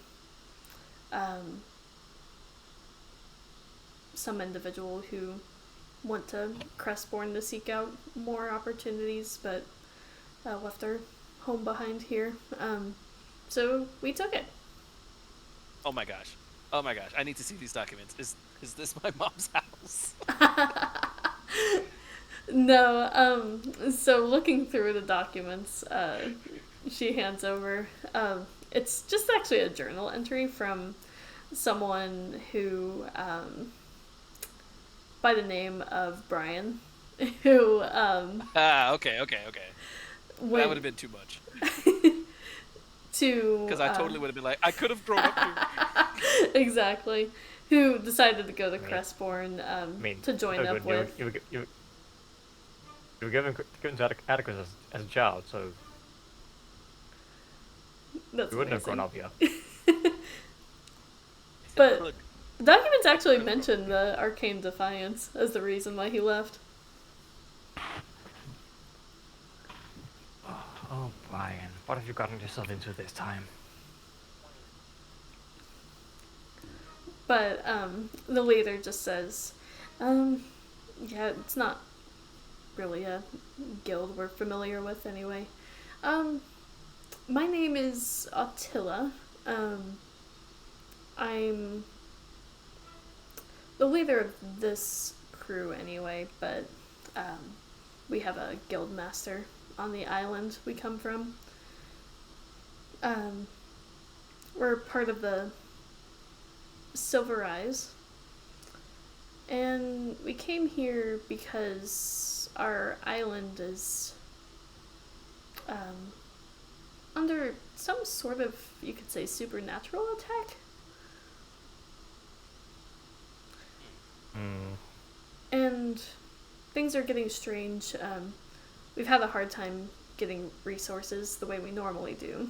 some individual who went to Crestbourne to seek out more opportunities, but left their home behind here. So we took it. Oh my gosh. I need to see these documents. Is this my mom's house? No, so looking through the documents, she hands over, it's just actually a journal entry from someone who, by the name of Brian, who, Okay. went That would have been too much. to, Because I totally would have been like, I could have grown up here. exactly, who decided to go to mean- Crestbourne, I mean, to join no up good. with. You were given to Atticus as a child, so That's you wouldn't have grown amazing. up here. But Look, the documents actually mention the Arcane Defiance as the reason why he left. Oh, Brian, what have you gotten yourself into this time? But the leader just says, yeah, it's not really a guild we're familiar with anyway. My name is Attila. I'm the leader of this crew anyway, but we have a guild master on the island we come from. We're part of the Silver Eyes, and we came here because our island is under some sort of, you could say, supernatural attack. And things are getting strange. We've had a hard time getting resources the way we normally do,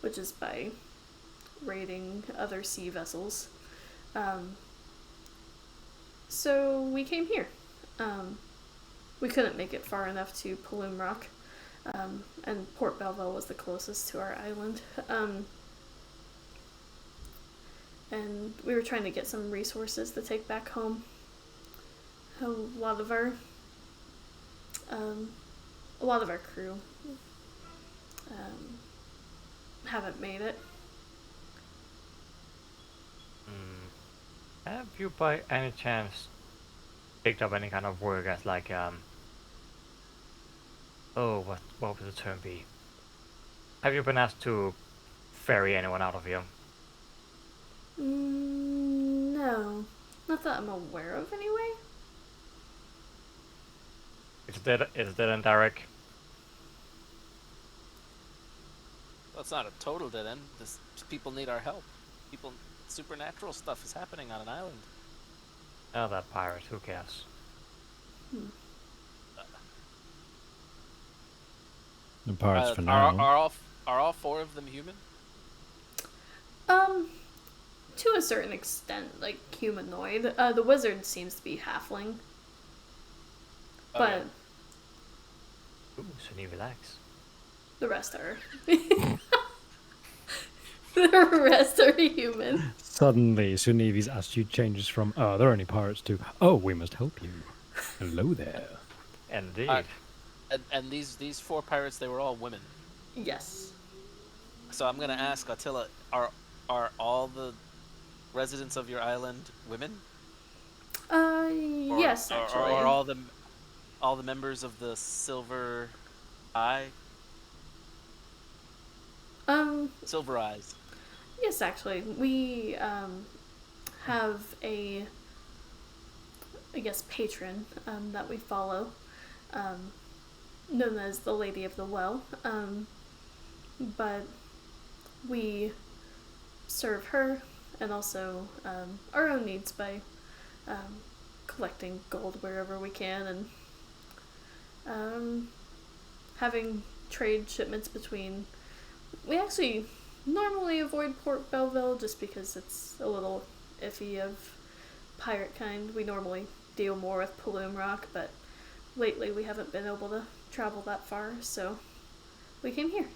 which is by raiding other sea vessels. So we came here. We couldn't make it far enough to Palum Rock, and Port Belveil was the closest to our island. And we were trying to get some resources to take back home. A lot of our crew haven't made it. Have you by any chance picked up any kind of work as like what would the term be? Have you been asked to ferry anyone out of here? No, not that I'm aware of anyway. Is that indirect? well, it's not a total dead end. People need our help. supernatural stuff is happening on an island. Oh, that pirate, who cares? The pirates for Are now. are all four of them human? Um, to a certain extent, like humanoid. The wizard seems to be halfling, but Okay. Ooh, Sunny, relax. the rest are. The rest are human. Suddenly, Sunivi's attitude changes from, oh, they're only pirates, to, oh, we must help you. Hello there. Indeed. And these four pirates, they were all women. Yes. So I'm gonna ask Attila, are all the residents of your island women? Yes, actually. Or all the members of the Silver Eye? Silver Eyes. Yes, actually. We, have I guess, patron, that we follow, known as the Lady of the Well. But we serve her and also, our own needs by, collecting gold wherever we can and, having trade shipments between. We actually normally avoid Port Belveil just because it's a little iffy of pirate kind. We normally deal more with Plume Rock, but lately we haven't been able to travel that far, so we came here.